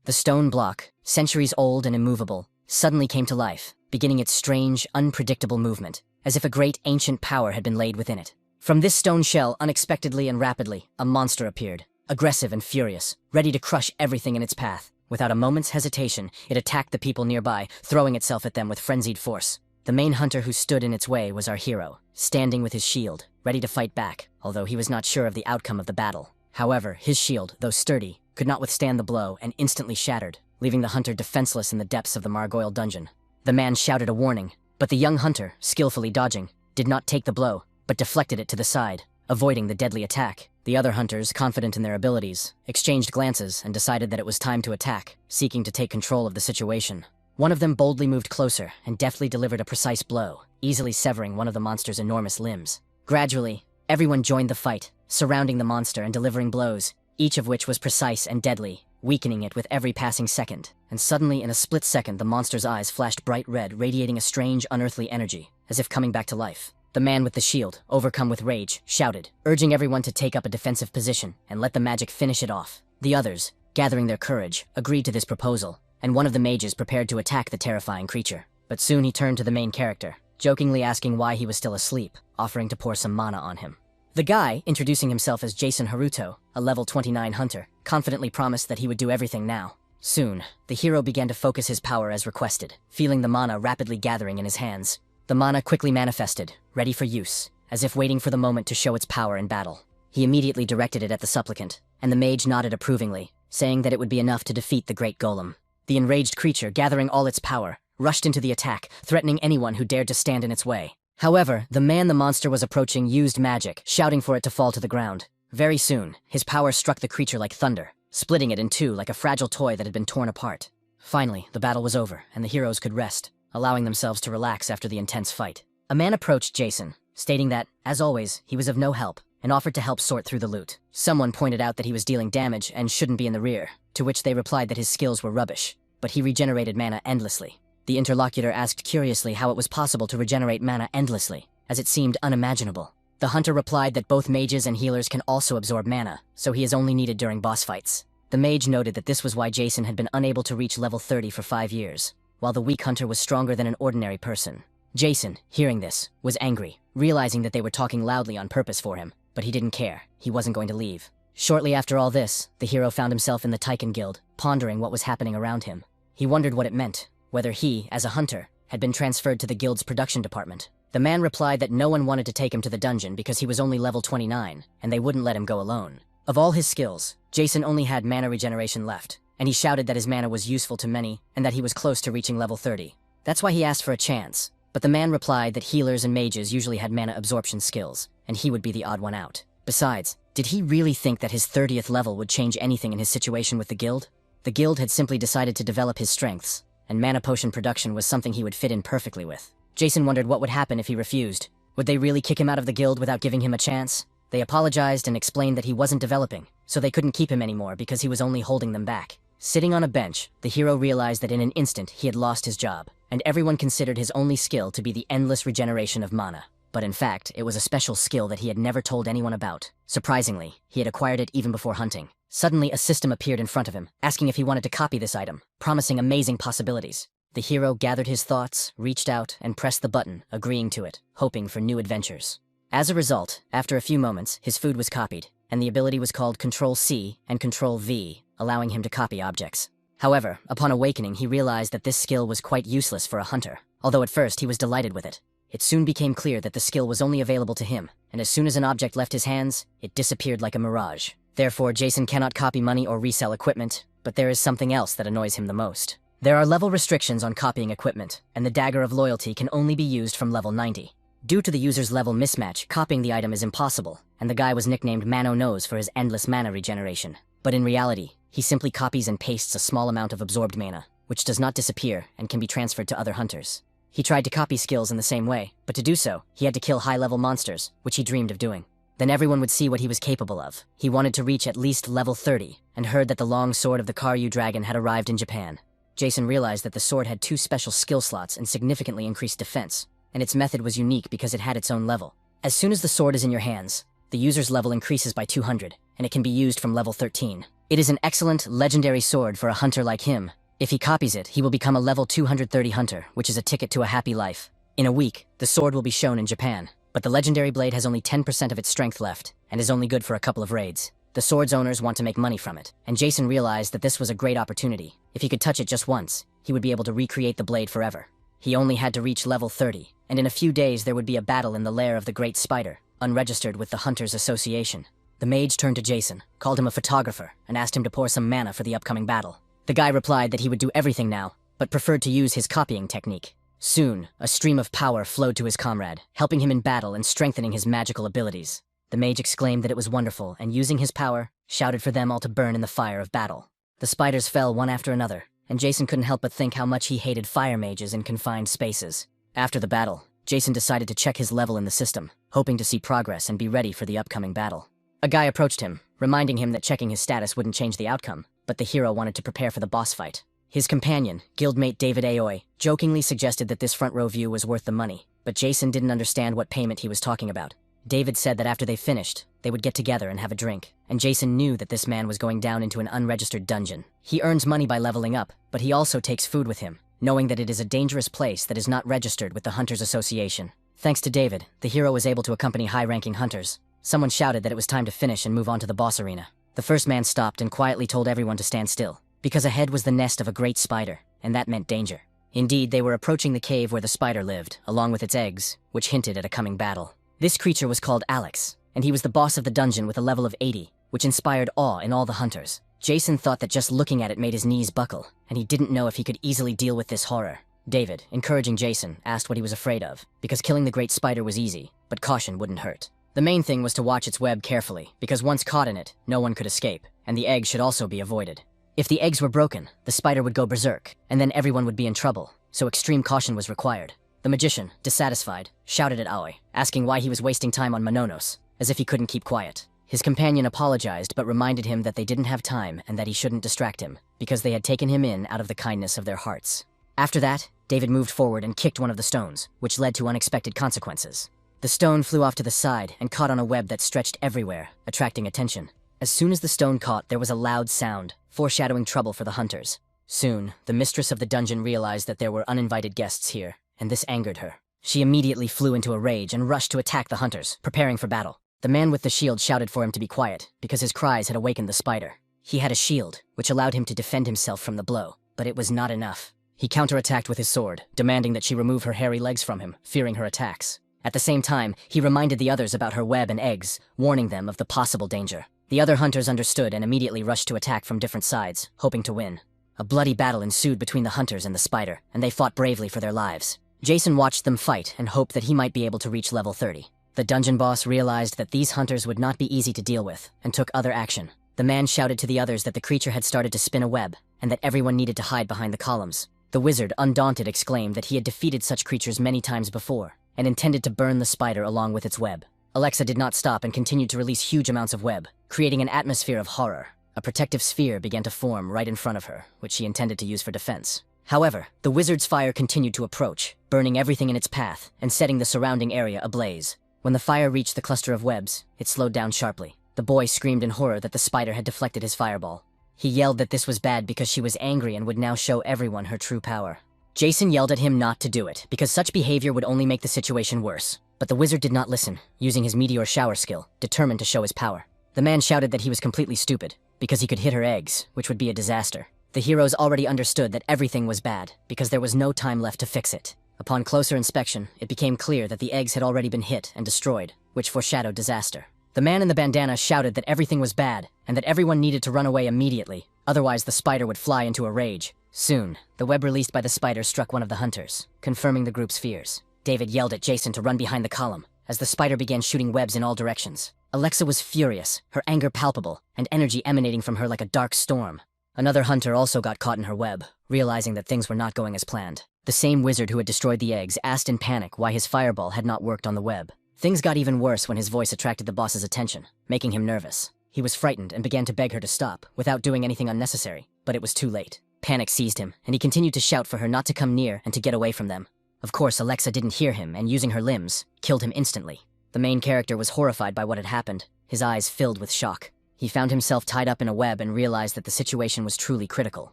The stone block, centuries old and immovable, suddenly came to life, beginning its strange, unpredictable movement, as if a great ancient power had been laid within it. From this stone shell, unexpectedly and rapidly, a monster appeared, aggressive and furious, ready to crush everything in its path. Without a moment's hesitation, it attacked the people nearby, throwing itself at them with frenzied force. The main hunter who stood in its way was our hero, standing with his shield, ready to fight back, although he was not sure of the outcome of the battle. However, his shield, though sturdy, could not withstand the blow and instantly shattered, leaving the hunter defenseless in the depths of the Margoil dungeon. The man shouted a warning, but the young hunter, skillfully dodging, did not take the blow, but deflected it to the side, avoiding the deadly attack. The other hunters, confident in their abilities, exchanged glances and decided that it was time to attack, seeking to take control of the situation. One of them boldly moved closer and deftly delivered a precise blow, easily severing one of the monster's enormous limbs. Gradually, everyone joined the fight, surrounding the monster and delivering blows, each of which was precise and deadly, weakening it with every passing second. And suddenly, in a split second, the monster's eyes flashed bright red, radiating a strange, unearthly energy, as if coming back to life. The man with the shield, overcome with rage, shouted, urging everyone to take up a defensive position and let the magic finish it off. The others, gathering their courage, agreed to this proposal, and one of the mages prepared to attack the terrifying creature. But soon he turned to the main character, jokingly asking why he was still asleep, offering to pour some mana on him. The guy, introducing himself as Jason Haruto, a level 29 hunter, confidently promised that he would do everything now. Soon, the hero began to focus his power as requested, feeling the mana rapidly gathering in his hands. The mana quickly manifested, ready for use, as if waiting for the moment to show its power in battle. He immediately directed it at the supplicant, and the mage nodded approvingly, saying that it would be enough to defeat the great golem. The enraged creature, gathering all its power, rushed into the attack, threatening anyone who dared to stand in its way. However, the man the monster was approaching used magic, shouting for it to fall to the ground. Very soon, his power struck the creature like thunder, splitting it in two like a fragile toy that had been torn apart. Finally, the battle was over, and the heroes could rest, allowing themselves to relax after the intense fight. A man approached Jason, stating that, as always, he was of no help, and offered to help sort through the loot. Someone pointed out that he was dealing damage and shouldn't be in the rear, to which they replied that his skills were rubbish, but he regenerated mana endlessly. The interlocutor asked curiously how it was possible to regenerate mana endlessly, as it seemed unimaginable. The hunter replied that both mages and healers can also absorb mana, so he is only needed during boss fights. The mage noted that this was why Jason had been unable to reach level 30 for 5 years, while the weak hunter was stronger than an ordinary person. Jason, hearing this, was angry, realizing that they were talking loudly on purpose for him, but he didn't care. He wasn't going to leave. Shortly after all this, the hero found himself in the Taiken Guild, pondering what was happening around him. He wondered what it meant, whether he, as a hunter, had been transferred to the guild's production department. The man replied that no one wanted to take him to the dungeon because he was only level 29, and they wouldn't let him go alone. Of all his skills, Jason only had mana regeneration left, and he shouted that his mana was useful to many and that he was close to reaching level 30. That's why he asked for a chance, but the man replied that healers and mages usually had mana absorption skills, and he would be the odd one out. Besides, did he really think that his 30th level would change anything in his situation with the guild? The guild had simply decided to develop his strengths, and mana potion production was something he would fit in perfectly with. Jason wondered what would happen if he refused. Would they really kick him out of the guild without giving him a chance? They apologized and explained that he wasn't developing, so they couldn't keep him anymore because he was only holding them back. Sitting on a bench, the hero realized that in an instant he had lost his job, and everyone considered his only skill to be the endless regeneration of mana. But in fact, it was a special skill that he had never told anyone about. Surprisingly, he had acquired it even before hunting. Suddenly, a system appeared in front of him, asking if he wanted to copy this item, promising amazing possibilities. The hero gathered his thoughts, reached out, and pressed the button, agreeing to it, hoping for new adventures. As a result, after a few moments, his food was copied, and the ability was called Control-C and Control-V, allowing him to copy objects. However, upon awakening, he realized that this skill was quite useless for a hunter, although at first he was delighted with it. It soon became clear that the skill was only available to him, and as soon as an object left his hands, it disappeared like a mirage. Therefore, Jason cannot copy money or resell equipment, but there is something else that annoys him the most. There are level restrictions on copying equipment, and the Dagger of Loyalty can only be used from level 90. Due to the user's level mismatch, copying the item is impossible, and the guy was nicknamed Mano Nose for his endless mana regeneration. But in reality, he simply copies and pastes a small amount of absorbed mana, which does not disappear and can be transferred to other hunters. He tried to copy skills in the same way, but to do so, he had to kill high-level monsters, which he dreamed of doing. Then everyone would see what he was capable of. He wanted to reach at least level 30, and heard that the long sword of the Karyu dragon had arrived in Japan. Jason realized that the sword had 2 special skill slots and significantly increased defense, and its method was unique because it had its own level. As soon as the sword is in your hands, the user's level increases by 200, and it can be used from level 13. It is an excellent, legendary sword for a hunter like him. If he copies it, he will become a level 230 hunter, which is a ticket to a happy life. In a week, the sword will be shown in Japan, but the legendary blade has only 10% of its strength left, and is only good for a couple of raids. The sword's owners want to make money from it, and Jason realized that this was a great opportunity. If he could touch it just once, he would be able to recreate the blade forever. He only had to reach level 30, and in a few days there would be a battle in the lair of the Great Spider, unregistered with the Hunters Association. The mage turned to Jason, called him a photographer, and asked him to pour some mana for the upcoming battle. The guy replied that he would do everything now, but preferred to use his copying technique. Soon, a stream of power flowed to his comrade, helping him in battle and strengthening his magical abilities. The mage exclaimed that it was wonderful, and using his power, shouted for them all to burn in the fire of battle. The spiders fell one after another, and Jason couldn't help but think how much he hated fire mages in confined spaces. After the battle, Jason decided to check his level in the system, hoping to see progress and be ready for the upcoming battle. A guy approached him, reminding him that checking his status wouldn't change the outcome, but the hero wanted to prepare for the boss fight. His companion, guildmate David Aoi, jokingly suggested that this front row view was worth the money, but Jason didn't understand what payment he was talking about. David said that after they finished, they would get together and have a drink, and Jason knew that this man was going down into an unregistered dungeon. He earns money by leveling up, but he also takes food with him, knowing that it is a dangerous place that is not registered with the Hunters Association. Thanks to David, the hero was able to accompany high-ranking hunters. Someone shouted that it was time to finish and move on to the boss arena. The first man stopped and quietly told everyone to stand still, because ahead was the nest of a great spider, and that meant danger. Indeed, they were approaching the cave where the spider lived, along with its eggs, which hinted at a coming battle. This creature was called Alex, and he was the boss of the dungeon with a level of 80, which inspired awe in all the hunters. Jason thought that just looking at it made his knees buckle, and he didn't know if he could easily deal with this horror. David, encouraging Jason, asked what he was afraid of, because killing the great spider was easy, but caution wouldn't hurt. The main thing was to watch its web carefully, because once caught in it, no one could escape, and the eggs should also be avoided. If the eggs were broken, the spider would go berserk, and then everyone would be in trouble, so extreme caution was required. The magician, dissatisfied, shouted at Aoi, asking why he was wasting time on Mononos, as if he couldn't keep quiet. His companion apologized but reminded him that they didn't have time and that he shouldn't distract him, because they had taken him in out of the kindness of their hearts. After that, David moved forward and kicked one of the stones, which led to unexpected consequences. The stone flew off to the side and caught on a web that stretched everywhere, attracting attention. As soon as the stone caught, there was a loud sound, foreshadowing trouble for the hunters. Soon, the mistress of the dungeon realized that there were uninvited guests here, and this angered her. She immediately flew into a rage and rushed to attack the hunters, preparing for battle. The man with the shield shouted for him to be quiet, because his cries had awakened the spider. He had a shield, which allowed him to defend himself from the blow, but it was not enough. He counterattacked with his sword, demanding that she remove her hairy legs from him, fearing her attacks. At the same time, he reminded the others about her web and eggs, warning them of the possible danger. The other hunters understood and immediately rushed to attack from different sides, hoping to win. A bloody battle ensued between the hunters and the spider, and they fought bravely for their lives. Jason watched them fight and hoped that he might be able to reach level 30. The dungeon boss realized that these hunters would not be easy to deal with, and took other action. The man shouted to the others that the creature had started to spin a web, and that everyone needed to hide behind the columns. The wizard, undaunted, exclaimed that he had defeated such creatures many times before, and intended to burn the spider along with its web. Alexa did not stop and continued to release huge amounts of web, creating an atmosphere of horror. A protective sphere began to form right in front of her, which she intended to use for defense. However, the wizard's fire continued to approach, burning everything in its path and setting the surrounding area ablaze. When the fire reached the cluster of webs, it slowed down sharply. The boy screamed in horror that the spider had deflected his fireball. He yelled that this was bad because she was angry and would now show everyone her true power. Jason yelled at him not to do it, because such behavior would only make the situation worse. But the wizard did not listen, using his meteor shower skill, determined to show his power. The man shouted that he was completely stupid, because he could hit her eggs, which would be a disaster. The heroes already understood that everything was bad, because there was no time left to fix it. Upon closer inspection, it became clear that the eggs had already been hit and destroyed, which foreshadowed disaster. The man in the bandana shouted that everything was bad, and that everyone needed to run away immediately, otherwise the spider would fly into a rage. Soon, the web released by the spider struck one of the hunters, confirming the group's fears. David yelled at Jason to run behind the column, as the spider began shooting webs in all directions. Alexa was furious, her anger palpable, and energy emanating from her like a dark storm. Another hunter also got caught in her web, realizing that things were not going as planned. The same wizard who had destroyed the eggs asked in panic why his fireball had not worked on the web. Things got even worse when his voice attracted the boss's attention, making him nervous. He was frightened and began to beg her to stop, without doing anything unnecessary, but it was too late. Panic seized him, and he continued to shout for her not to come near and to get away from them. Of course, Alexa didn't hear him, and using her limbs, killed him instantly. The main character was horrified by what had happened, his eyes filled with shock. He found himself tied up in a web and realized that the situation was truly critical.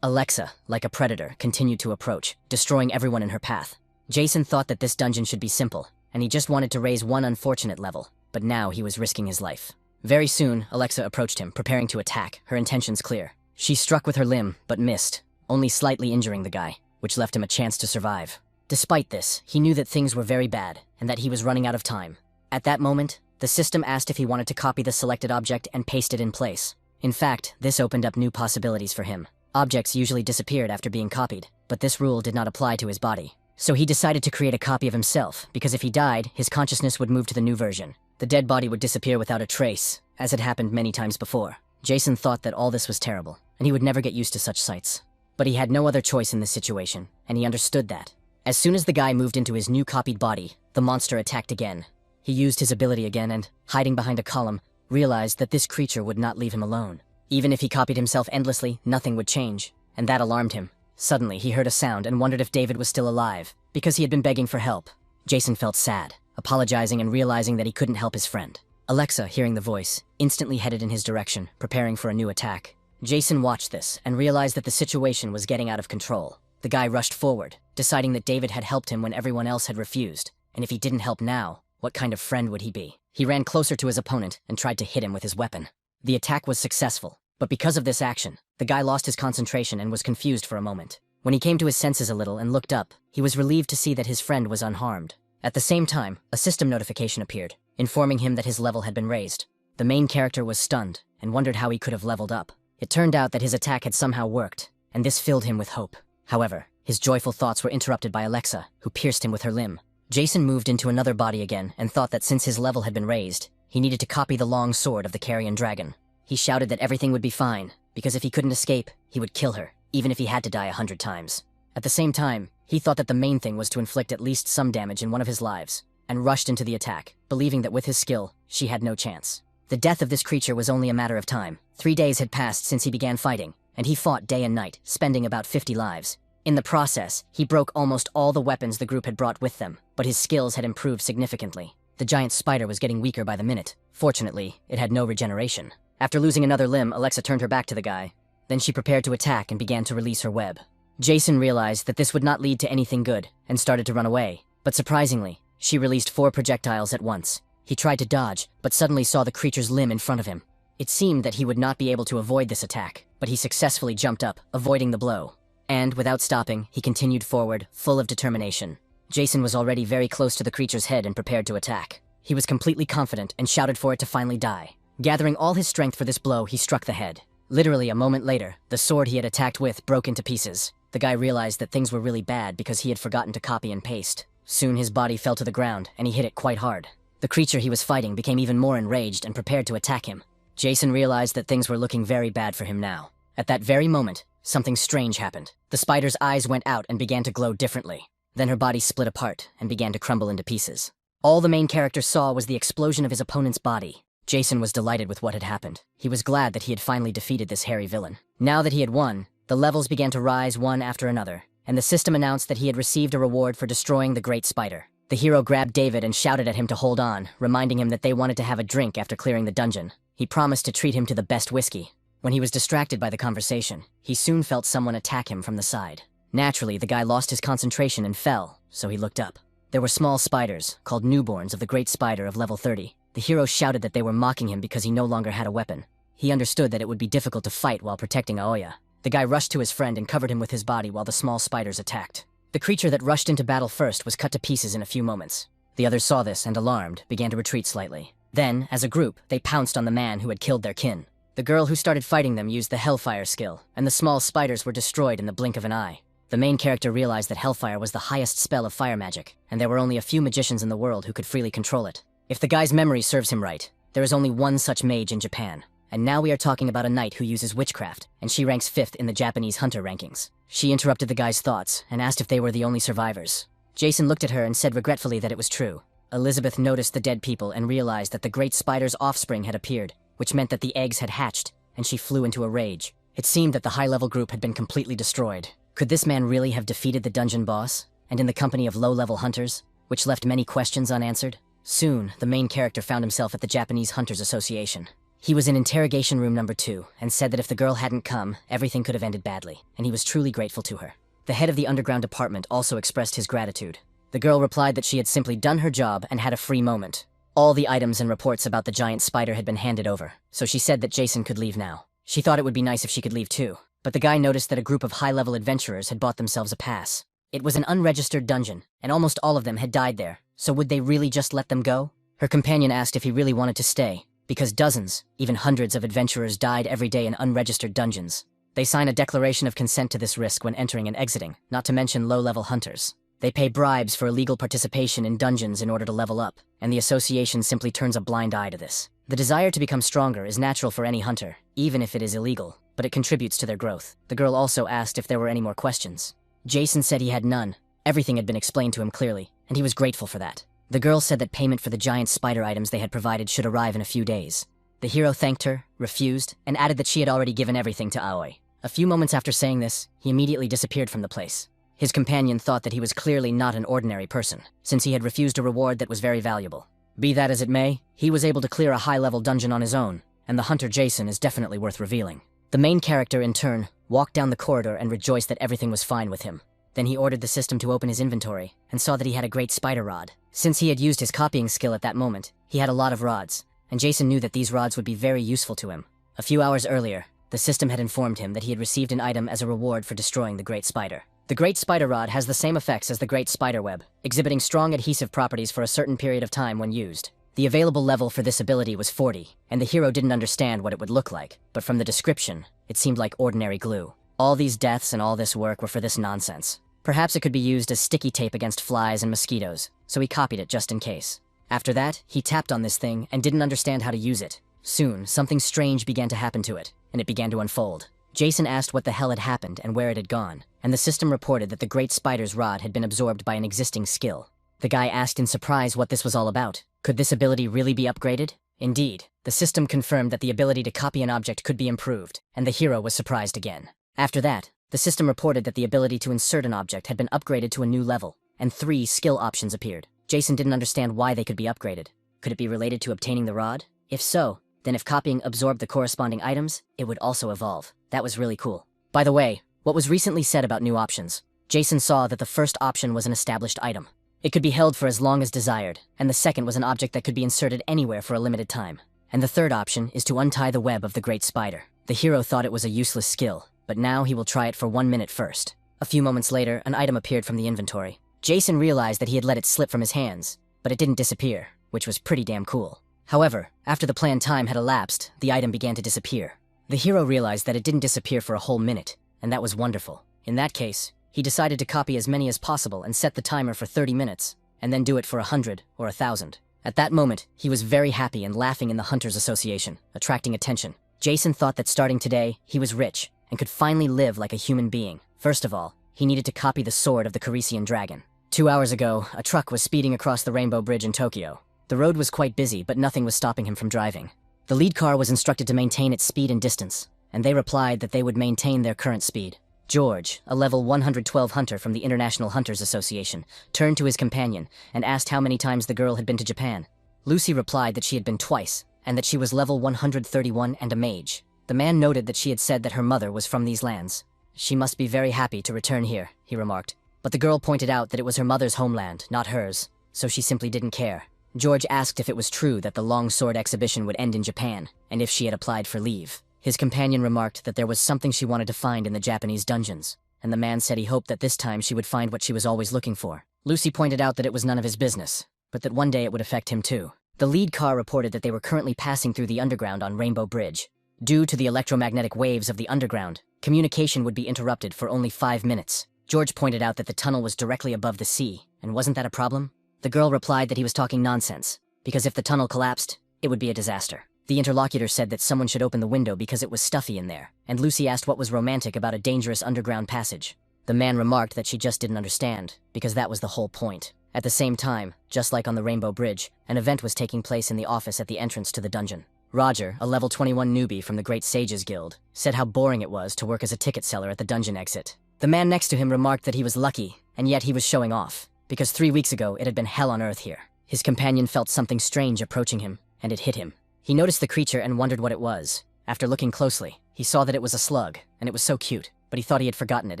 Alexa, like a predator, continued to approach, destroying everyone in her path. Jason thought that this dungeon should be simple, and he just wanted to raise one unfortunate level, but now he was risking his life. Very soon, Alexa approached him, preparing to attack, her intentions clear. She struck with her limb, but missed, only slightly injuring the guy, which left him a chance to survive. Despite this, he knew that things were very bad, and that he was running out of time. At that moment, the system asked if he wanted to copy the selected object and paste it in place. In fact, this opened up new possibilities for him. Objects usually disappeared after being copied, but this rule did not apply to his body. So he decided to create a copy of himself, because if he died, his consciousness would move to the new version. The dead body would disappear without a trace, as had happened many times before. Jason thought that all this was terrible, and he would never get used to such sights. But he had no other choice in this situation, and he understood that. As soon as the guy moved into his new copied body, the monster attacked again. He used his ability again and, hiding behind a column, realized that this creature would not leave him alone. Even if he copied himself endlessly, nothing would change, and that alarmed him. Suddenly, he heard a sound and wondered if David was still alive, because he had been begging for help. Jason felt sad, apologizing and realizing that he couldn't help his friend. Alexa, hearing the voice, instantly headed in his direction, preparing for a new attack. Jason watched this and realized that the situation was getting out of control. The guy rushed forward, deciding that David had helped him when everyone else had refused, and if he didn't help now, what kind of friend would he be? He ran closer to his opponent and tried to hit him with his weapon. The attack was successful, but because of this action, the guy lost his concentration and was confused for a moment. When he came to his senses a little and looked up, he was relieved to see that his friend was unharmed. At the same time, a system notification appeared, informing him that his level had been raised. The main character was stunned and wondered how he could have leveled up. It turned out that his attack had somehow worked, and this filled him with hope. However, his joyful thoughts were interrupted by Alexa, who pierced him with her limb. Jason moved into another body again and thought that since his level had been raised, he needed to copy the long sword of the carrion dragon. He shouted that everything would be fine, because if he couldn't escape, he would kill her, even if he had to die 100 times. At the same time, he thought that the main thing was to inflict at least some damage in one of his lives, and rushed into the attack, believing that with his skill, she had no chance. The death of this creature was only a matter of time. 3 days had passed since he began fighting, and he fought day and night, spending about 50 lives. In the process, he broke almost all the weapons the group had brought with them, but his skills had improved significantly. The giant spider was getting weaker by the minute. Fortunately, it had no regeneration. After losing another limb, Alexa turned her back to the guy. Then she prepared to attack and began to release her web. Jason realized that this would not lead to anything good, and started to run away. But surprisingly, she released 4 projectiles at once. He tried to dodge, but suddenly saw the creature's limb in front of him. It seemed that he would not be able to avoid this attack, but he successfully jumped up, avoiding the blow. And, without stopping, he continued forward, full of determination. Jason was already very close to the creature's head and prepared to attack. He was completely confident and shouted for it to finally die. Gathering all his strength for this blow, he struck the head. Literally a moment later, the sword he had attacked with broke into pieces. The guy realized that things were really bad because he had forgotten to copy and paste. Soon his body fell to the ground, and he hit it quite hard. The creature he was fighting became even more enraged and prepared to attack him. Jason realized that things were looking very bad for him now. At that very moment, something strange happened. The spider's eyes went out and began to glow differently. Then her body split apart and began to crumble into pieces. All the main character saw was the explosion of his opponent's body. Jason was delighted with what had happened. He was glad that he had finally defeated this hairy villain. Now that he had won, the levels began to rise one after another, and the system announced that he had received a reward for destroying the great spider. The hero grabbed David and shouted at him to hold on, reminding him that they wanted to have a drink after clearing the dungeon. He promised to treat him to the best whiskey. When he was distracted by the conversation, he soon felt someone attack him from the side. Naturally, the guy lost his concentration and fell, so he looked up. There were small spiders, called newborns of the great spider of level 30. The hero shouted that they were mocking him because he no longer had a weapon. He understood that it would be difficult to fight while protecting Aoya. The guy rushed to his friend and covered him with his body while the small spiders attacked. The creature that rushed into battle first was cut to pieces in a few moments. The others saw this and, alarmed, began to retreat slightly. Then, as a group, they pounced on the man who had killed their kin. The girl who started fighting them used the Hellfire skill, and the small spiders were destroyed in the blink of an eye. The main character realized that Hellfire was the highest spell of fire magic, and there were only a few magicians in the world who could freely control it. If the guy's memory serves him right, there is only one such mage in Japan. And now we are talking about a knight who uses witchcraft, and she ranks 5th in the Japanese hunter rankings. She interrupted the guy's thoughts and asked if they were the only survivors. Jason looked at her and said regretfully that it was true. Elizabeth noticed the dead people and realized that the great spider's offspring had appeared, which meant that the eggs had hatched, and she flew into a rage. It seemed that the high-level group had been completely destroyed. Could this man really have defeated the dungeon boss, and in the company of low-level hunters, which left many questions unanswered? Soon, the main character found himself at the Japanese Hunters Association. He was in interrogation room number 2 and said that if the girl hadn't come, everything could have ended badly, and he was truly grateful to her. The head of the underground department also expressed his gratitude. The girl replied that she had simply done her job and had a free moment. All the items and reports about the giant spider had been handed over, so she said that Jason could leave now. She thought it would be nice if she could leave too, but the guy noticed that a group of high-level adventurers had bought themselves a pass. It was an unregistered dungeon, and almost all of them had died there, so would they really just let them go? Her companion asked if he really wanted to stay, because dozens, even hundreds of adventurers died every day in unregistered dungeons. They sign a declaration of consent to this risk when entering and exiting, not to mention low-level hunters. They pay bribes for illegal participation in dungeons in order to level up, and the association simply turns a blind eye to this. The desire to become stronger is natural for any hunter, even if it is illegal, but it contributes to their growth. The girl also asked if there were any more questions. Jason said he had none. Everything had been explained to him clearly, and he was grateful for that. The girl said that payment for the giant spider items they had provided should arrive in a few days. The hero thanked her, refused, and added that she had already given everything to Aoi. A few moments after saying this, he immediately disappeared from the place. His companion thought that he was clearly not an ordinary person, since he had refused a reward that was very valuable. Be that as it may, he was able to clear a high-level dungeon on his own, and the hunter Jason is definitely worth revealing. The main character, in turn, walked down the corridor and rejoiced that everything was fine with him. Then he ordered the system to open his inventory, and saw that he had a great spider rod. Since he had used his copying skill at that moment, he had a lot of rods, and Jason knew that these rods would be very useful to him. A few hours earlier, the system had informed him that he had received an item as a reward for destroying the great spider. The great spider rod has the same effects as the great spider web, exhibiting strong adhesive properties for a certain period of time when used. The available level for this ability was 40, and the hero didn't understand what it would look like, but from the description, it seemed like ordinary glue. All these deaths and all this work were for this nonsense. Perhaps it could be used as sticky tape against flies and mosquitoes, so he copied it just in case. After that, he tapped on this thing and didn't understand how to use it. Soon, something strange began to happen to it, and it began to unfold. Jason asked what the hell had happened and where it had gone, and the system reported that the great spider's rod had been absorbed by an existing skill. The guy asked in surprise what this was all about. Could this ability really be upgraded? Indeed, the system confirmed that the ability to copy an object could be improved, and the hero was surprised again. After that, the system reported that the ability to insert an object had been upgraded to a new level, and 3 skill options appeared. Jason didn't understand why they could be upgraded. Could it be related to obtaining the rod? If so, then if copying absorbed the corresponding items, it would also evolve. That was really cool. By the way, what was recently said about new options? Jason saw that the first option was an established item. It could be held for as long as desired, and the second was an object that could be inserted anywhere for a limited time. And the third option is to untie the web of the great spider. The hero thought it was a useless skill, but now he will try it for 1 minute first. A few moments later, an item appeared from the inventory. Jason realized that he had let it slip from his hands, but it didn't disappear, which was pretty damn cool. However, after the planned time had elapsed, the item began to disappear. The hero realized that it didn't disappear for a whole minute, and that was wonderful. In that case, he decided to copy as many as possible and set the timer for 30 minutes, and then do it for 100 or 1,000. At that moment, he was very happy and laughing in the Hunters Association, attracting attention. Jason thought that starting today, he was rich and could finally live like a human being. First of all, he needed to copy the sword of the Carisian dragon. 2 hours ago, a truck was speeding across the Rainbow Bridge in Tokyo. The road was quite busy, but nothing was stopping him from driving. The lead car was instructed to maintain its speed and distance, and they replied that they would maintain their current speed. George, a level 112 hunter from the International Hunters Association, turned to his companion and asked how many times the girl had been to Japan. Lucy replied that she had been twice, and that she was level 131 and a mage. The man noted that she had said that her mother was from these lands. She must be very happy to return here, he remarked. But the girl pointed out that it was her mother's homeland, not hers, so she simply didn't care. George asked if it was true that the long sword exhibition would end in Japan, and if she had applied for leave. His companion remarked that there was something she wanted to find in the Japanese dungeons, and the man said he hoped that this time she would find what she was always looking for. Lucy pointed out that it was none of his business, but that one day it would affect him too. The lead car reported that they were currently passing through the underground on Rainbow Bridge. Due to the electromagnetic waves of the underground, communication would be interrupted for only 5 minutes. George pointed out that the tunnel was directly above the sea, and wasn't that a problem? The girl replied that he was talking nonsense, because if the tunnel collapsed, it would be a disaster. The interlocutor said that someone should open the window because it was stuffy in there, and Lucy asked what was romantic about a dangerous underground passage. The man remarked that she just didn't understand, because that was the whole point. At the same time, just like on the Rainbow Bridge, an event was taking place in the office at the entrance to the dungeon. Roger, a level 21 newbie from the Great Sages Guild, said how boring it was to work as a ticket seller at the dungeon exit. The man next to him remarked that he was lucky, and yet he was showing off, because 3 weeks ago it had been hell on earth here. His companion felt something strange approaching him, and it hit him. He noticed the creature and wondered what it was. After looking closely, he saw that it was a slug, and it was so cute, but he thought he had forgotten it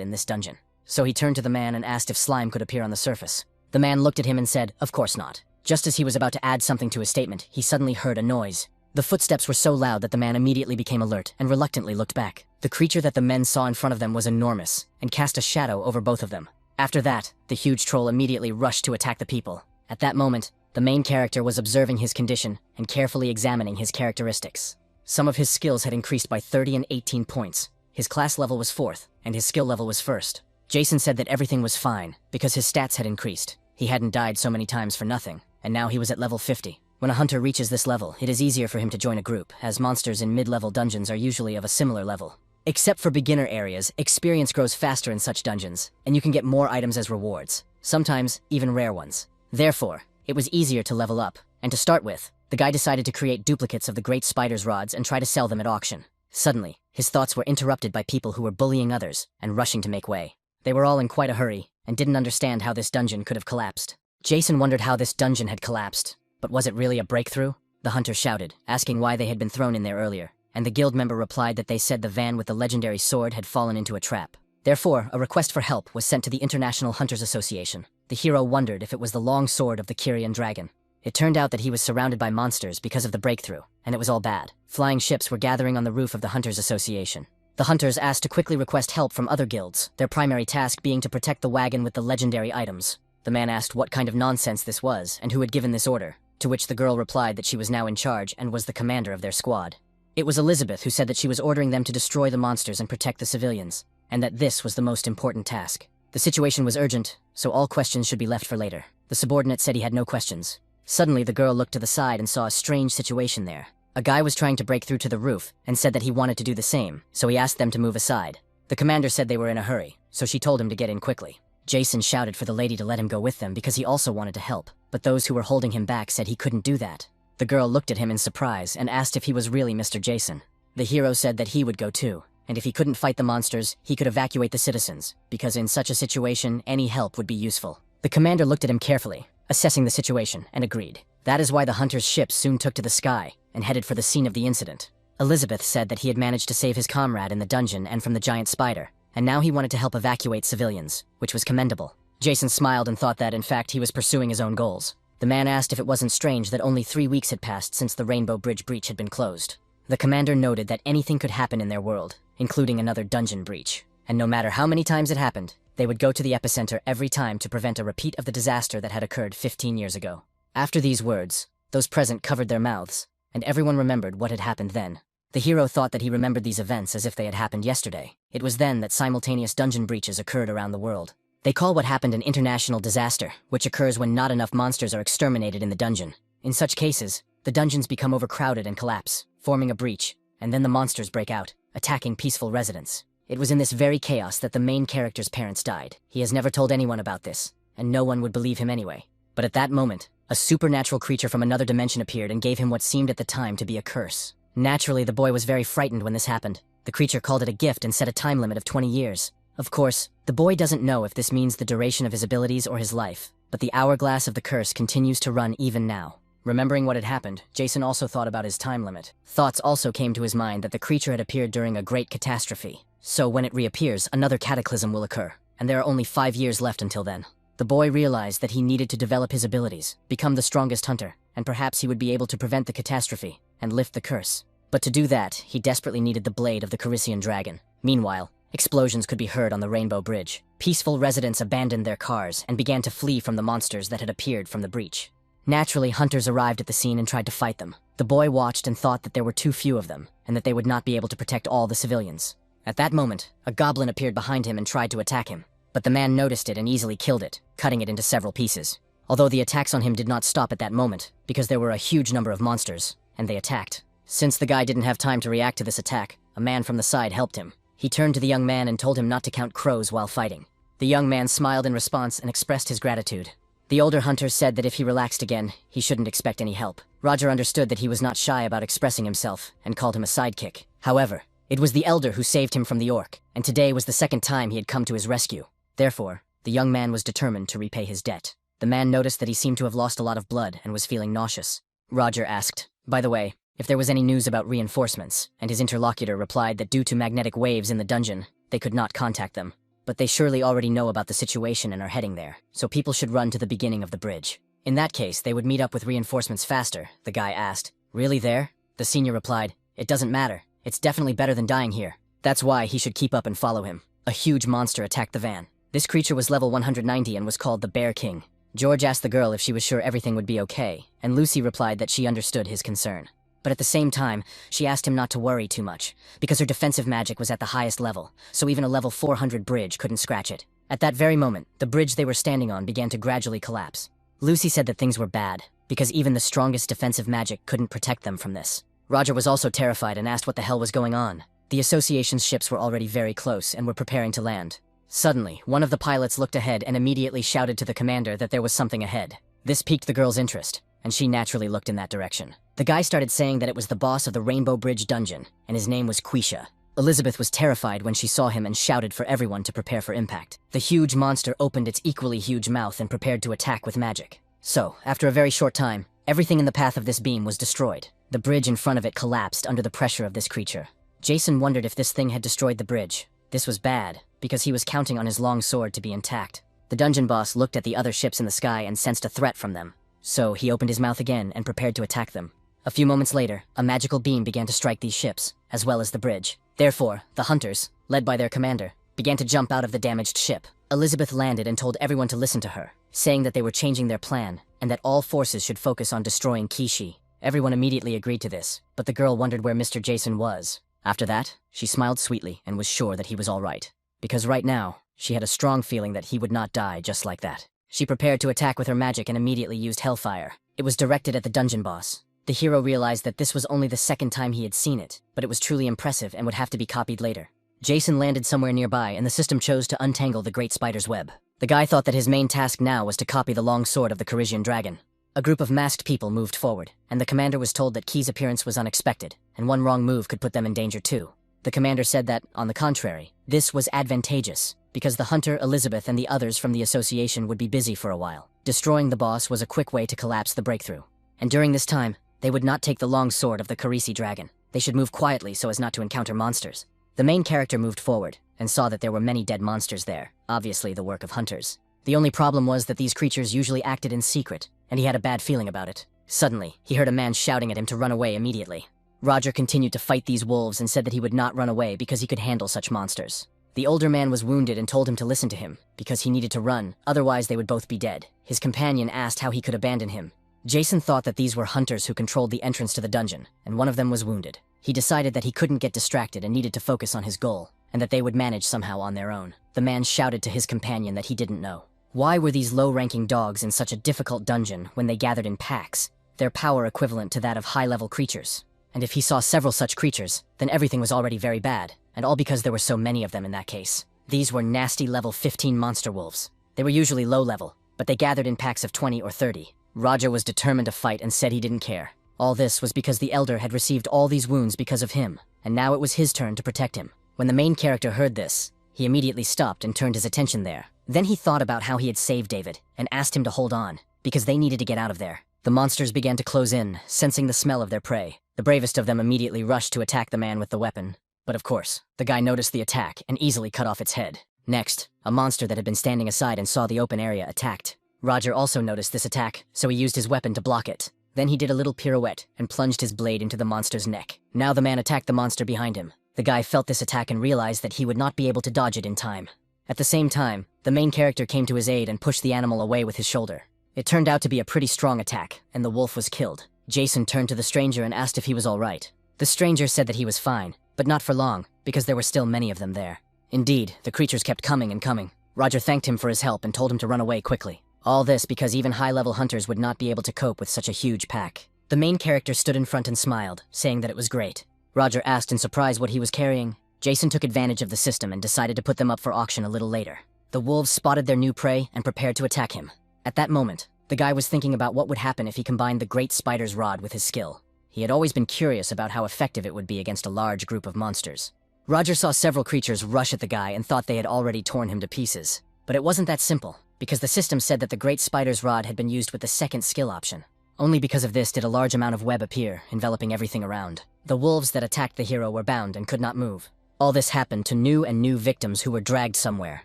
in this dungeon. So he turned to the man and asked if slime could appear on the surface. The man looked at him and said, "Of course not." Just as he was about to add something to his statement, he suddenly heard a noise. The footsteps were so loud that the man immediately became alert and reluctantly looked back. The creature that the men saw in front of them was enormous and cast a shadow over both of them. After that, the huge troll immediately rushed to attack the people. At that moment, the main character was observing his condition and carefully examining his characteristics. Some of his skills had increased by 30 and 18 points. His class level was 4th, and his skill level was 1st. Jason said that everything was fine, because his stats had increased. He hadn't died so many times for nothing, and now he was at level 50. When a hunter reaches this level, it is easier for him to join a group, as monsters in mid-level dungeons are usually of a similar level. Except for beginner areas, experience grows faster in such dungeons, and you can get more items as rewards, sometimes even rare ones. Therefore, it was easier to level up, and to start with, the guy decided to create duplicates of the great spider's rods and try to sell them at auction. Suddenly, his thoughts were interrupted by people who were bullying others and rushing to make way. They were all in quite a hurry, and didn't understand how this dungeon could have collapsed. Jason wondered how this dungeon had collapsed, but was it really a breakthrough? The hunter shouted, asking why they had been thrown in there earlier, and the guild member replied that they said the van with the legendary sword had fallen into a trap. Therefore, a request for help was sent to the International Hunters Association. The hero wondered if it was the long sword of the Kyrian dragon. It turned out that he was surrounded by monsters because of the breakthrough, and it was all bad. Flying ships were gathering on the roof of the Hunters Association. The hunters asked to quickly request help from other guilds, their primary task being to protect the wagon with the legendary items. The man asked what kind of nonsense this was and who had given this order, to which the girl replied that she was now in charge and was the commander of their squad. It was Elizabeth who said that she was ordering them to destroy the monsters and protect the civilians, and that this was the most important task. The situation was urgent, so all questions should be left for later. The subordinate said he had no questions. Suddenly, the girl looked to the side and saw a strange situation there. A guy was trying to break through to the roof and said that he wanted to do the same, so he asked them to move aside. The commander said they were in a hurry, so she told him to get in quickly. Jason shouted for the lady to let him go with them because he also wanted to help, but those who were holding him back said he couldn't do that. The girl looked at him in surprise and asked if he was really Mr. Jason. The hero said that he would go too, and if he couldn't fight the monsters, he could evacuate the citizens, because in such a situation, any help would be useful. The commander looked at him carefully, assessing the situation, and agreed. That is why the hunter's ship soon took to the sky and headed for the scene of the incident. Elizabeth said that he had managed to save his comrade in the dungeon and from the giant spider, and now he wanted to help evacuate civilians, which was commendable. Jason smiled and thought that, in fact, he was pursuing his own goals. The man asked if it wasn't strange that only 3 weeks had passed since the Rainbow Bridge breach had been closed. The commander noted that anything could happen in their world, including another dungeon breach, and no matter how many times it happened, they would go to the epicenter every time to prevent a repeat of the disaster that had occurred 15 years ago. After these words, those present covered their mouths, and everyone remembered what had happened then. The hero thought that he remembered these events as if they had happened yesterday. It was then that simultaneous dungeon breaches occurred around the world. They call what happened an international disaster, which occurs when not enough monsters are exterminated in the dungeon. In such cases, the dungeons become overcrowded and collapse, forming a breach, and then the monsters break out, attacking peaceful residents. It was in this very chaos that the main character's parents died. He has never told anyone about this, and no one would believe him anyway. But at that moment, a supernatural creature from another dimension appeared and gave him what seemed at the time to be a curse. Naturally, the boy was very frightened when this happened. The creature called it a gift and set a time limit of 20 years. Of course, the boy doesn't know if this means the duration of his abilities or his life, but the hourglass of the curse continues to run even now. Remembering what had happened, Jason also thought about his time limit. Thoughts also came to his mind that the creature had appeared during a great catastrophe. So when it reappears, another cataclysm will occur, and there are only 5 years left until then. The boy realized that he needed to develop his abilities, become the strongest hunter, and perhaps he would be able to prevent the catastrophe and lift the curse. But to do that, he desperately needed the blade of the Kyrian dragon. Meanwhile, explosions could be heard on the Rainbow Bridge. Peaceful residents abandoned their cars and began to flee from the monsters that had appeared from the breach. Naturally, hunters arrived at the scene and tried to fight them. The boy watched and thought that there were too few of them, and that they would not be able to protect all the civilians. At that moment, a goblin appeared behind him and tried to attack him, but the man noticed it and easily killed it, cutting it into several pieces. Although the attacks on him did not stop at that moment, because there were a huge number of monsters, and they attacked. Since the guy didn't have time to react to this attack, a man from the side helped him. He turned to the young man and told him not to count crows while fighting. The young man smiled in response and expressed his gratitude. The older hunter said that if he relaxed again, he shouldn't expect any help. Roger understood that he was not shy about expressing himself, and called him a sidekick. However, it was the elder who saved him from the orc, and today was the second time he had come to his rescue. Therefore, the young man was determined to repay his debt. The man noticed that he seemed to have lost a lot of blood and was feeling nauseous. Roger asked, "By the way, if there was any news about reinforcements, and his interlocutor replied that due to magnetic waves in the dungeon, they could not contact them. But they surely already know about the situation and are heading there, so people should run to the beginning of the bridge. In that case, they would meet up with reinforcements faster, the guy asked. Really there? The senior replied, it doesn't matter. It's definitely better than dying here. That's why he should keep up and follow him. A huge monster attacked the van. This creature was level 190 and was called the Bear King. George asked the girl if she was sure everything would be okay, and Lucy replied that she understood his concern. But at the same time, she asked him not to worry too much, because her defensive magic was at the highest level, so even a level 400 bridge couldn't scratch it. At that very moment, the bridge they were standing on began to gradually collapse. Lucy said that things were bad, because even the strongest defensive magic couldn't protect them from this. Roger was also terrified and asked what the hell was going on. The association's ships were already very close and were preparing to land. Suddenly, one of the pilots looked ahead and immediately shouted to the commander that there was something ahead. This piqued the girl's interest, and she naturally looked in that direction. The guy started saying that it was the boss of the Rainbow Bridge dungeon, and his name was Quisha. Elizabeth was terrified when she saw him and shouted for everyone to prepare for impact. The huge monster opened its equally huge mouth and prepared to attack with magic. So, after a very short time, everything in the path of this beam was destroyed. The bridge in front of it collapsed under the pressure of this creature. Jason wondered if this thing had destroyed the bridge. This was bad, because he was counting on his long sword to be intact. The dungeon boss looked at the other ships in the sky and sensed a threat from them. So, he opened his mouth again and prepared to attack them. A few moments later, a magical beam began to strike these ships, as well as the bridge. Therefore, the hunters, led by their commander, began to jump out of the damaged ship. Elizabeth landed and told everyone to listen to her, saying that they were changing their plan, and that all forces should focus on destroying Kishi. Everyone immediately agreed to this, but the girl wondered where Mr. Jason was. After that, she smiled sweetly and was sure that he was all right. Because right now, she had a strong feeling that he would not die just like that. She prepared to attack with her magic and immediately used Hellfire. It was directed at the dungeon boss. The hero realized that this was only the second time he had seen it, but it was truly impressive and would have to be copied later. Jason landed somewhere nearby, and the system chose to untangle the great spider's web. The guy thought that his main task now was to copy the long sword of the Carisian dragon. A group of masked people moved forward, and the commander was told that Key's appearance was unexpected, and one wrong move could put them in danger too. The commander said that, on the contrary, this was advantageous, because the hunter, Elizabeth, and the others from the association would be busy for a while. Destroying the boss was a quick way to collapse the breakthrough. And during this time, they would not take the long sword of the Carisi dragon. They should move quietly so as not to encounter monsters. The main character moved forward, and saw that there were many dead monsters there, obviously the work of hunters. The only problem was that these creatures usually acted in secret, and he had a bad feeling about it. Suddenly, he heard a man shouting at him to run away immediately. Roger continued to fight these wolves and said that he would not run away because he could handle such monsters. The older man was wounded and told him to listen to him, because he needed to run, otherwise they would both be dead. His companion asked how he could abandon him. Jason thought that these were hunters who controlled the entrance to the dungeon, and one of them was wounded. He decided that he couldn't get distracted and needed to focus on his goal, and that they would manage somehow on their own. The man shouted to his companion that he didn't know. Why were these low-ranking dogs in such a difficult dungeon when they gathered in packs, their power equivalent to that of high-level creatures? And if he saw several such creatures, then everything was already very bad, and all because there were so many of them in that case. These were nasty level 15 monster wolves. They were usually low-level, but they gathered in packs of 20 or 30. Roger was determined to fight and said he didn't care. All this was because the Elder had received all these wounds because of him, and now it was his turn to protect him. When the main character heard this, he immediately stopped and turned his attention there. Then he thought about how he had saved David, and asked him to hold on, because they needed to get out of there. The monsters began to close in, sensing the smell of their prey. The bravest of them immediately rushed to attack the man with the weapon. But of course, the guy noticed the attack and easily cut off its head. Next, a monster that had been standing aside and saw the open area attacked. Roger also noticed this attack, so he used his weapon to block it. Then he did a little pirouette and plunged his blade into the monster's neck. Now the man attacked the monster behind him. The guy felt this attack and realized that he would not be able to dodge it in time. At the same time, the main character came to his aid and pushed the animal away with his shoulder. It turned out to be a pretty strong attack, and the wolf was killed. Jason turned to the stranger and asked if he was all right. The stranger said that he was fine, but not for long, because there were still many of them there. Indeed, the creatures kept coming and coming. Roger thanked him for his help and told him to run away quickly. All this because even high-level hunters would not be able to cope with such a huge pack. The main character stood in front and smiled, saying that it was great. Roger asked in surprise what he was carrying. Jason took advantage of the system and decided to put them up for auction a little later. The wolves spotted their new prey and prepared to attack him. At that moment, the guy was thinking about what would happen if he combined the great spider's rod with his skill. He had always been curious about how effective it would be against a large group of monsters. Roger saw several creatures rush at the guy and thought they had already torn him to pieces. But it wasn't that simple, because the system said that the great spider's rod had been used with the second skill option. Only because of this did a large amount of web appear, enveloping everything around. The wolves that attacked the hero were bound and could not move. All this happened to new victims who were dragged somewhere.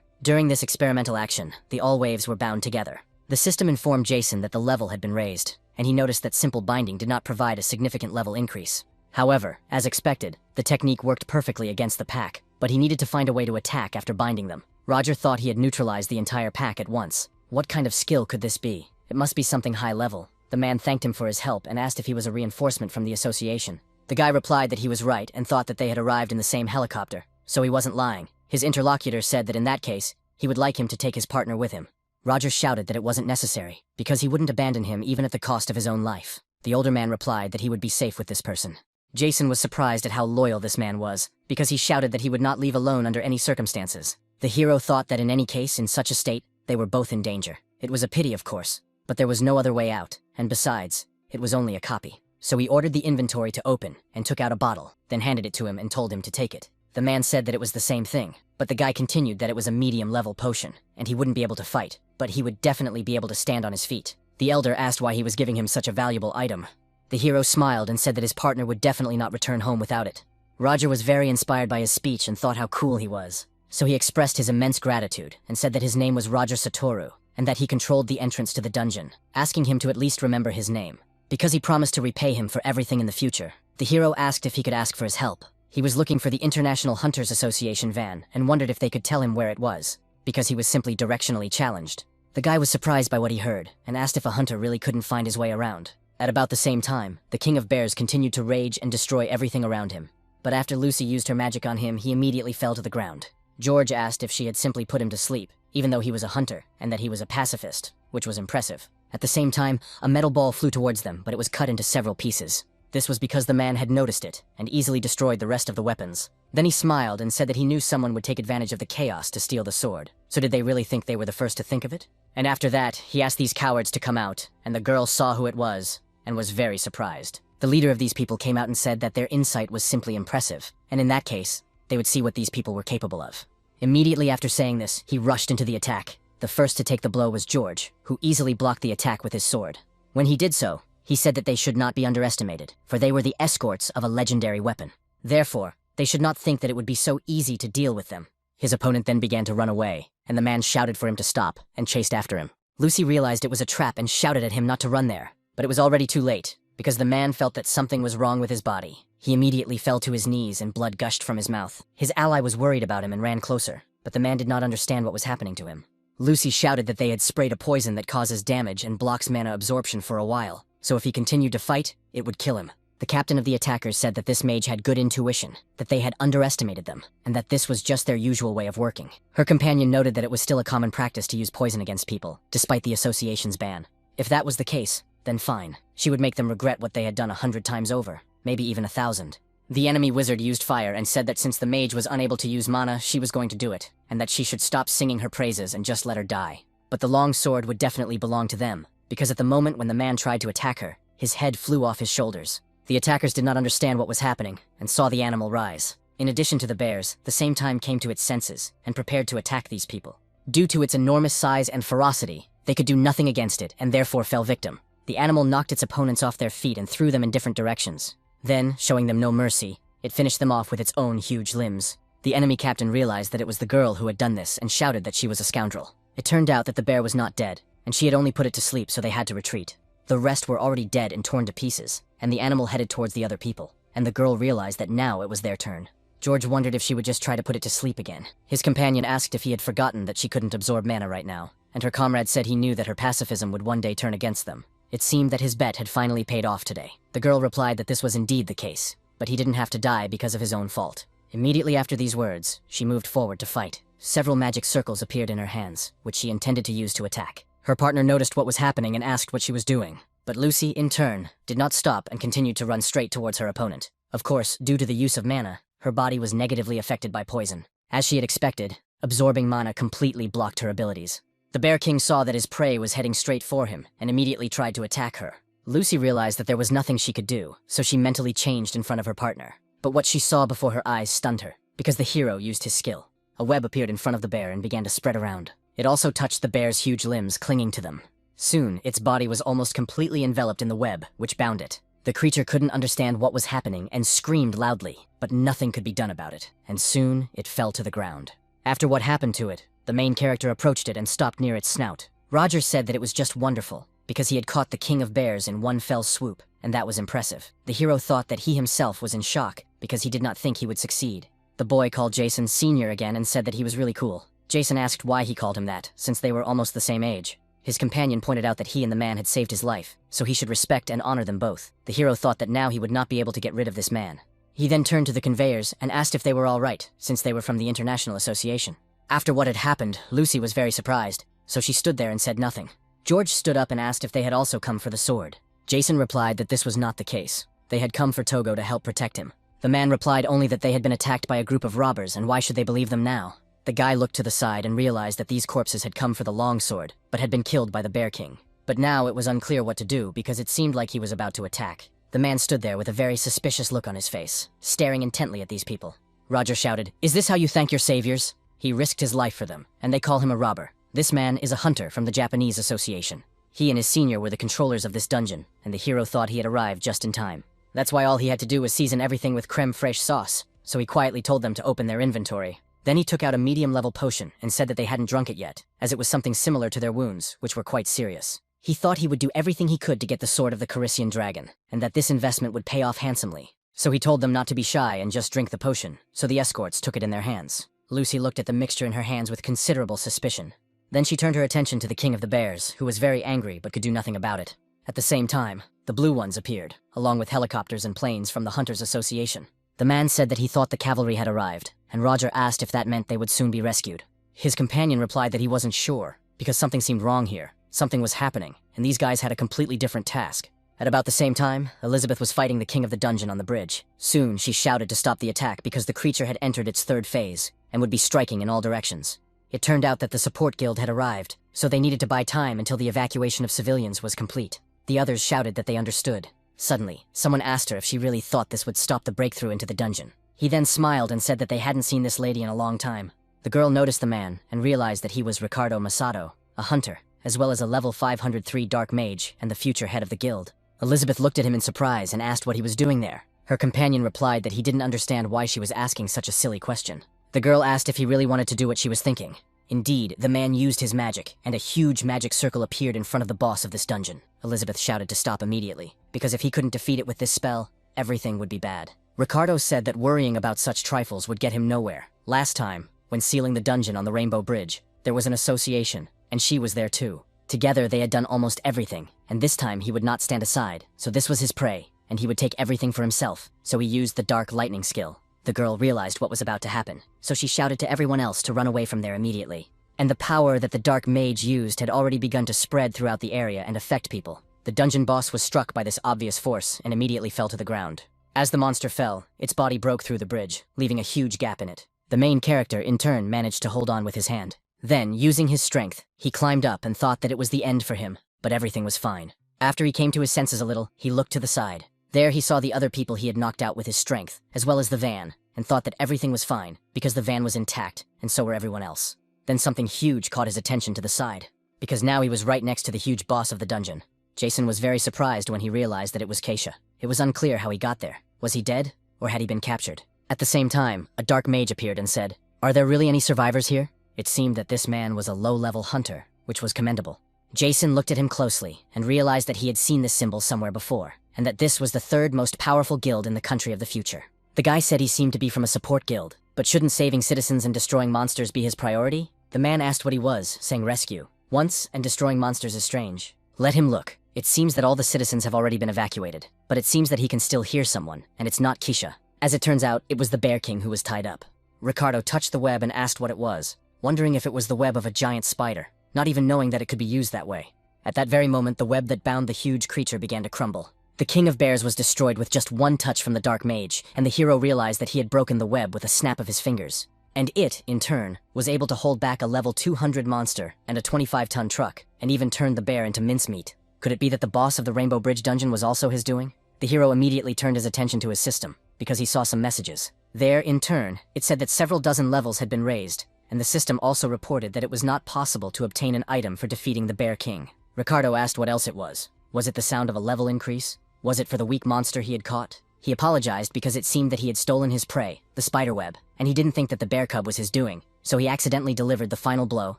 During this experimental action, the all waves were bound together. The system informed Jason that the level had been raised, and he noticed that simple binding did not provide a significant level increase. However, as expected, the technique worked perfectly against the pack, but he needed to find a way to attack after binding them. Roger thought he had neutralized the entire pack at once. What kind of skill could this be? It must be something high level. The man thanked him for his help and asked if he was a reinforcement from the association. The guy replied that he was right and thought that they had arrived in the same helicopter, so he wasn't lying. His interlocutor said that in that case, he would like him to take his partner with him. Roger shouted that it wasn't necessary, because he wouldn't abandon him even at the cost of his own life. The older man replied that he would be safe with this person. Jason was surprised at how loyal this man was, because he shouted that he would not leave alone under any circumstances. The hero thought that in any case, in such a state, they were both in danger. It was a pity, of course, but there was no other way out, and besides, it was only a copy. So he ordered the inventory to open, and took out a bottle, then handed it to him and told him to take it. The man said that it was the same thing, but the guy continued that it was a medium-level potion, and he wouldn't be able to fight, but he would definitely be able to stand on his feet. The elder asked why he was giving him such a valuable item. The hero smiled and said that his partner would definitely not return home without it. Roger was very inspired by his speech and thought how cool he was. So he expressed his immense gratitude and said that his name was Roger Satoru, and that he controlled the entrance to the dungeon, asking him to at least remember his name. Because he promised to repay him for everything in the future, the hero asked if he could ask for his help. He was looking for the International Hunters Association van and wondered if they could tell him where it was, because he was simply directionally challenged. The guy was surprised by what he heard and asked if a hunter really couldn't find his way around. At about the same time, the King of Bears continued to rage and destroy everything around him. But after Lucy used her magic on him, he immediately fell to the ground. George asked if she had simply put him to sleep, even though he was a hunter, and that he was a pacifist, which was impressive. At the same time, a metal ball flew towards them, but it was cut into several pieces. This was because the man had noticed it, and easily destroyed the rest of the weapons. Then he smiled and said that he knew someone would take advantage of the chaos to steal the sword. So did they really think they were the first to think of it? And after that, he asked these cowards to come out, and the girl saw who it was, and was very surprised. The leader of these people came out and said that their insight was simply impressive, and in that case, they would see what these people were capable of. Immediately after saying this, he rushed into the attack. The first to take the blow was George, who easily blocked the attack with his sword. When he did so, he said that they should not be underestimated, for they were the escorts of a legendary weapon. Therefore, they should not think that it would be so easy to deal with them. His opponent then began to run away, and the man shouted for him to stop, and chased after him. Lucy realized it was a trap and shouted at him not to run there. But it was already too late, because the man felt that something was wrong with his body. He immediately fell to his knees and blood gushed from his mouth. His ally was worried about him and ran closer, but the man did not understand what was happening to him. Lucy shouted that they had sprayed a poison that causes damage and blocks mana absorption for a while, so if he continued to fight, it would kill him. The captain of the attackers said that this mage had good intuition, that they had underestimated them, and that this was just their usual way of working. Her companion noted that it was still a common practice to use poison against people, despite the association's ban. If that was the case, then fine. She would make them regret what they had done 100 times over, maybe even 1,000. The enemy wizard used fire and said that since the mage was unable to use mana, she was going to do it, and that she should stop singing her praises and just let her die. But the long sword would definitely belong to them, because at the moment when the man tried to attack her, his head flew off his shoulders. The attackers did not understand what was happening, and saw the animal rise. In addition to the bears, the same time came to its senses, and prepared to attack these people. Due to its enormous size and ferocity, they could do nothing against it, and therefore fell victim. The animal knocked its opponents off their feet and threw them in different directions. Then, showing them no mercy, it finished them off with its own huge limbs. The enemy captain realized that it was the girl who had done this and shouted that she was a scoundrel. It turned out that the bear was not dead, and she had only put it to sleep, so they had to retreat. The rest were already dead and torn to pieces, and the animal headed towards the other people, and the girl realized that now it was their turn. George wondered if she would just try to put it to sleep again. His companion asked if he had forgotten that she couldn't absorb mana right now, and her comrade said he knew that her pacifism would one day turn against them. It seemed that his bet had finally paid off today. The girl replied that this was indeed the case, but he didn't have to die because of his own fault. Immediately after these words, she moved forward to fight. Several magic circles appeared in her hands, which she intended to use to attack. Her partner noticed what was happening and asked what she was doing. But Lucy, in turn, did not stop and continued to run straight towards her opponent. Of course, due to the use of mana, her body was negatively affected by poison. As she had expected, absorbing mana completely blocked her abilities. The Bear King saw that his prey was heading straight for him and immediately tried to attack her. Lucy realized that there was nothing she could do, so she mentally changed in front of her partner. But what she saw before her eyes stunned her, because the hero used his skill. A web appeared in front of the bear and began to spread around. It also touched the bear's huge limbs, clinging to them. Soon, its body was almost completely enveloped in the web, which bound it. The creature couldn't understand what was happening and screamed loudly, but nothing could be done about it, and soon it fell to the ground. After what happened to it, the main character approached it and stopped near its snout. Roger said that it was just wonderful, because he had caught the king of bears in one fell swoop, and that was impressive. The hero thought that he himself was in shock, because he did not think he would succeed. The boy called Jason Senior again and said that he was really cool. Jason asked why he called him that, since they were almost the same age. His companion pointed out that he and the man had saved his life, so he should respect and honor them both. The hero thought that now he would not be able to get rid of this man. He then turned to the conveyors and asked if they were all right, since they were from the International Association. After what had happened, Lucy was very surprised, so she stood there and said nothing. George stood up and asked if they had also come for the sword. Jason replied that this was not the case. They had come for Togo to help protect him. The man replied only that they had been attacked by a group of robbers, and why should they believe them now? The guy looked to the side and realized that these corpses had come for the longsword, but had been killed by the Bear King. But now it was unclear what to do because it seemed like he was about to attack. The man stood there with a very suspicious look on his face, staring intently at these people. Roger shouted, "Is this how you thank your saviors?" He risked his life for them, and they call him a robber. This man is a hunter from the Japanese Association. He and his senior were the controllers of this dungeon, and the hero thought he had arrived just in time. That's why all he had to do was season everything with creme fraiche sauce, so he quietly told them to open their inventory. Then he took out a medium-level potion and said that they hadn't drunk it yet, as it was something similar to their wounds, which were quite serious. He thought he would do everything he could to get the sword of the Carisian dragon, and that this investment would pay off handsomely. So he told them not to be shy and just drink the potion, so the escorts took it in their hands. Lucy looked at the mixture in her hands with considerable suspicion. Then she turned her attention to the king of the bears, who was very angry but could do nothing about it. At the same time, the blue ones appeared, along with helicopters and planes from the Hunters Association. The man said that he thought the cavalry had arrived, and Roger asked if that meant they would soon be rescued. His companion replied that he wasn't sure, because something seemed wrong here. Something was happening, and these guys had a completely different task. At about the same time, Elizabeth was fighting the king of the dungeon on the bridge. Soon, she shouted to stop the attack because the creature had entered its third phase, and would be striking in all directions. It turned out that the support guild had arrived, so they needed to buy time until the evacuation of civilians was complete. The others shouted that they understood. Suddenly, someone asked her if she really thought this would stop the breakthrough into the dungeon. He then smiled and said that they hadn't seen this lady in a long time. The girl noticed the man and realized that he was Ricardo Masato, a hunter, as well as a level 503 dark mage and the future head of the guild. Elizabeth looked at him in surprise and asked what he was doing there. Her companion replied that he didn't understand why she was asking such a silly question. The girl asked if he really wanted to do what she was thinking. Indeed, the man used his magic, and a huge magic circle appeared in front of the boss of this dungeon. Elizabeth shouted to stop immediately, because if he couldn't defeat it with this spell, everything would be bad. Ricardo said that worrying about such trifles would get him nowhere. Last time, when sealing the dungeon on the Rainbow Bridge, there was an association, and she was there too. Together they had done almost everything, and this time he would not stand aside, so this was his prey, and he would take everything for himself, so he used the dark lightning skill. The girl realized what was about to happen, so she shouted to everyone else to run away from there immediately. And the power that the dark mage used had already begun to spread throughout the area and affect people. The dungeon boss was struck by this obvious force and immediately fell to the ground. As the monster fell, its body broke through the bridge, leaving a huge gap in it. The main character, in turn, managed to hold on with his hand. Then, using his strength, he climbed up and thought that it was the end for him, but everything was fine. After he came to his senses a little, he looked to the side. There he saw the other people he had knocked out with his strength, as well as the van, and thought that everything was fine, because the van was intact, and so were everyone else. Then something huge caught his attention to the side, because now he was right next to the huge boss of the dungeon. Jason was very surprised when he realized that it was Keisha. It was unclear how he got there. Was he dead, or had he been captured? At the same time, a dark mage appeared and said, "Are there really any survivors here?" It seemed that this man was a low-level hunter, which was commendable. Jason looked at him closely and realized that he had seen this symbol somewhere before, and that this was the third most powerful guild in the country of the future. The guy said he seemed to be from a support guild, but shouldn't saving citizens and destroying monsters be his priority? The man asked what he was, saying rescue. Once, and destroying monsters is strange. Let him look. It seems that all the citizens have already been evacuated, but it seems that he can still hear someone, and it's not Keisha. As it turns out, it was the Bear King who was tied up. Ricardo touched the web and asked what it was, wondering if it was the web of a giant spider, not even knowing that it could be used that way. At that very moment, the web that bound the huge creature began to crumble. The King of Bears was destroyed with just one touch from the Dark Mage, and the hero realized that he had broken the web with a snap of his fingers. And it, in turn, was able to hold back a level 200 monster and a 25-ton truck, and even turned the bear into mincemeat. Could it be that the boss of the Rainbow Bridge dungeon was also his doing? The hero immediately turned his attention to his system, because he saw some messages. There, in turn, it said that several dozen levels had been raised, and the system also reported that it was not possible to obtain an item for defeating the Bear King. Ricardo asked what else it was. Was it the sound of a level increase? Was it for the weak monster he had caught? He apologized because it seemed that he had stolen his prey, the spiderweb, and he didn't think that the bear cub was his doing, so he accidentally delivered the final blow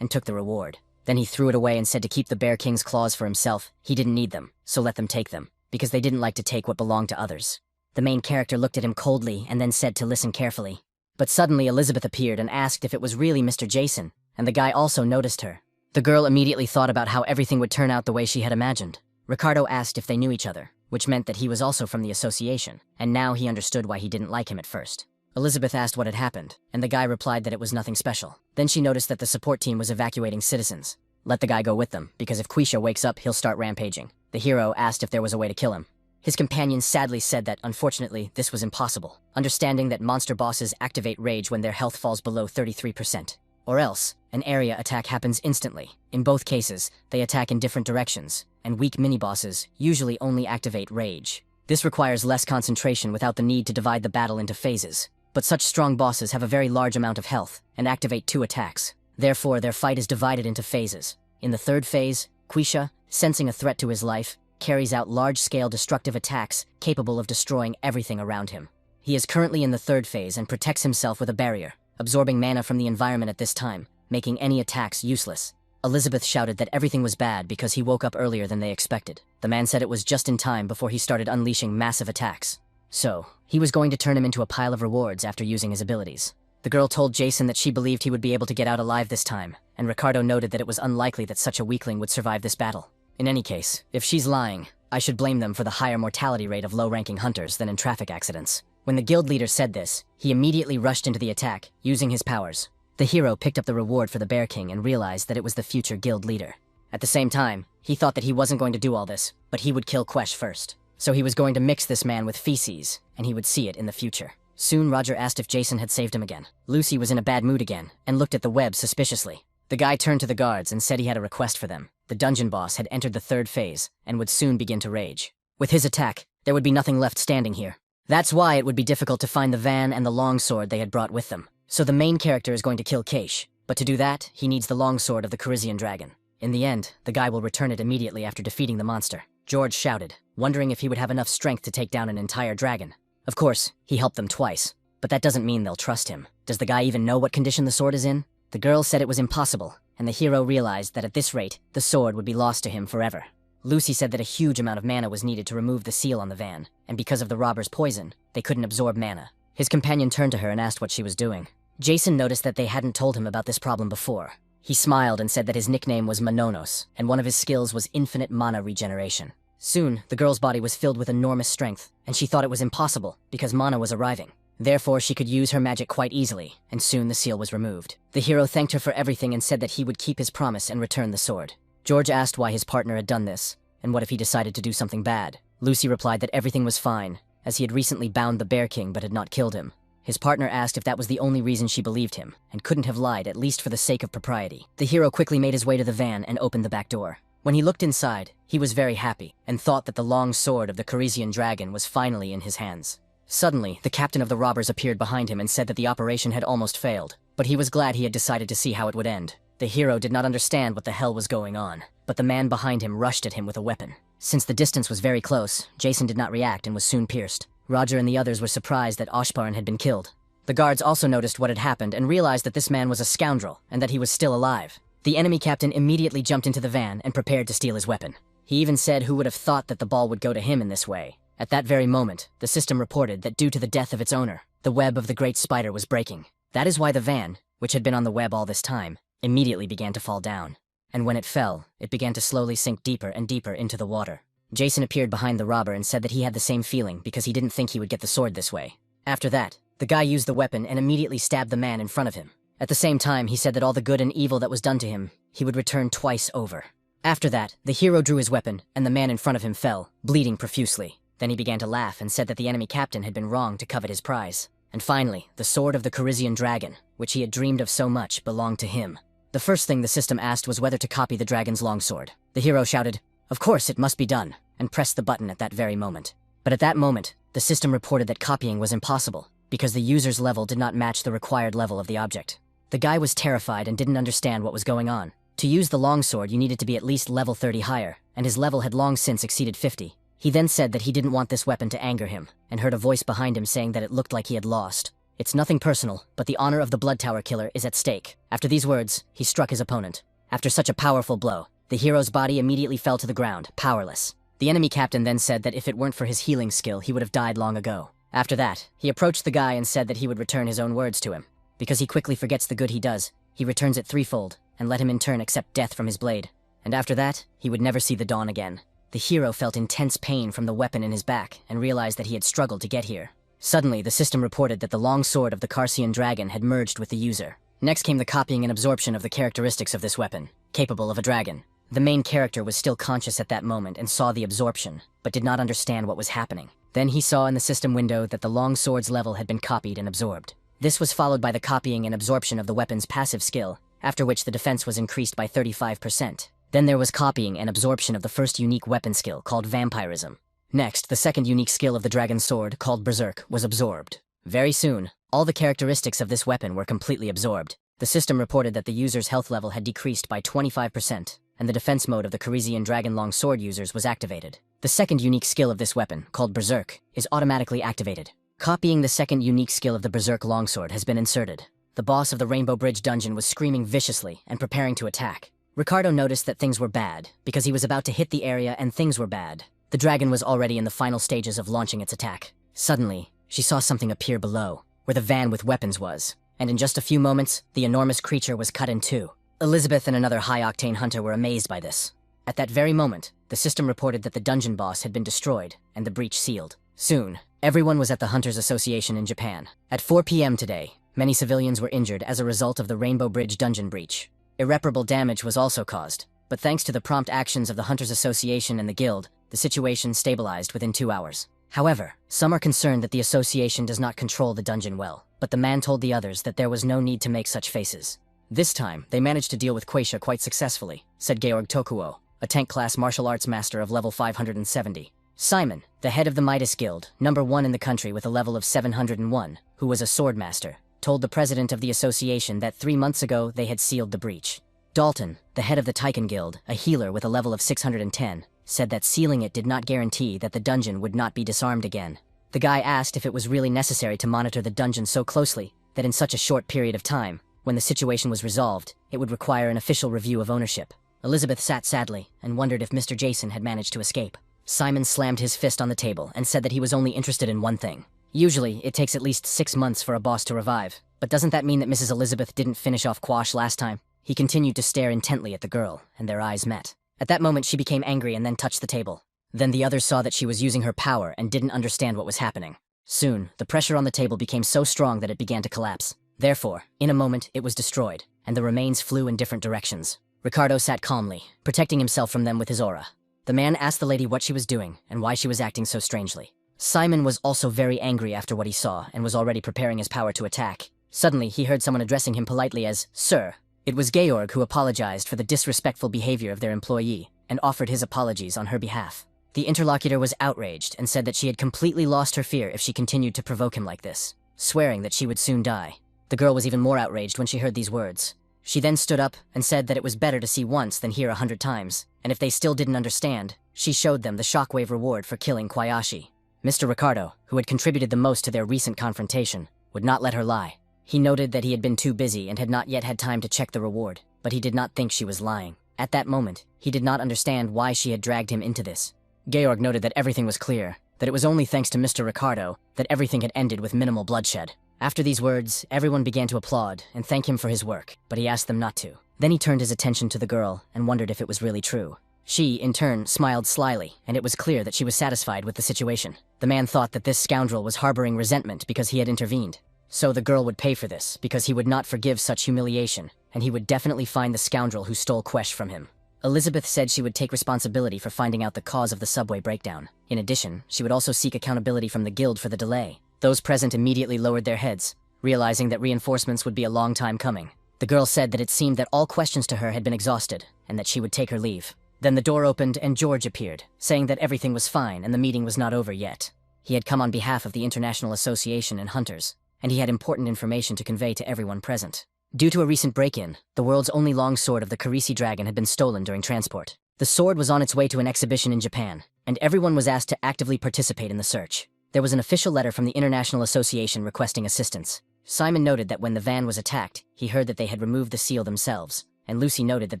and took the reward. Then he threw it away and said to keep the bear king's claws for himself. He didn't need them, so let them take them, because they didn't like to take what belonged to others. The main character looked at him coldly and then said to listen carefully. But suddenly Elizabeth appeared and asked if it was really Mr. Jason, and the guy also noticed her. The girl immediately thought about how everything would turn out the way she had imagined. Ricardo asked if they knew each other, which meant that he was also from the association, and now he understood why he didn't like him at first. Elizabeth asked what had happened, and the guy replied that it was nothing special. Then she noticed that the support team was evacuating citizens. Let the guy go with them, because if Quisha wakes up, he'll start rampaging. The hero asked if there was a way to kill him. His companion sadly said that, unfortunately, this was impossible, understanding that monster bosses activate rage when their health falls below 33%. Or else, an area attack happens instantly. In both cases, they attack in different directions, and weak mini-bosses usually only activate rage. This requires less concentration without the need to divide the battle into phases. But such strong bosses have a very large amount of health, and activate 2 attacks. Therefore, their fight is divided into phases. In the third phase, Quisha, sensing a threat to his life, carries out large-scale destructive attacks capable of destroying everything around him. He is currently in the third phase and protects himself with a barrier, absorbing mana from the environment at this time, making any attacks useless. Elizabeth shouted that everything was bad because he woke up earlier than they expected. The man said it was just in time before he started unleashing massive attacks. So, he was going to turn him into a pile of rewards after using his abilities. The girl told Jason that she believed he would be able to get out alive this time, and Ricardo noted that it was unlikely that such a weakling would survive this battle. In any case, if she's lying, I should blame them for the higher mortality rate of low-ranking hunters than in traffic accidents. When the guild leader said this, he immediately rushed into the attack, using his powers. The hero picked up the reward for the Bear King and realized that it was the future guild leader. At the same time, he thought that he wasn't going to do all this, but he would kill Quesh first. So he was going to mix this man with feces, and he would see it in the future. Soon Roger asked if Jason had saved him again. Lucy was in a bad mood again, and looked at the web suspiciously. The guy turned to the guards and said he had a request for them. The dungeon boss had entered the third phase, and would soon begin to rage. With his attack, there would be nothing left standing here. That's why it would be difficult to find the van and the longsword they had brought with them. So the main character is going to kill Quesh, but to do that, he needs the longsword of the Carizian dragon. In the end, the guy will return it immediately after defeating the monster. George shouted, wondering if he would have enough strength to take down an entire dragon. Of course, he helped them twice, but that doesn't mean they'll trust him. Does the guy even know what condition the sword is in? The girl said it was impossible, and the hero realized that at this rate, the sword would be lost to him forever. Lucy said that a huge amount of mana was needed to remove the seal on the van, and because of the robber's poison, they couldn't absorb mana. His companion turned to her and asked what she was doing. Jason noticed that they hadn't told him about this problem before. He smiled and said that his nickname was Manonos, and one of his skills was infinite mana regeneration. Soon, the girl's body was filled with enormous strength, and she thought it was impossible because mana was arriving. Therefore, she could use her magic quite easily, and soon the seal was removed. The hero thanked her for everything and said that he would keep his promise and return the sword. George asked why his partner had done this, and what if he decided to do something bad. Lucy replied that everything was fine, as he had recently bound the Bear King but had not killed him. His partner asked if that was the only reason she believed him, and couldn't have lied, at least for the sake of propriety. The hero quickly made his way to the van and opened the back door. When he looked inside, he was very happy, and thought that the long sword of the Carizian dragon was finally in his hands. Suddenly, the captain of the robbers appeared behind him and said that the operation had almost failed, but he was glad he had decided to see how it would end. The hero did not understand what the hell was going on, but the man behind him rushed at him with a weapon. Since the distance was very close, Jason did not react and was soon pierced. Roger and the others were surprised that Oshparn had been killed. The guards also noticed what had happened and realized that this man was a scoundrel and that he was still alive. The enemy captain immediately jumped into the van and prepared to steal his weapon. He even said who would have thought that the ball would go to him in this way. At that very moment, the system reported that due to the death of its owner, the web of the great spider was breaking. That is why the van, which had been on the web all this time, immediately began to fall down. And when it fell, it began to slowly sink deeper and deeper into the water. Jason appeared behind the robber and said that he had the same feeling because he didn't think he would get the sword this way. After that, the guy used the weapon and immediately stabbed the man in front of him. At the same time, he said that all the good and evil that was done to him, he would return twice over. After that, the hero drew his weapon, and the man in front of him fell, bleeding profusely. Then he began to laugh and said that the enemy captain had been wrong to covet his prize. And finally, the sword of the Carizian dragon, which he had dreamed of so much, belonged to him. The first thing the system asked was whether to copy the dragon's longsword. The hero shouted, "Of course, it must be done," and pressed the button at that very moment. But at that moment, the system reported that copying was impossible, because the user's level did not match the required level of the object. The guy was terrified and didn't understand what was going on. To use the longsword, you needed to be at least level 30 higher, and his level had long since exceeded 50. He then said that he didn't want this weapon to anger him, and heard a voice behind him saying that it looked like he had lost. It's nothing personal, but the honor of the Blood Tower Killer is at stake. After these words, he struck his opponent. After such a powerful blow, the hero's body immediately fell to the ground, powerless. The enemy captain then said that if it weren't for his healing skill, he would have died long ago. After that, he approached the guy and said that he would return his own words to him. Because he quickly forgets the good he does, he returns it threefold, and let him in turn accept death from his blade. And after that, he would never see the dawn again. The hero felt intense pain from the weapon in his back and realized that he had struggled to get here. Suddenly, the system reported that the long sword of the Carcian dragon had merged with the user. Next came the copying and absorption of the characteristics of this weapon, capable of a dragon. The main character was still conscious at that moment and saw the absorption, but did not understand what was happening. Then he saw in the system window that the long sword's level had been copied and absorbed. This was followed by the copying and absorption of the weapon's passive skill, after which the defense was increased by 35%. Then there was copying and absorption of the first unique weapon skill, called vampirism. Next, the second unique skill of the dragon sword, called berserk, was absorbed. Very soon, all the characteristics of this weapon were completely absorbed. The system reported that the user's health level had decreased by 25%, and the defense mode of the Carcian dragon long sword users was activated. The second unique skill of this weapon, called berserk, is automatically activated. Copying the second unique skill of the berserk longsword has been inserted. The boss of the Rainbow Bridge dungeon was screaming viciously and preparing to attack. Ricardo noticed that things were bad, because he was about to hit the area and things were bad. The dragon was already in the final stages of launching its attack. Suddenly, she saw something appear below, where the van with weapons was, and in just a few moments, the enormous creature was cut in two. Elizabeth and another high-octane hunter were amazed by this. At that very moment, the system reported that the dungeon boss had been destroyed and the breach sealed. Soon, everyone was at the Hunters Association in Japan. At 4 p.m. today, many civilians were injured as a result of the Rainbow Bridge dungeon breach. Irreparable damage was also caused, but thanks to the prompt actions of the Hunters Association and the Guild, the situation stabilized within 2 hours. However, some are concerned that the association does not control the dungeon well, but the man told the others that there was no need to make such faces. This time, they managed to deal with Quaisha quite successfully, said Georg Tokuo, a tank-class martial arts master of level 570. Simon, the head of the Midas Guild, number 1 in the country with a level of 701, who was a sword master, told the president of the association that 3 months ago they had sealed the breach. Dalton, the head of the Taiken Guild, a healer with a level of 610, said that sealing it did not guarantee that the dungeon would not be disarmed again. The guy asked if it was really necessary to monitor the dungeon so closely that in such a short period of time, when the situation was resolved, it would require an official review of ownership. Elizabeth sat sadly and wondered if Mr. Jason had managed to escape. Simon slammed his fist on the table and said that he was only interested in one thing. Usually, it takes at least 6 months for a boss to revive, but doesn't that mean that Mrs. Elizabeth didn't finish off Quash last time? He continued to stare intently at the girl, and their eyes met. At that moment, she became angry and then touched the table. Then the others saw that she was using her power and didn't understand what was happening. Soon, the pressure on the table became so strong that it began to collapse. Therefore, in a moment, it was destroyed, and the remains flew in different directions. Ricardo sat calmly, protecting himself from them with his aura. The man asked the lady what she was doing and why she was acting so strangely. Simon was also very angry after what he saw and was already preparing his power to attack. Suddenly, he heard someone addressing him politely as, "Sir." It was Georg who apologized for the disrespectful behavior of their employee and offered his apologies on her behalf. The interlocutor was outraged and said that she had completely lost her fear if she continued to provoke him like this, swearing that she would soon die. The girl was even more outraged when she heard these words. She then stood up and said that it was better to see once than hear 100 times, and if they still didn't understand, she showed them the shockwave reward for killing Kwayashi. Mr. Ricardo, who had contributed the most to their recent confrontation, would not let her lie. He noted that he had been too busy and had not yet had time to check the reward, but he did not think she was lying. At that moment, he did not understand why she had dragged him into this. Georg noted that everything was clear, that it was only thanks to Mr. Ricardo that everything had ended with minimal bloodshed. After these words, everyone began to applaud and thank him for his work, but he asked them not to. Then he turned his attention to the girl and wondered if it was really true. She, in turn, smiled slyly, and it was clear that she was satisfied with the situation. The man thought that this scoundrel was harboring resentment because he had intervened. So the girl would pay for this, because he would not forgive such humiliation, and he would definitely find the scoundrel who stole Quesh from him. Elizabeth said she would take responsibility for finding out the cause of the subway breakdown. In addition, she would also seek accountability from the guild for the delay. Those present immediately lowered their heads, realizing that reinforcements would be a long time coming. The girl said that it seemed that all questions to her had been exhausted, and that she would take her leave. Then the door opened and George appeared, saying that everything was fine and the meeting was not over yet. He had come on behalf of the International Association and Hunters, and he had important information to convey to everyone present. Due to a recent break-in, the world's only longsword of the Karisi dragon had been stolen during transport. The sword was on its way to an exhibition in Japan, and everyone was asked to actively participate in the search. There was an official letter from the International Association requesting assistance. Simon noted that when the van was attacked, he heard that they had removed the seal themselves, and Lucy noted that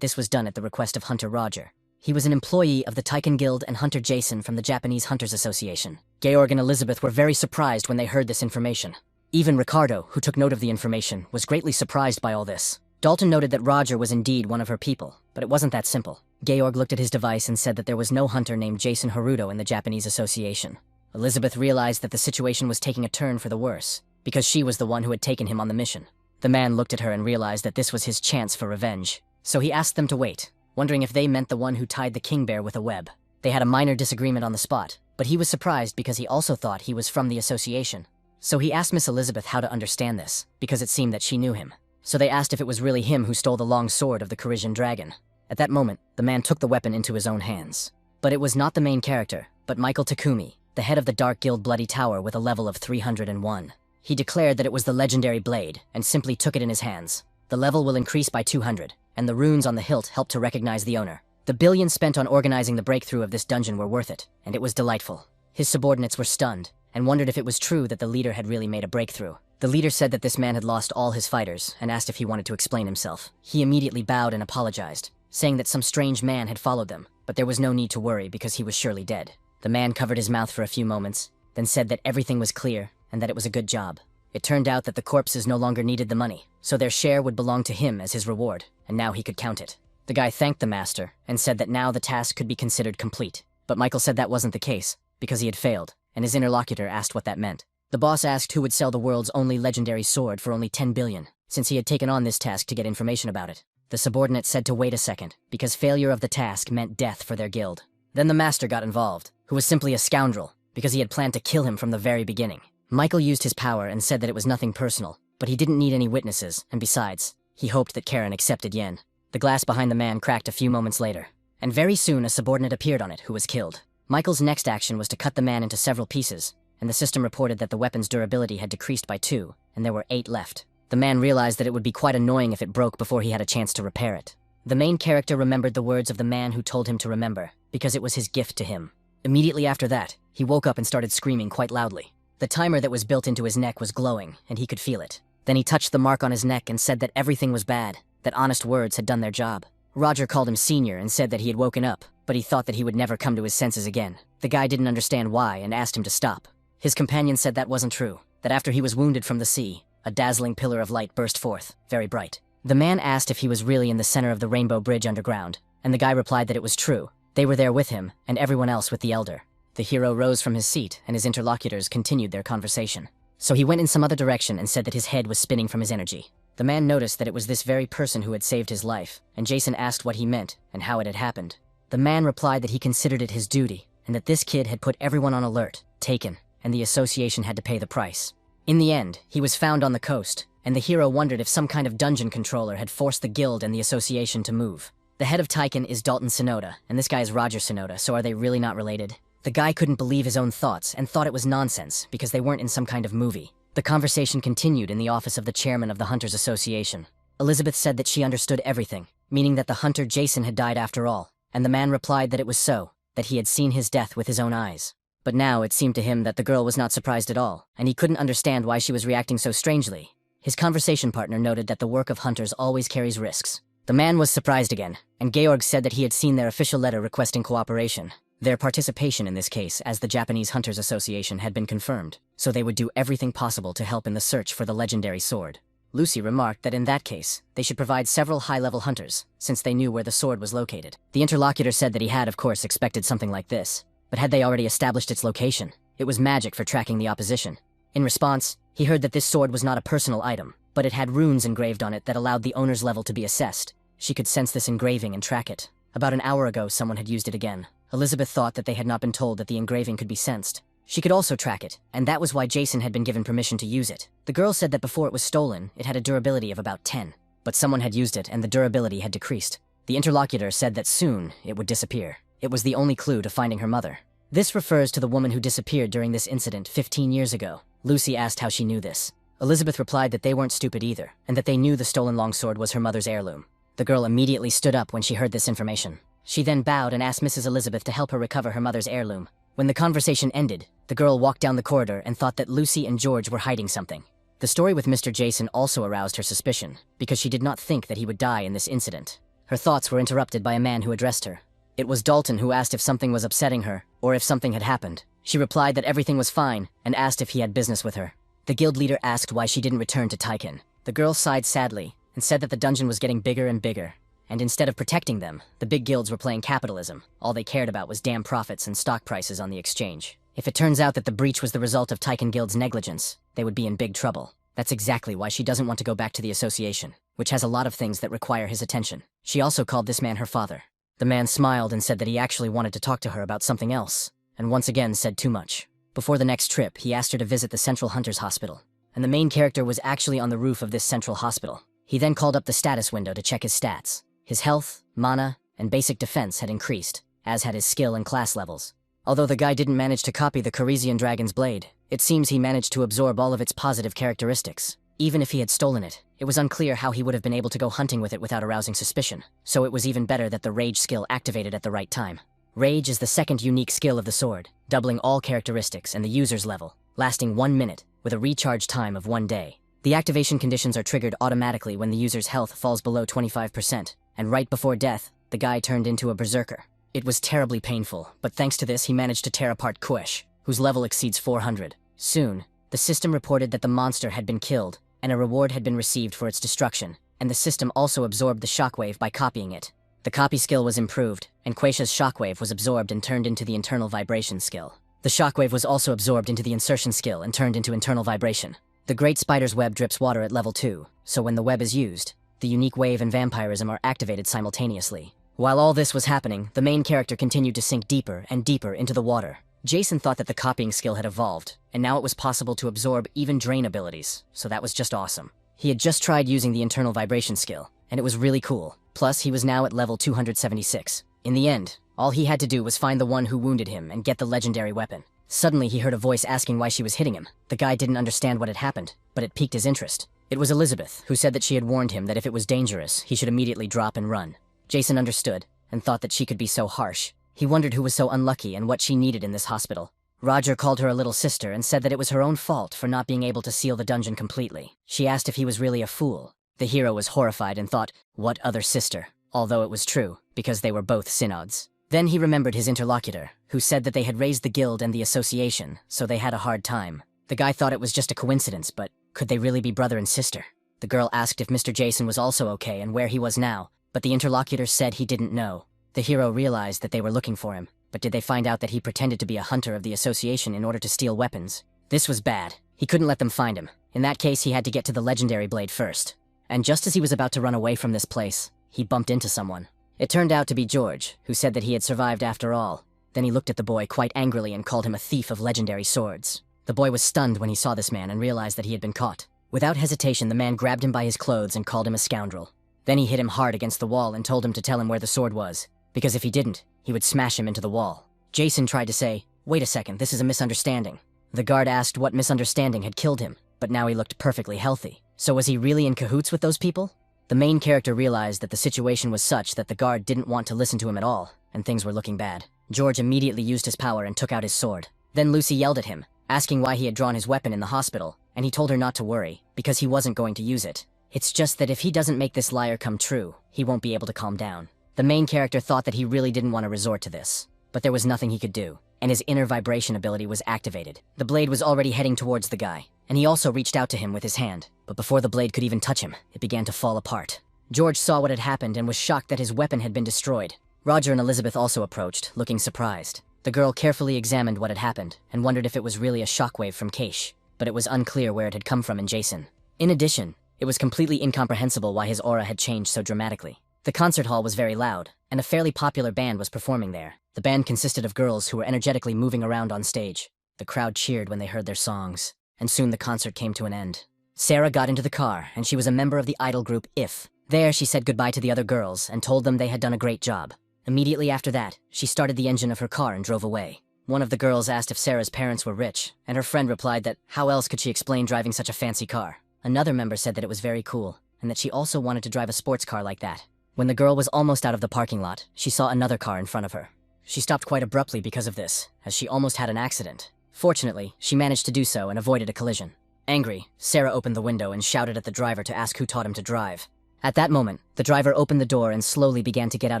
this was done at the request of Hunter Roger. He was an employee of the Taiken Guild and Hunter Jason from the Japanese Hunters Association. Georg and Elizabeth were very surprised when they heard this information. Even Ricardo, who took note of the information, was greatly surprised by all this. Dalton noted that Roger was indeed one of her people, but it wasn't that simple. Georg looked at his device and said that there was no hunter named Jason Haruto in the Japanese Association. Elizabeth realized that the situation was taking a turn for the worse, because she was the one who had taken him on the mission. The man looked at her and realized that this was his chance for revenge, so he asked them to wait, wondering if they meant the one who tied the king bear with a web. They had a minor disagreement on the spot, but he was surprised because he also thought he was from the association. So he asked Miss Elizabeth how to understand this, because it seemed that she knew him. So they asked if it was really him who stole the long sword of the Carisian dragon. At that moment, the man took the weapon into his own hands. But it was not the main character, but Michael Takumi, the head of the Dark Guild Bloody Tower with a level of 301. He declared that it was the legendary blade, and simply took it in his hands. The level will increase by 200, and the runes on the hilt helped to recognize the owner. The billions spent on organizing the breakthrough of this dungeon were worth it, and it was delightful. His subordinates were stunned, and wondered if it was true that the leader had really made a breakthrough. The leader said that this man had lost all his fighters, and asked if he wanted to explain himself. He immediately bowed and apologized, saying that some strange man had followed them, but there was no need to worry because he was surely dead. The man covered his mouth for a few moments, then said that everything was clear, and that it was a good job. It turned out that the corpses no longer needed the money, so their share would belong to him as his reward, and now he could count it. The guy thanked the master, and said that now the task could be considered complete. But Michael said that wasn't the case, because he had failed, and his interlocutor asked what that meant. The boss asked who would sell the world's only legendary sword for only 10 billion, since he had taken on this task to get information about it. The subordinate said to wait a second, because failure of the task meant death for their guild. Then the master got involved, who was simply a scoundrel, because he had planned to kill him from the very beginning. Michael used his power and said that it was nothing personal, but he didn't need any witnesses, and besides, he hoped that Karen accepted Yen. The glass behind the man cracked a few moments later, and very soon a subordinate appeared on it who was killed. Michael's next action was to cut the man into several pieces, and the system reported that the weapon's durability had decreased by 2, and there were 8 left. The man realized that it would be quite annoying if it broke before he had a chance to repair it. The main character remembered the words of the man who told him to remember, because it was his gift to him. Immediately after that, he woke up and started screaming quite loudly. The timer that was built into his neck was glowing, and he could feel it. Then he touched the mark on his neck and said that everything was bad, that honest words had done their job. Roger called him senior and said that he had woken up, but he thought that he would never come to his senses again. The guy didn't understand why and asked him to stop. His companion said that wasn't true, that after he was wounded from the sea, a dazzling pillar of light burst forth, very bright. The man asked if he was really in the center of the Rainbow Bridge underground, and the guy replied that it was true. They were there with him, and everyone else with the elder. The hero rose from his seat, and his interlocutors continued their conversation. So he went in some other direction and said that his head was spinning from his energy. The man noticed that it was this very person who had saved his life, and Jason asked what he meant and how it had happened. The man replied that he considered it his duty, and that this kid had put everyone on alert, taken, and the association had to pay the price. In the end, he was found on the coast, and the hero wondered if some kind of dungeon controller had forced the guild and the association to move. The head of Taiken is Dalton Sonoda, and this guy is Roger Sonoda, so are they really not related? The guy couldn't believe his own thoughts and thought it was nonsense because they weren't in some kind of movie. The conversation continued in the office of the chairman of the Hunters Association. Elizabeth said that she understood everything, meaning that the hunter Jason had died after all, and the man replied that it was so, that he had seen his death with his own eyes. But now it seemed to him that the girl was not surprised at all, and he couldn't understand why she was reacting so strangely. His conversation partner noted that the work of hunters always carries risks. The man was surprised again, and Georg said that he had seen their official letter requesting cooperation. Their participation in this case as the Japanese Hunters Association had been confirmed, so they would do everything possible to help in the search for the legendary sword. Lucy remarked that in that case, they should provide several high-level hunters, since they knew where the sword was located. The interlocutor said that he had, of course, expected something like this, but had they already established its location? It was magic for tracking the opposition. In response, he heard that this sword was not a personal item, but it had runes engraved on it that allowed the owner's level to be assessed. She could sense this engraving and track it. About an hour ago, someone had used it again. Elizabeth thought that they had not been told that the engraving could be sensed. She could also track it, and that was why Jason had been given permission to use it. The girl said that before it was stolen, it had a durability of about 10. But someone had used it, and the durability had decreased. The interlocutor said that soon, it would disappear. It was the only clue to finding her mother. This refers to the woman who disappeared during this incident 15 years ago. Lucy asked how she knew this. Elizabeth replied that they weren't stupid either, and that they knew the stolen longsword was her mother's heirloom. The girl immediately stood up when she heard this information. She then bowed and asked Mrs. Elizabeth to help her recover her mother's heirloom. When the conversation ended, the girl walked down the corridor and thought that Lucy and George were hiding something. The story with Mr. Jason also aroused her suspicion, because she did not think that he would die in this incident. Her thoughts were interrupted by a man who addressed her. It was Dalton, who asked if something was upsetting her, or if something had happened. She replied that everything was fine, and asked if he had business with her. The guild leader asked why she didn't return to Tychon. The girl sighed sadly, and said that the dungeon was getting bigger and bigger, and instead of protecting them, the big guilds were playing capitalism. All they cared about was damn profits and stock prices on the exchange. If it turns out that the breach was the result of Tychon Guild's negligence, they would be in big trouble. That's exactly why she doesn't want to go back to the association, which has a lot of things that require his attention. She also called this man her father. The man smiled and said that he actually wanted to talk to her about something else, and once again said too much. Before the next trip, he asked her to visit the Central Hunters Hospital, and the main character was actually on the roof of this central hospital. He then called up the status window to check his stats. His health, mana, and basic defense had increased, as had his skill and class levels. Although the guy didn't manage to copy the Corisian dragon's blade, it seems he managed to absorb all of its positive characteristics. Even if he had stolen it, it was unclear how he would have been able to go hunting with it without arousing suspicion, so it was even better that the rage skill activated at the right time. Rage is the second unique skill of the sword, doubling all characteristics and the user's level, lasting 1 minute, with a recharge time of 1 day. The activation conditions are triggered automatically when the user's health falls below 25%, and right before death, the guy turned into a berserker. It was terribly painful, but thanks to this he managed to tear apart Kuesh, whose level exceeds 400. Soon, the system reported that the monster had been killed, and a reward had been received for its destruction, and the system also absorbed the shockwave by copying it. The copy skill was improved, and Quasha's shockwave was absorbed and turned into the internal vibration skill. The shockwave was also absorbed into the insertion skill and turned into internal vibration. The Great Spider's web drips water at level 2, so when the web is used, the unique wave and vampirism are activated simultaneously. While all this was happening, the main character continued to sink deeper and deeper into the water. Jason thought that the copying skill had evolved, and now it was possible to absorb even drain abilities, so that was just awesome. He had just tried using the internal vibration skill, and it was really cool. Plus, he was now at level 276. In the end, all he had to do was find the one who wounded him and get the legendary weapon. Suddenly, he heard a voice asking why she was hitting him. The guy didn't understand what had happened, but it piqued his interest. It was Elizabeth, who said that she had warned him that if it was dangerous, he should immediately drop and run. Jason understood, and thought that she could be so harsh. He wondered who was so unlucky and what she needed in this hospital. Roger called her a little sister and said that it was her own fault for not being able to seal the dungeon completely. She asked if he was really a fool. The hero was horrified and thought, what other sister? Although it was true, because they were both synods. Then he remembered his interlocutor, who said that they had raised the guild and the association, so they had a hard time. The guy thought it was just a coincidence, but could they really be brother and sister? The girl asked if Mr. Jason was also okay and where he was now, but the interlocutor said he didn't know. The hero realized that they were looking for him, but did they find out that he pretended to be a hunter of the association in order to steal weapons? This was bad. He couldn't let them find him. In that case, he had to get to the legendary blade first. And just as he was about to run away from this place, he bumped into someone. It turned out to be George, who said that he had survived after all. Then he looked at the boy quite angrily and called him a thief of legendary swords. The boy was stunned when he saw this man and realized that he had been caught. Without hesitation, the man grabbed him by his clothes and called him a scoundrel. Then he hit him hard against the wall and told him to tell him where the sword was, because if he didn't, he would smash him into the wall. Jason tried to say, "Wait a second, this is a misunderstanding." The guard asked what misunderstanding had killed him, but now he looked perfectly healthy. So was he really in cahoots with those people? The main character realized that the situation was such that the guard didn't want to listen to him at all, and things were looking bad. George immediately used his power and took out his sword. Then Lucy yelled at him, asking why he had drawn his weapon in the hospital, and he told her not to worry, because he wasn't going to use it. It's just that if he doesn't make this liar come true, he won't be able to calm down. The main character thought that he really didn't want to resort to this, but there was nothing he could do, and his inner vibration ability was activated. The blade was already heading towards the guy, and he also reached out to him with his hand, but before the blade could even touch him, it began to fall apart. George saw what had happened and was shocked that his weapon had been destroyed. Roger and Elizabeth also approached, looking surprised. The girl carefully examined what had happened and wondered if it was really a shockwave from Keish, but it was unclear where it had come from in Jason. In addition, it was completely incomprehensible why his aura had changed so dramatically. The concert hall was very loud, and a fairly popular band was performing there. The band consisted of girls who were energetically moving around on stage. The crowd cheered when they heard their songs, and soon the concert came to an end. Sarah got into the car, and she was a member of the idol group If. There, she said goodbye to the other girls and told them they had done a great job. Immediately after that, she started the engine of her car and drove away. One of the girls asked if Sarah's parents were rich, and her friend replied that how else could she explain driving such a fancy car? Another member said that it was very cool, and that she also wanted to drive a sports car like that. When the girl was almost out of the parking lot, she saw another car in front of her. She stopped quite abruptly because of this, as she almost had an accident. Fortunately, she managed to do so and avoided a collision. Angry, Sarah opened the window and shouted at the driver to ask who taught him to drive. At that moment, the driver opened the door and slowly began to get out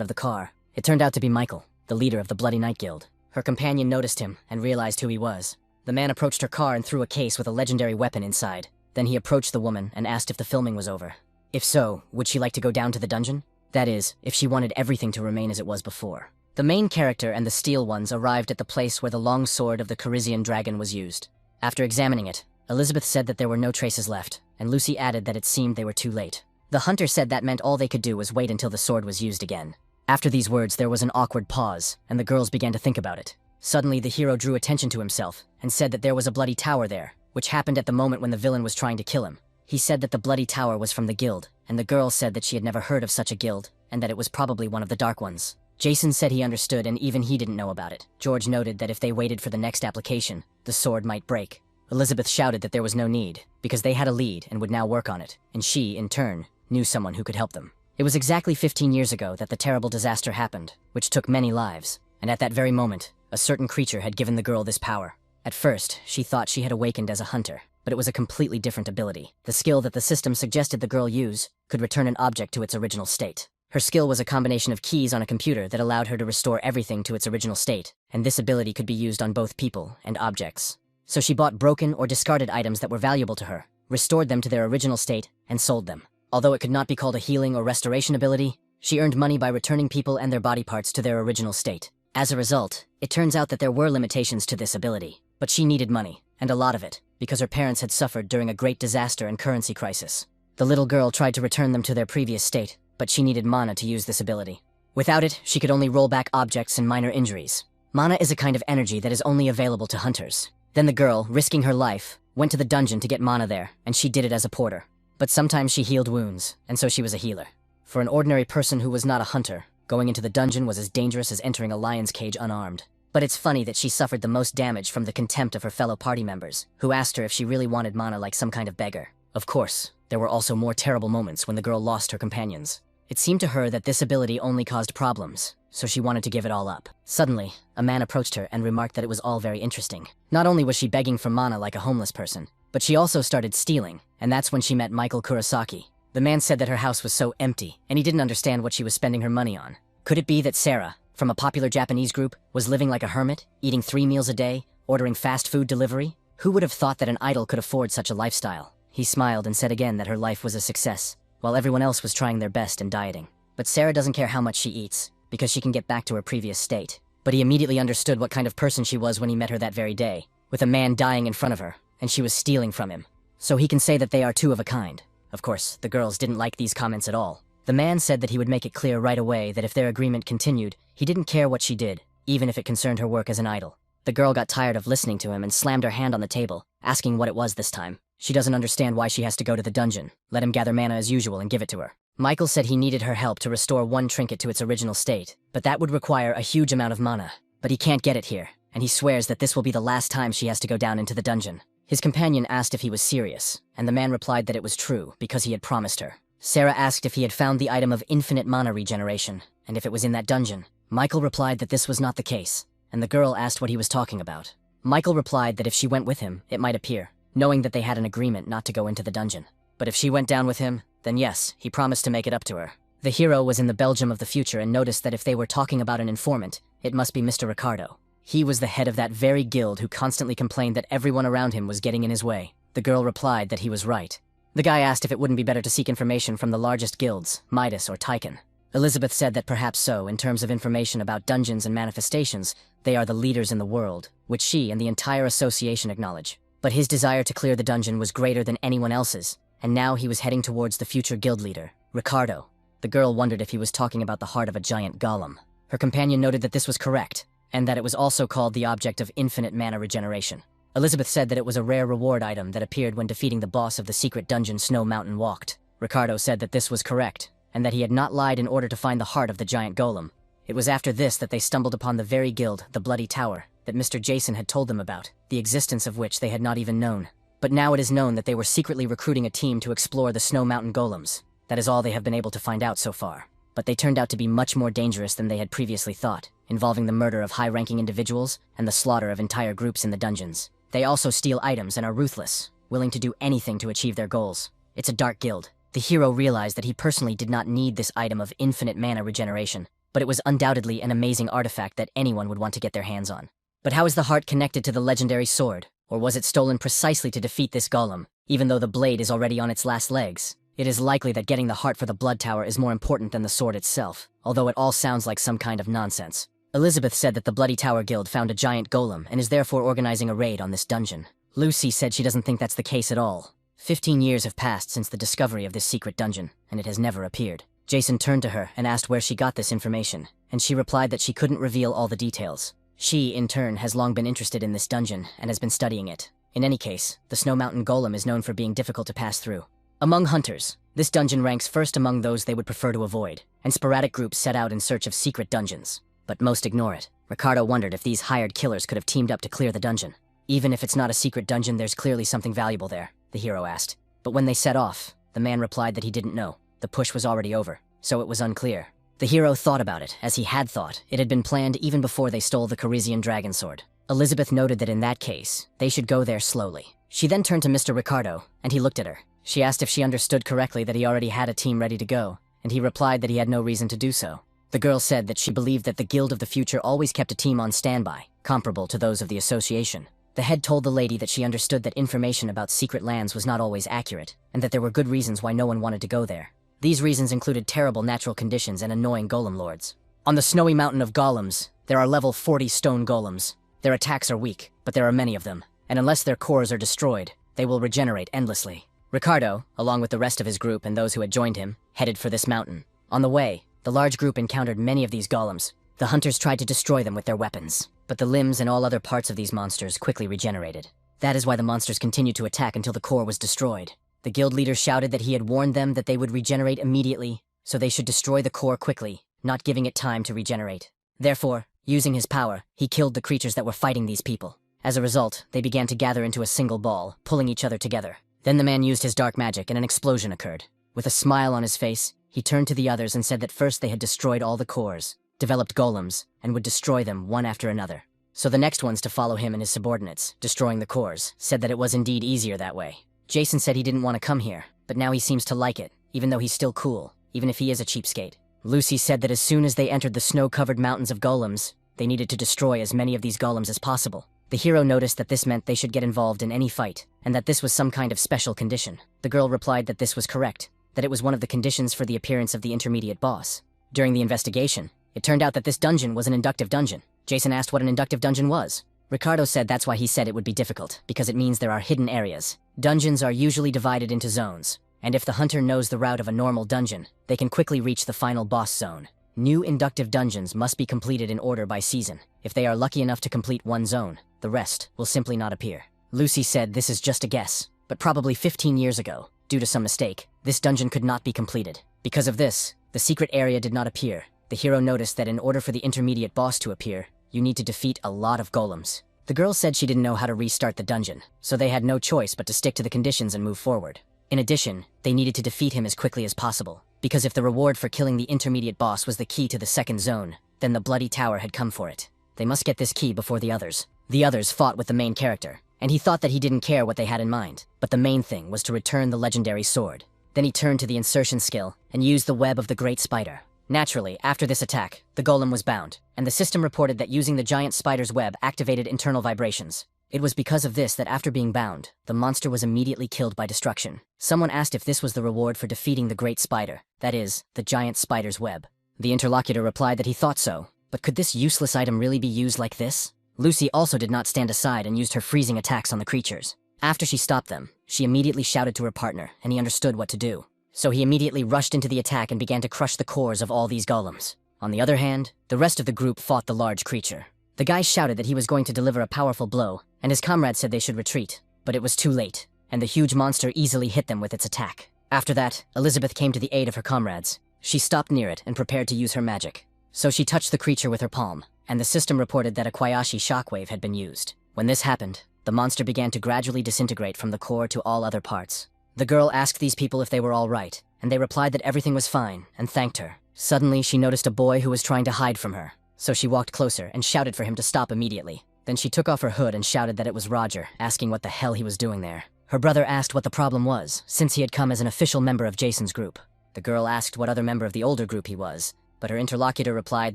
of the car. It turned out to be Michael, the leader of the Bloody Night Guild. Her companion noticed him and realized who he was. The man approached her car and threw a case with a legendary weapon inside. Then he approached the woman and asked if the filming was over. If so, would she like to go down to the dungeon? That is, if she wanted everything to remain as it was before. The main character and the Steel Ones arrived at the place where the long sword of the Carizian dragon was used. After examining it, Elizabeth said that there were no traces left, and Lucy added that it seemed they were too late. The hunter said that meant all they could do was wait until the sword was used again. After these words, there was an awkward pause, and the girls began to think about it. Suddenly, the hero drew attention to himself and said that there was a bloody tower there, which happened at the moment when the villain was trying to kill him. He said that the bloody tower was from the guild, and the girl said that she had never heard of such a guild, and that it was probably one of the Dark Ones. Jason said he understood and even he didn't know about it. George noted that if they waited for the next application, the sword might break. Elizabeth shouted that there was no need, because they had a lead and would now work on it, and she, in turn, knew someone who could help them. It was exactly 15 years ago that the terrible disaster happened, which took many lives, and at that very moment, a certain creature had given the girl this power. At first, she thought she had awakened as a hunter, but it was a completely different ability. The skill that the system suggested the girl use could return an object to its original state. Her skill was a combination of keys on a computer that allowed her to restore everything to its original state, and this ability could be used on both people and objects. So she bought broken or discarded items that were valuable to her, restored them to their original state, and sold them. Although it could not be called a healing or restoration ability, she earned money by returning people and their body parts to their original state. As a result, it turns out that there were limitations to this ability, but she needed money, and a lot of it, because her parents had suffered during a great disaster and currency crisis. The little girl tried to return them to their previous state, but she needed mana to use this ability. Without it, she could only roll back objects and minor injuries. Mana is a kind of energy that is only available to hunters. Then the girl, risking her life, went to the dungeon to get mana there, and she did it as a porter. But sometimes she healed wounds, and so she was a healer. For an ordinary person who was not a hunter, going into the dungeon was as dangerous as entering a lion's cage unarmed. But it's funny that she suffered the most damage from the contempt of her fellow party members, who asked her if she really wanted mana like some kind of beggar. Of course, there were also more terrible moments when the girl lost her companions. It seemed to her that this ability only caused problems, so she wanted to give it all up. Suddenly, a man approached her and remarked that it was all very interesting. Not only was she begging for mana like a homeless person, but she also started stealing, and that's when she met Michael Kurosaki. The man said that her house was so empty, and he didn't understand what she was spending her money on. Could it be that Sarah, from a popular Japanese group, was living like a hermit, eating 3 meals a day, ordering fast food delivery? Who would have thought that an idol could afford such a lifestyle? He smiled and said again that her life was a success, while everyone else was trying their best and dieting. But Sarah doesn't care how much she eats, because she can get back to her previous state. But he immediately understood what kind of person she was when he met her that very day, with a man dying in front of her, and she was stealing from him. So he can say that they are two of a kind. Of course, the girls didn't like these comments at all. The man said that he would make it clear right away that if their agreement continued, he didn't care what she did, even if it concerned her work as an idol. The girl got tired of listening to him and slammed her hand on the table, asking what it was this time. She doesn't understand why she has to go to the dungeon. Let him gather mana as usual and give it to her. Michael said he needed her help to restore one trinket to its original state, but that would require a huge amount of mana. But he can't get it here, and he swears that this will be the last time she has to go down into the dungeon. His companion asked if he was serious, and the man replied that it was true, because he had promised her. Sarah asked if he had found the item of infinite mana regeneration, and if it was in that dungeon. Michael replied that this was not the case, and the girl asked what he was talking about. Michael replied that if she went with him, it might appear, knowing that they had an agreement not to go into the dungeon. But if she went down with him, then yes, he promised to make it up to her. The hero was in the Belgium of the future and noticed that if they were talking about an informant, it must be Mr. Ricardo. He was the head of that very guild who constantly complained that everyone around him was getting in his way. The girl replied that he was right. The guy asked if it wouldn't be better to seek information from the largest guilds, Midas or Tychon. Elizabeth said that perhaps so, in terms of information about dungeons and manifestations, they are the leaders in the world, which she and the entire association acknowledge. But his desire to clear the dungeon was greater than anyone else's, and now he was heading towards the future guild leader, Ricardo. The girl wondered if he was talking about the heart of a giant golem. Her companion noted that this was correct, and that it was also called the object of infinite mana regeneration. Elizabeth said that it was a rare reward item that appeared when defeating the boss of the secret dungeon Snow Mountain Walked. Ricardo said that this was correct, and that he had not lied in order to find the heart of the giant golem. It was after this that they stumbled upon the very guild, the Bloody Tower, that Mr. Jason had told them about, the existence of which they had not even known. But now it is known that they were secretly recruiting a team to explore the Snow Mountain Golems. That is all they have been able to find out so far. But they turned out to be much more dangerous than they had previously thought, involving the murder of high-ranking individuals and the slaughter of entire groups in the dungeons. They also steal items and are ruthless, willing to do anything to achieve their goals. It's a dark guild. The hero realized that he personally did not need this item of infinite mana regeneration, but it was undoubtedly an amazing artifact that anyone would want to get their hands on. But how is the heart connected to the legendary sword? Or was it stolen precisely to defeat this golem, even though the blade is already on its last legs? It is likely that getting the heart for the Blood Tower is more important than the sword itself, although it all sounds like some kind of nonsense. Elizabeth said that the Bloody Tower Guild found a giant golem and is therefore organizing a raid on this dungeon. Lucy said she doesn't think that's the case at all. 15 years have passed since the discovery of this secret dungeon, and it has never appeared. Jason turned to her and asked where she got this information, and she replied that she couldn't reveal all the details. She, in turn, has long been interested in this dungeon and has been studying it. In any case, the Snow Mountain Golem is known for being difficult to pass through. Among hunters, this dungeon ranks first among those they would prefer to avoid, and sporadic groups set out in search of secret dungeons. But most ignore it. Ricardo wondered if these hired killers could have teamed up to clear the dungeon. Even if it's not a secret dungeon, there's clearly something valuable there, the hero asked. But when they set off, the man replied that he didn't know. The push was already over, so it was unclear. The hero thought about it, as he had thought. It had been planned even before they stole the Carizian dragon sword. Elizabeth noted that in that case, they should go there slowly. She then turned to Mr. Ricardo, and he looked at her. She asked if she understood correctly that he already had a team ready to go, and he replied that he had no reason to do so. The girl said that she believed that the Guild of the Future always kept a team on standby, comparable to those of the Association. The head told the lady that she understood that information about secret lands was not always accurate, and that there were good reasons why no one wanted to go there. These reasons included terrible natural conditions and annoying golem lords. On the snowy mountain of golems, there are level 40 stone golems. Their attacks are weak, but there are many of them, and unless their cores are destroyed, they will regenerate endlessly. Ricardo, along with the rest of his group and those who had joined him, headed for this mountain. On the way, the large group encountered many of these golems. The hunters tried to destroy them with their weapons, but the limbs and all other parts of these monsters quickly regenerated. That is why the monsters continued to attack until the core was destroyed. The guild leader shouted that he had warned them that they would regenerate immediately, so they should destroy the core quickly, not giving it time to regenerate. Therefore, using his power, he killed the creatures that were fighting these people. As a result, they began to gather into a single ball, pulling each other together. Then the man used his dark magic and an explosion occurred. With a smile on his face, he turned to the others and said that first they had destroyed all the cores, developed golems, and would destroy them one after another. So the next ones to follow him and his subordinates, destroying the cores, said that it was indeed easier that way. Jason said he didn't want to come here, but now he seems to like it, even though he's still cool, even if he is a cheapskate. Lucy said that as soon as they entered the snow-covered mountains of golems, they needed to destroy as many of these golems as possible. The hero noticed that this meant they should get involved in any fight, and that this was some kind of special condition. The girl replied that this was correct, that it was one of the conditions for the appearance of the intermediate boss. During the investigation, it turned out that this dungeon was an inductive dungeon. Jason asked what an inductive dungeon was. Ricardo said that's why he said it would be difficult, because it means there are hidden areas. Dungeons are usually divided into zones, and if the hunter knows the route of a normal dungeon, they can quickly reach the final boss zone. New inductive dungeons must be completed in order by season. If they are lucky enough to complete one zone, the rest will simply not appear. Lucy said this is just a guess, but probably 15 years ago, due to some mistake, this dungeon could not be completed. Because of this, the secret area did not appear. The hero noticed that in order for the intermediate boss to appear, you need to defeat a lot of golems. The girl said she didn't know how to restart the dungeon, so they had no choice but to stick to the conditions and move forward. In addition, they needed to defeat him as quickly as possible, because if the reward for killing the intermediate boss was the key to the second zone, then the Bloody Tower had come for it. They must get this key before the others. The others fought with the main character, and he thought that he didn't care what they had in mind, but the main thing was to return the legendary sword. Then he turned to the insertion skill and used the web of the great spider. Naturally, after this attack, the golem was bound, and the system reported that using the giant spider's web activated internal vibrations. It was because of this that after being bound, the monster was immediately killed by destruction. Someone asked if this was the reward for defeating the great spider, that is, the giant spider's web. The interlocutor replied that he thought so, but could this useless item really be used like this? Lucy also did not stand aside and used her freezing attacks on the creatures. After she stopped them, she immediately shouted to her partner, and he understood what to do. So he immediately rushed into the attack and began to crush the cores of all these golems. On the other hand, the rest of the group fought the large creature. The guy shouted that he was going to deliver a powerful blow, and his comrades said they should retreat. But it was too late, and the huge monster easily hit them with its attack. After that, Elizabeth came to the aid of her comrades. She stopped near it and prepared to use her magic. So she touched the creature with her palm, and the system reported that a Kwayashi shockwave had been used. When this happened, the monster began to gradually disintegrate from the core to all other parts. The girl asked these people if they were all right, and they replied that everything was fine, and thanked her. Suddenly, she noticed a boy who was trying to hide from her, so she walked closer and shouted for him to stop immediately. Then she took off her hood and shouted that it was Roger, asking what the hell he was doing there. Her brother asked what the problem was, since he had come as an official member of Jason's group. The girl asked what other member of the older group he was, but her interlocutor replied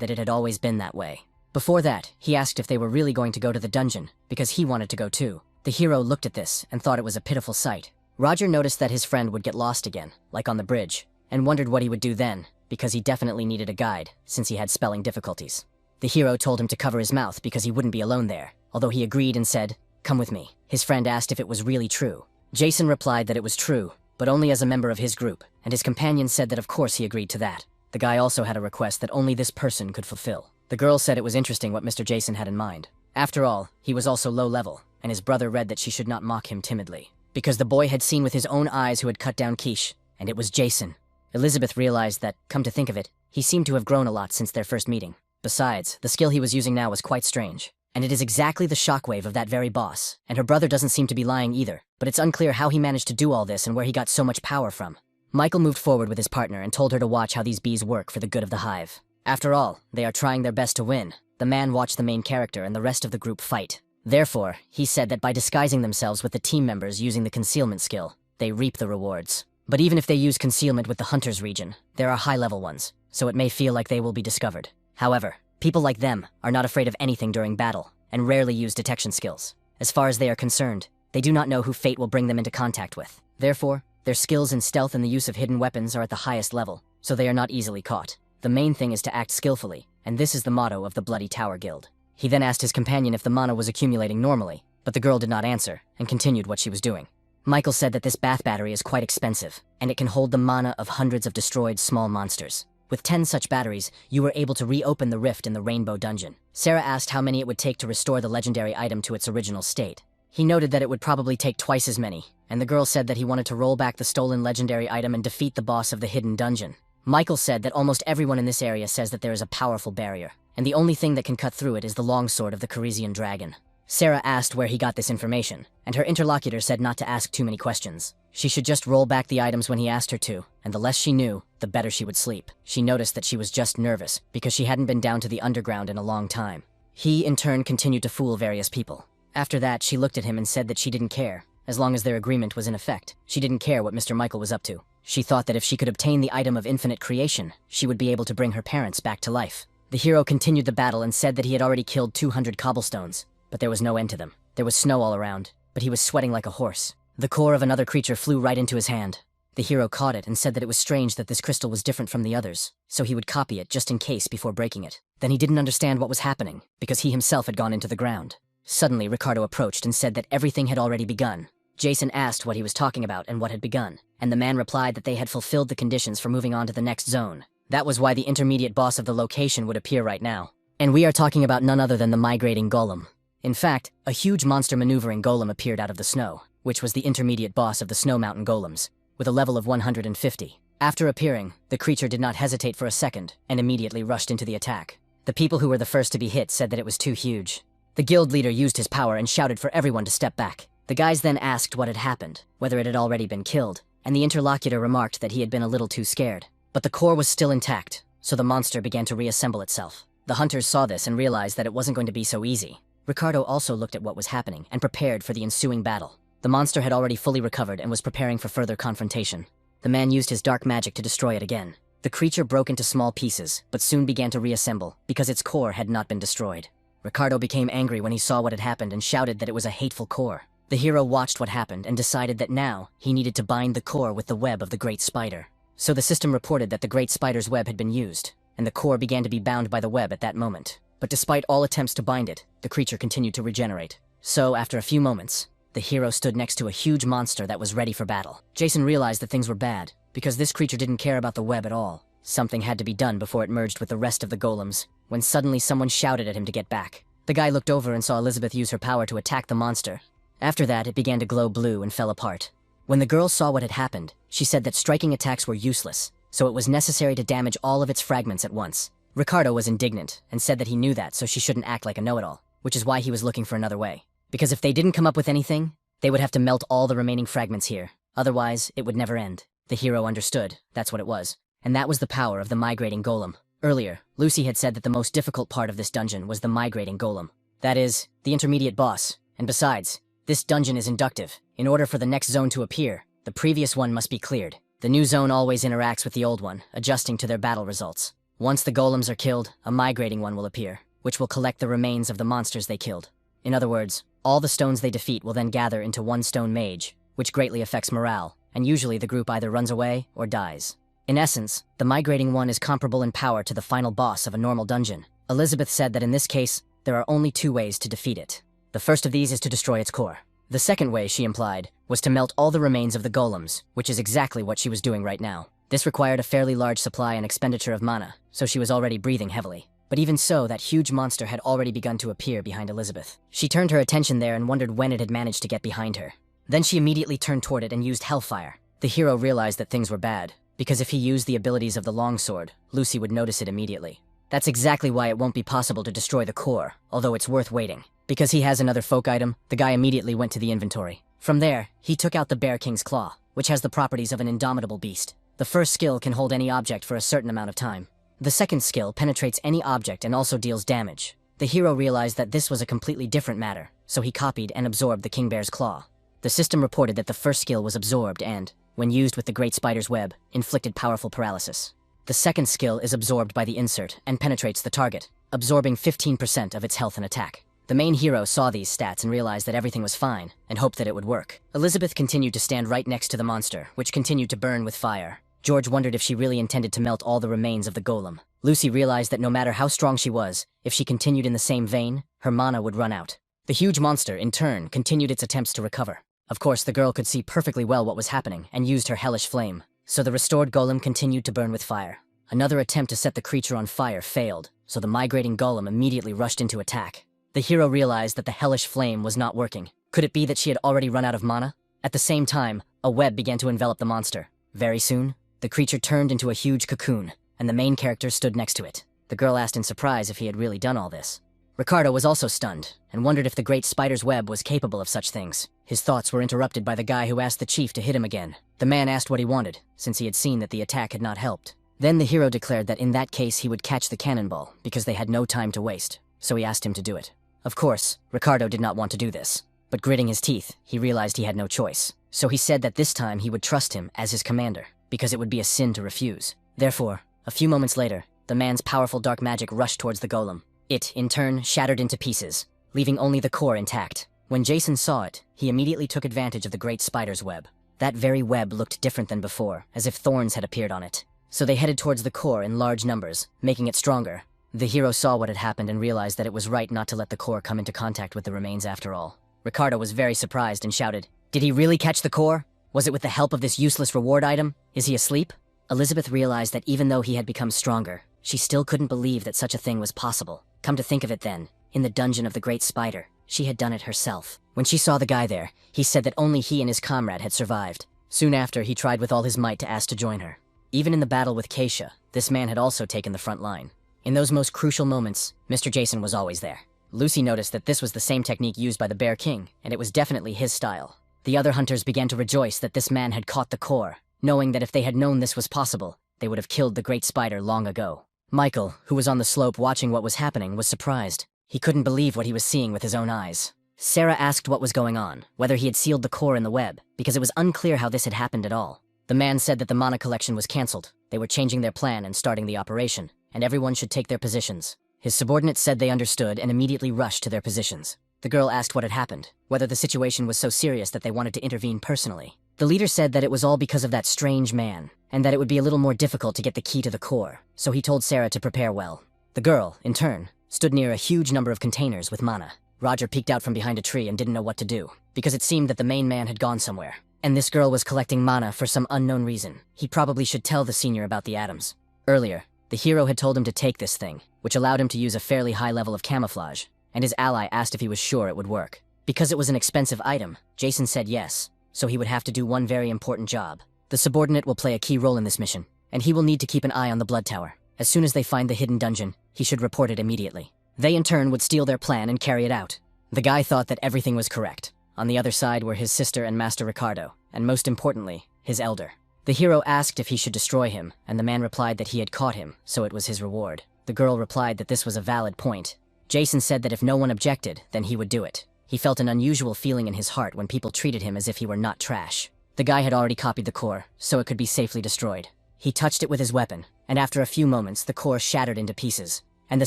that it had always been that way. Before that, he asked if they were really going to go to the dungeon, because he wanted to go too. The hero looked at this and thought it was a pitiful sight. Roger noticed that his friend would get lost again, like on the bridge, and wondered what he would do then, because he definitely needed a guide, since he had spelling difficulties. The hero told him to cover his mouth because he wouldn't be alone there, although he agreed and said, "Come with me." His friend asked if it was really true. Jason replied that it was true, but only as a member of his group, and his companion said that of course he agreed to that. The guy also had a request that only this person could fulfill. The girl said it was interesting what Mr. Jason had in mind. After all, he was also low level, and his brother read that she should not mock him timidly, because the boy had seen with his own eyes who had cut down Quiche, and it was Jason. Elizabeth realized that, come to think of it, he seemed to have grown a lot since their first meeting. Besides, the skill he was using now was quite strange. And it is exactly the shockwave of that very boss, and her brother doesn't seem to be lying either, but it's unclear how he managed to do all this and where he got so much power from. Michael moved forward with his partner and told her to watch how these bees work for the good of the hive. After all, they are trying their best to win. The man watched the main character and the rest of the group fight. Therefore, he said that by disguising themselves with the team members using the concealment skill, they reap the rewards. But even if they use concealment with the hunter's region, there are high-level ones, so it may feel like they will be discovered. However, people like them are not afraid of anything during battle, and rarely use detection skills. As far as they are concerned, they do not know who fate will bring them into contact with. Therefore, their skills in stealth and the use of hidden weapons are at the highest level, so they are not easily caught. The main thing is to act skillfully, and this is the motto of the Bloody Tower Guild. He then asked his companion if the mana was accumulating normally, but the girl did not answer, and continued what she was doing. Michael said that this bath battery is quite expensive, and it can hold the mana of hundreds of destroyed small monsters. With 10 such batteries, you were able to reopen the rift in the Rainbow Dungeon. Sarah asked how many it would take to restore the legendary item to its original state. He noted that it would probably take twice as many, and the girl said that he wanted to roll back the stolen legendary item and defeat the boss of the hidden dungeon. Michael said that almost everyone in this area says that there is a powerful barrier, and the only thing that can cut through it is the longsword of the Carisian dragon. Sarah asked where he got this information, and her interlocutor said not to ask too many questions. She should just roll back the items when he asked her to, and the less she knew, the better she would sleep. She noticed that she was just nervous, because she hadn't been down to the underground in a long time. He, in turn, continued to fool various people. After that, she looked at him and said that she didn't care. As long as their agreement was in effect, she didn't care what Mr. Michael was up to. She thought that if she could obtain the item of infinite creation, she would be able to bring her parents back to life. The hero continued the battle and said that he had already killed 200 cobblestones, but there was no end to them. There was snow all around, but he was sweating like a horse. The core of another creature flew right into his hand. The hero caught it and said that it was strange that this crystal was different from the others, so he would copy it just in case before breaking it. Then he didn't understand what was happening, because he himself had gone into the ground. Suddenly, Ricardo approached and said that everything had already begun. Jason asked what he was talking about and what had begun, and the man replied that they had fulfilled the conditions for moving on to the next zone. That was why the intermediate boss of the location would appear right now. And we are talking about none other than the migrating golem. In fact, a huge monster maneuvering golem appeared out of the snow, which was the intermediate boss of the Snow Mountain golems, with a level of 150. After appearing, the creature did not hesitate for a second, and immediately rushed into the attack. The people who were the first to be hit said that it was too huge. The guild leader used his power and shouted for everyone to step back. The guys then asked what had happened, whether it had already been killed, and the interlocutor remarked that he had been a little too scared. But the core was still intact, so the monster began to reassemble itself. The hunters saw this and realized that it wasn't going to be so easy. Ricardo also looked at what was happening and prepared for the ensuing battle. The monster had already fully recovered and was preparing for further confrontation. The man used his dark magic to destroy it again. The creature broke into small pieces, but soon began to reassemble, because its core had not been destroyed. Ricardo became angry when he saw what had happened and shouted that it was a hateful core. The hero watched what happened and decided that now he needed to bind the core with the web of the Great Spider. So the system reported that the Great Spider's web had been used, and the core began to be bound by the web at that moment. But despite all attempts to bind it, the creature continued to regenerate. So, after a few moments, the hero stood next to a huge monster that was ready for battle. Jason realized that things were bad, because this creature didn't care about the web at all. Something had to be done before it merged with the rest of the golems, when suddenly someone shouted at him to get back. The guy looked over and saw Elizabeth use her power to attack the monster. After that, it began to glow blue and fell apart. When the girl saw what had happened, she said that striking attacks were useless, so it was necessary to damage all of its fragments at once. Ricardo was indignant and said that he knew that, so she shouldn't act like a know-it-all, which is why he was looking for another way. Because if they didn't come up with anything, they would have to melt all the remaining fragments here. Otherwise, it would never end. The hero understood, that's what it was. And that was the power of the migrating golem. Earlier, Lucy had said that the most difficult part of this dungeon was the migrating golem. That is, the intermediate boss. And besides, this dungeon is inductive. In order for the next zone to appear, the previous one must be cleared. The new zone always interacts with the old one, adjusting to their battle results. Once the golems are killed, a migrating one will appear, which will collect the remains of the monsters they killed. In other words, all the stones they defeat will then gather into one stone mage, which greatly affects morale, and usually the group either runs away or dies. In essence, the migrating one is comparable in power to the final boss of a normal dungeon. Elizabeth said that in this case, there are only two ways to defeat it. The first of these is to destroy its core. The second way, she implied, was to melt all the remains of the golems, which is exactly what she was doing right now. This required a fairly large supply and expenditure of mana, so she was already breathing heavily. But even so, that huge monster had already begun to appear behind Elizabeth. She turned her attention there and wondered when it had managed to get behind her. Then she immediately turned toward it and used Hellfire. The hero realized that things were bad, because if he used the abilities of the longsword, Lucy would notice it immediately. That's exactly why it won't be possible to destroy the core, although it's worth waiting. Because he has another folk item, the guy immediately went to the inventory. From there, he took out the Bear King's Claw, which has the properties of an indomitable beast. The first skill can hold any object for a certain amount of time. The second skill penetrates any object and also deals damage. The hero realized that this was a completely different matter, so he copied and absorbed the King Bear's Claw. The system reported that the first skill was absorbed and, when used with the Great Spider's Web, inflicted powerful paralysis. The second skill is absorbed by the insert and penetrates the target, absorbing 15% of its health and attack. The main hero saw these stats and realized that everything was fine, and hoped that it would work. Elizabeth continued to stand right next to the monster, which continued to burn with fire. George wondered if she really intended to melt all the remains of the golem. Lucy realized that no matter how strong she was, if she continued in the same vein, her mana would run out. The huge monster, in turn, continued its attempts to recover. Of course, the girl could see perfectly well what was happening, and used her hellish flame. So the restored golem continued to burn with fire. Another attempt to set the creature on fire failed, so the migrating golem immediately rushed into attack. The hero realized that the hellish flame was not working. Could it be that she had already run out of mana? At the same time, a web began to envelop the monster. Very soon, the creature turned into a huge cocoon, and the main character stood next to it. The girl asked in surprise if he had really done all this. Ricardo was also stunned, and wondered if the Great Spider's Web was capable of such things. His thoughts were interrupted by the guy who asked the chief to hit him again. The man asked what he wanted, since he had seen that the attack had not helped. Then the hero declared that in that case he would catch the cannonball, because they had no time to waste, so he asked him to do it. Of course, Ricardo did not want to do this, but gritting his teeth, he realized he had no choice. So he said that this time he would trust him as his commander, because it would be a sin to refuse. Therefore, a few moments later, the man's powerful dark magic rushed towards the golem. It, in turn, shattered into pieces, leaving only the core intact. When Jason saw it, he immediately took advantage of the Great Spider's Web. That very web looked different than before, as if thorns had appeared on it. So they headed towards the core in large numbers, making it stronger. The hero saw what had happened and realized that it was right not to let the core come into contact with the remains after all. Ricardo was very surprised and shouted, "Did he really catch the core? Was it with the help of this useless reward item? Is he asleep?" Elizabeth realized that even though he had become stronger, she still couldn't believe that such a thing was possible. Come to think of it then, in the dungeon of the Great Spider, she had done it herself. When she saw the guy there, he said that only he and his comrade had survived. Soon after, he tried with all his might to ask to join her. Even in the battle with Keisha, this man had also taken the front line. In those most crucial moments, Mr. Jason was always there. Lucy noticed that this was the same technique used by the Bear King, and it was definitely his style. The other hunters began to rejoice that this man had caught the core, knowing that if they had known this was possible, they would have killed the Great Spider long ago. Michael, who was on the slope watching what was happening, was surprised. He couldn't believe what he was seeing with his own eyes. Sarah asked what was going on, whether he had sealed the core in the web, because it was unclear how this had happened at all. The man said that the mana collection was cancelled. They were changing their plan and starting the operation, and everyone should take their positions. His subordinates said they understood and immediately rushed to their positions. The girl asked what had happened, whether the situation was so serious that they wanted to intervene personally. The leader said that it was all because of that strange man, and that it would be a little more difficult to get the key to the core, so he told Sarah to prepare well. The girl, in turn, stood near a huge number of containers with mana. Roger peeked out from behind a tree and didn't know what to do, because it seemed that the main man had gone somewhere. And this girl was collecting mana for some unknown reason. He probably should tell the senior about the atoms. Earlier, the hero had told him to take this thing, which allowed him to use a fairly high level of camouflage, and his ally asked if he was sure it would work. Because it was an expensive item, Jason said yes, so he would have to do one very important job. The subordinate will play a key role in this mission, and he will need to keep an eye on the blood tower. As soon as they find the hidden dungeon, he should report it immediately. They in turn would steal their plan and carry it out. The guy thought that everything was correct. On the other side were his sister and Master Ricardo, and most importantly, his elder. The hero asked if he should destroy him, and the man replied that he had caught him, so it was his reward. The girl replied that this was a valid point. Jason said that if no one objected, then he would do it. He felt an unusual feeling in his heart when people treated him as if he were not trash. The guy had already copied the core, so it could be safely destroyed. He touched it with his weapon, and after a few moments the core shattered into pieces, and the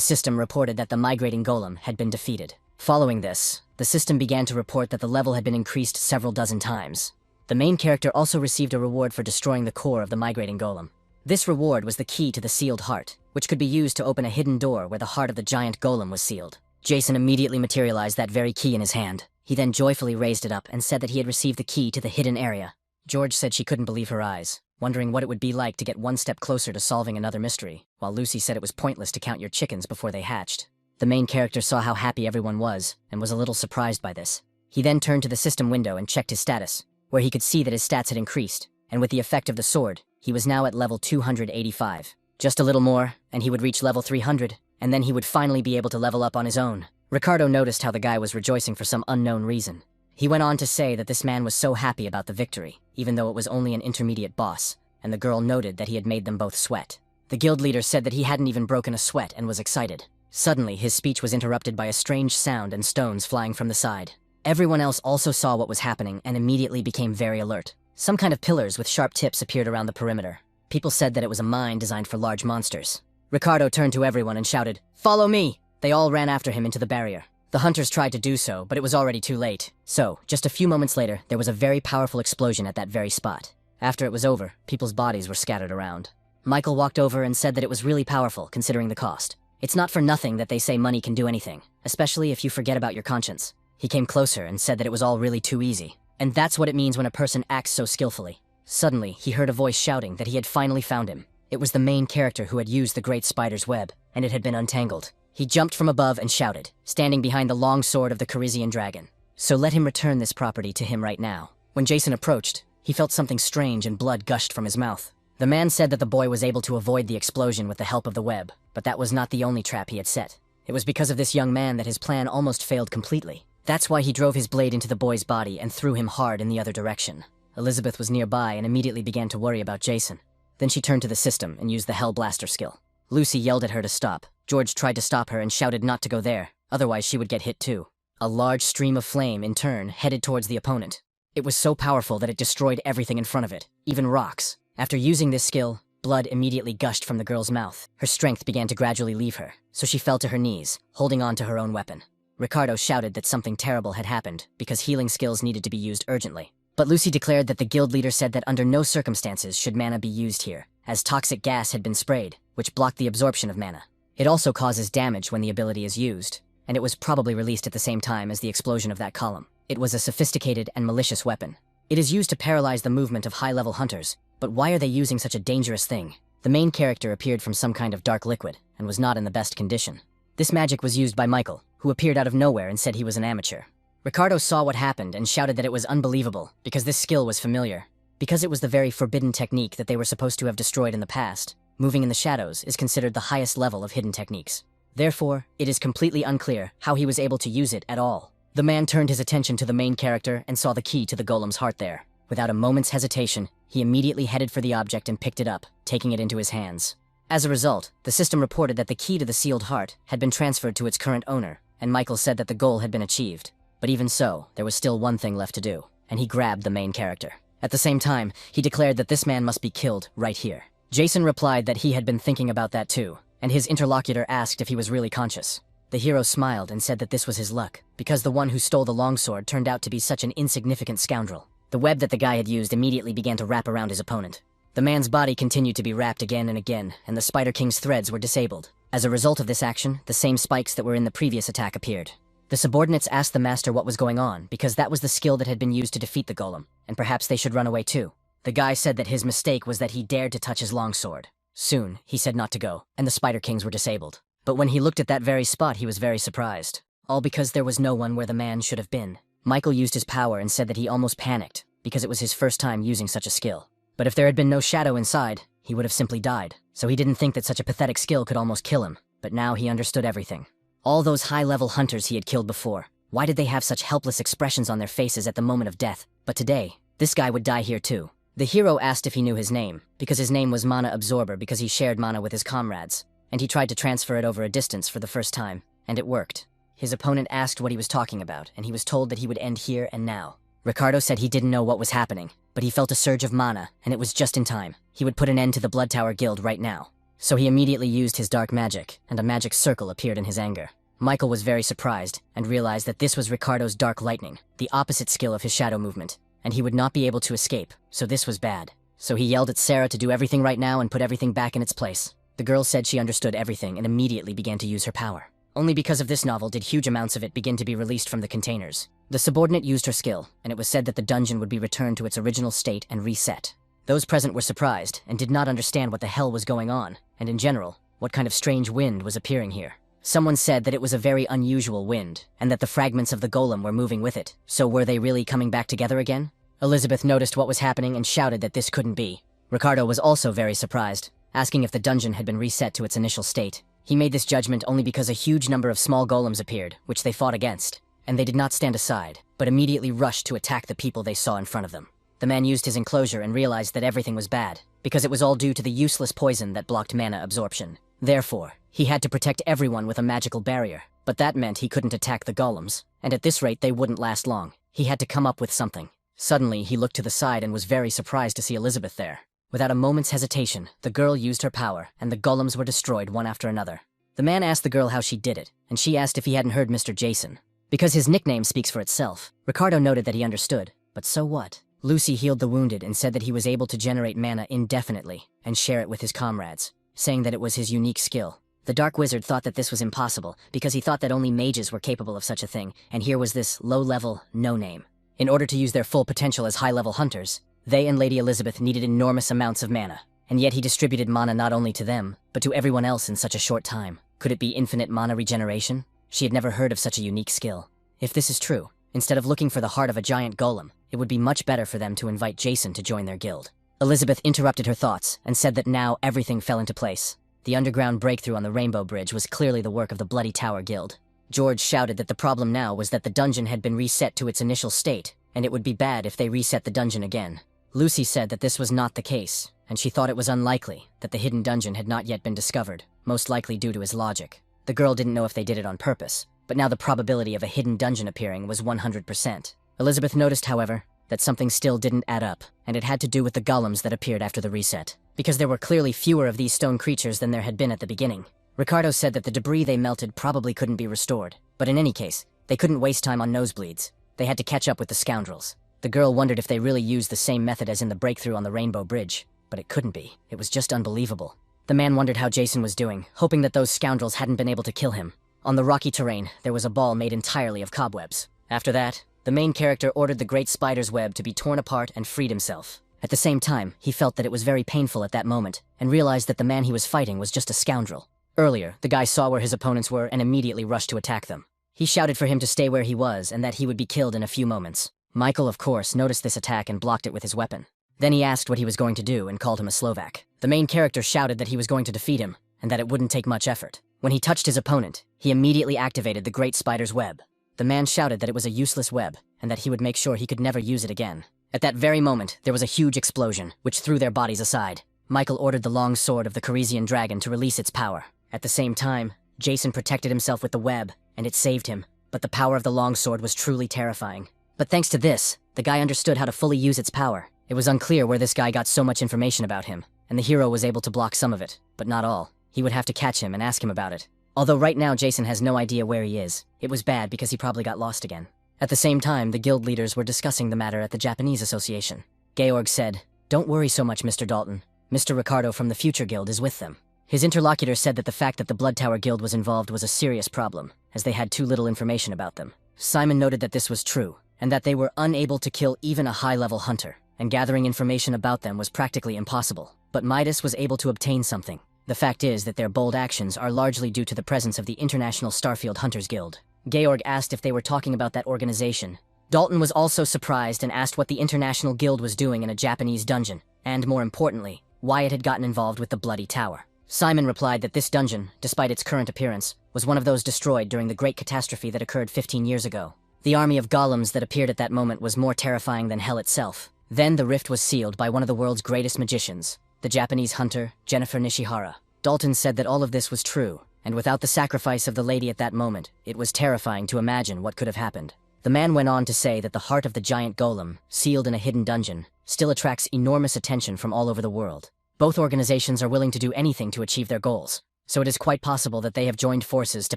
system reported that the migrating golem had been defeated. Following this, the system began to report that the level had been increased several dozen times. The main character also received a reward for destroying the core of the migrating golem. This reward was the key to the sealed heart, which could be used to open a hidden door where the heart of the giant golem was sealed. Jason immediately materialized that very key in his hand. He then joyfully raised it up and said that he had received the key to the hidden area. George said she couldn't believe her eyes, wondering what it would be like to get one step closer to solving another mystery, while Lucy said it was pointless to count your chickens before they hatched. The main character saw how happy everyone was, and was a little surprised by this. He then turned to the system window and checked his status, where he could see that his stats had increased, and with the effect of the sword, he was now at level 285. Just a little more, and he would reach level 300, and then he would finally be able to level up on his own. Ricardo noticed how the guy was rejoicing for some unknown reason. He went on to say that this man was so happy about the victory, even though it was only an intermediate boss, and the girl noted that he had made them both sweat. The guild leader said that he hadn't even broken a sweat and was excited. Suddenly, his speech was interrupted by a strange sound and stones flying from the side. Everyone else also saw what was happening and immediately became very alert. Some kind of pillars with sharp tips appeared around the perimeter. People said that it was a mine designed for large monsters. Ricardo turned to everyone and shouted, "Follow me!" They all ran after him into the barrier. The hunters tried to do so, but it was already too late. So, just a few moments later, there was a very powerful explosion at that very spot. After it was over, people's bodies were scattered around. Michael walked over and said that it was really powerful, considering the cost. It's not for nothing that they say money can do anything, especially if you forget about your conscience. He came closer and said that it was all really too easy. And that's what it means when a person acts so skillfully. Suddenly, he heard a voice shouting that he had finally found him. It was the main character who had used the great spider's web, and it had been untangled. He jumped from above and shouted, standing behind the long sword of the Carizian dragon. So let him return this property to him right now. When Jason approached, he felt something strange and blood gushed from his mouth. The man said that the boy was able to avoid the explosion with the help of the web, but that was not the only trap he had set. It was because of this young man that his plan almost failed completely. That's why he drove his blade into the boy's body and threw him hard in the other direction. Elizabeth was nearby and immediately began to worry about Jason. Then she turned to the system and used the Hell Blaster skill. Lucy yelled at her to stop. George tried to stop her and shouted not to go there, otherwise she would get hit too. A large stream of flame, in turn, headed towards the opponent. It was so powerful that it destroyed everything in front of it, even rocks. After using this skill, blood immediately gushed from the girl's mouth. Her strength began to gradually leave her, so she fell to her knees, holding on to her own weapon. Ricardo shouted that something terrible had happened, because healing skills needed to be used urgently. But Lucy declared that the guild leader said that under no circumstances should mana be used here, as toxic gas had been sprayed, which blocked the absorption of mana. It also causes damage when the ability is used, and it was probably released at the same time as the explosion of that column. It was a sophisticated and malicious weapon. It is used to paralyze the movement of high-level hunters, but why are they using such a dangerous thing? The main character appeared from some kind of dark liquid, and was not in the best condition. This magic was used by Michael, who appeared out of nowhere and said he was an amateur. Ricardo saw what happened and shouted that it was unbelievable, because this skill was familiar. Because it was the very forbidden technique that they were supposed to have destroyed in the past, moving in the shadows is considered the highest level of hidden techniques. Therefore, it is completely unclear how he was able to use it at all. The man turned his attention to the main character and saw the key to the golem's heart there. Without a moment's hesitation, he immediately headed for the object and picked it up, taking it into his hands. As a result, the system reported that the key to the sealed heart had been transferred to its current owner, and Michael said that the goal had been achieved. But even so, there was still one thing left to do, and he grabbed the main character. At the same time, he declared that this man must be killed right here. Jason replied that he had been thinking about that too, and his interlocutor asked if he was really conscious. The hero smiled and said that this was his luck, because the one who stole the longsword turned out to be such an insignificant scoundrel. The web that the guy had used immediately began to wrap around his opponent. The man's body continued to be wrapped again and again, and the Spider King's threads were disabled. As a result of this action, the same spikes that were in the previous attack appeared. The subordinates asked the master what was going on, because that was the skill that had been used to defeat the golem, and perhaps they should run away too. The guy said that his mistake was that he dared to touch his longsword. Soon, he said not to go, and the Spider Kings were disabled. But when he looked at that very spot, he was very surprised. All because there was no one where the man should have been. Michael used his power and said that he almost panicked, because it was his first time using such a skill. But if there had been no shadow inside, he would have simply died, so he didn't think that such a pathetic skill could almost kill him, but now he understood everything. All those high-level hunters he had killed before, why did they have such helpless expressions on their faces at the moment of death? But today, this guy would die here too. The hero asked if he knew his name, because his name was Mana Absorber because he shared mana with his comrades, and he tried to transfer it over a distance for the first time, and it worked. His opponent asked what he was talking about, and he was told that he would end here and now. Ricardo said he didn't know what was happening, but he felt a surge of mana, and it was just in time. He would put an end to the Blood Tower Guild right now. So he immediately used his dark magic, and a magic circle appeared in his anger. Michael was very surprised, and realized that this was Ricardo's Dark Lightning, the opposite skill of his shadow movement, and he would not be able to escape, so this was bad. So he yelled at Sarah to do everything right now and put everything back in its place. The girl said she understood everything and immediately began to use her power. Only because of this novel did huge amounts of it begin to be released from the containers. The subordinate used her skill, and it was said that the dungeon would be returned to its original state and reset. Those present were surprised, and did not understand what the hell was going on, and in general, what kind of strange wind was appearing here. Someone said that it was a very unusual wind, and that the fragments of the golem were moving with it. So were they really coming back together again? Elizabeth noticed what was happening and shouted that this couldn't be. Ricardo was also very surprised, asking if the dungeon had been reset to its initial state. He made this judgment only because a huge number of small golems appeared, which they fought against, and they did not stand aside, but immediately rushed to attack the people they saw in front of them. The man used his enclosure and realized that everything was bad, because it was all due to the useless poison that blocked mana absorption. Therefore, he had to protect everyone with a magical barrier, but that meant he couldn't attack the golems, and at this rate they wouldn't last long. He had to come up with something. Suddenly, he looked to the side and was very surprised to see Elizabeth there. Without a moment's hesitation, the girl used her power, and the golems were destroyed one after another. The man asked the girl how she did it, and she asked if he hadn't heard Mr. Jason. Because his nickname speaks for itself, Ricardo noted that he understood, but so what? Lucy healed the wounded and said that he was able to generate mana indefinitely and share it with his comrades, saying that it was his unique skill. The Dark Wizard thought that this was impossible, because he thought that only mages were capable of such a thing, and here was this low-level, no-name. In order to use their full potential as high-level hunters, they and Lady Elizabeth needed enormous amounts of mana, and yet he distributed mana not only to them, but to everyone else in such a short time. Could it be infinite mana regeneration? She had never heard of such a unique skill. If this is true, instead of looking for the heart of a giant golem, it would be much better for them to invite Jason to join their guild. Elizabeth interrupted her thoughts and said that now everything fell into place. The underground breakthrough on the Rainbow Bridge was clearly the work of the Bloody Tower Guild. George shouted that the problem now was that the dungeon had been reset to its initial state, and it would be bad if they reset the dungeon again. Lucy said that this was not the case, and she thought it was unlikely that the hidden dungeon had not yet been discovered, most likely due to his logic. The girl didn't know if they did it on purpose, but now the probability of a hidden dungeon appearing was 100%. Elizabeth noticed, however, that something still didn't add up, and it had to do with the golems that appeared after the reset, because there were clearly fewer of these stone creatures than there had been at the beginning. Ricardo said that the debris they melted probably couldn't be restored, but in any case, they couldn't waste time on nosebleeds. They had to catch up with the scoundrels. The girl wondered if they really used the same method as in the breakthrough on the Rainbow Bridge, but it couldn't be. It was just unbelievable. The man wondered how Jason was doing, hoping that those scoundrels hadn't been able to kill him. On the rocky terrain, there was a ball made entirely of cobwebs. After that, the main character ordered the great spider's web to be torn apart and freed himself. At the same time, he felt that it was very painful at that moment, and realized that the man he was fighting was just a scoundrel. Earlier, the guy saw where his opponents were and immediately rushed to attack them. He shouted for him to stay where he was and that he would be killed in a few moments. Michael, of course, noticed this attack and blocked it with his weapon. Then he asked what he was going to do and called him a Slovak. The main character shouted that he was going to defeat him, and that it wouldn't take much effort. When he touched his opponent, he immediately activated the great spider's web. The man shouted that it was a useless web, and that he would make sure he could never use it again. At that very moment, there was a huge explosion, which threw their bodies aside. Michael ordered the long sword of the Coresian dragon to release its power. At the same time, Jason protected himself with the web, and it saved him, but the power of the long sword was truly terrifying. But thanks to this, the guy understood how to fully use its power. It was unclear where this guy got so much information about him, and the hero was able to block some of it, but not all. He would have to catch him and ask him about it. Although right now Jason has no idea where he is. It was bad because he probably got lost again. At the same time, the guild leaders were discussing the matter at the Japanese Association. Georg said, "Don't worry so much, Mr. Dalton. Mr. Ricardo from the Future Guild is with them." His interlocutor said that the fact that the Blood Tower Guild was involved was a serious problem, as they had too little information about them. Simon noted that this was true, and that they were unable to kill even a high-level hunter, and gathering information about them was practically impossible. But Midas was able to obtain something. The fact is that their bold actions are largely due to the presence of the International Starfield Hunters Guild. Georg asked if they were talking about that organization. Dalton was also surprised and asked what the International Guild was doing in a Japanese dungeon, and more importantly, why it had gotten involved with the Bloody Tower. Simon replied that this dungeon, despite its current appearance, was one of those destroyed during the great catastrophe that occurred 15 years ago. The army of golems that appeared at that moment was more terrifying than hell itself. Then the rift was sealed by one of the world's greatest magicians, the Japanese hunter, Jennifer Nishihara. Dalton said that all of this was true, and without the sacrifice of the lady at that moment, it was terrifying to imagine what could have happened. The man went on to say that the heart of the giant golem, sealed in a hidden dungeon, still attracts enormous attention from all over the world. Both organizations are willing to do anything to achieve their goals, so it is quite possible that they have joined forces to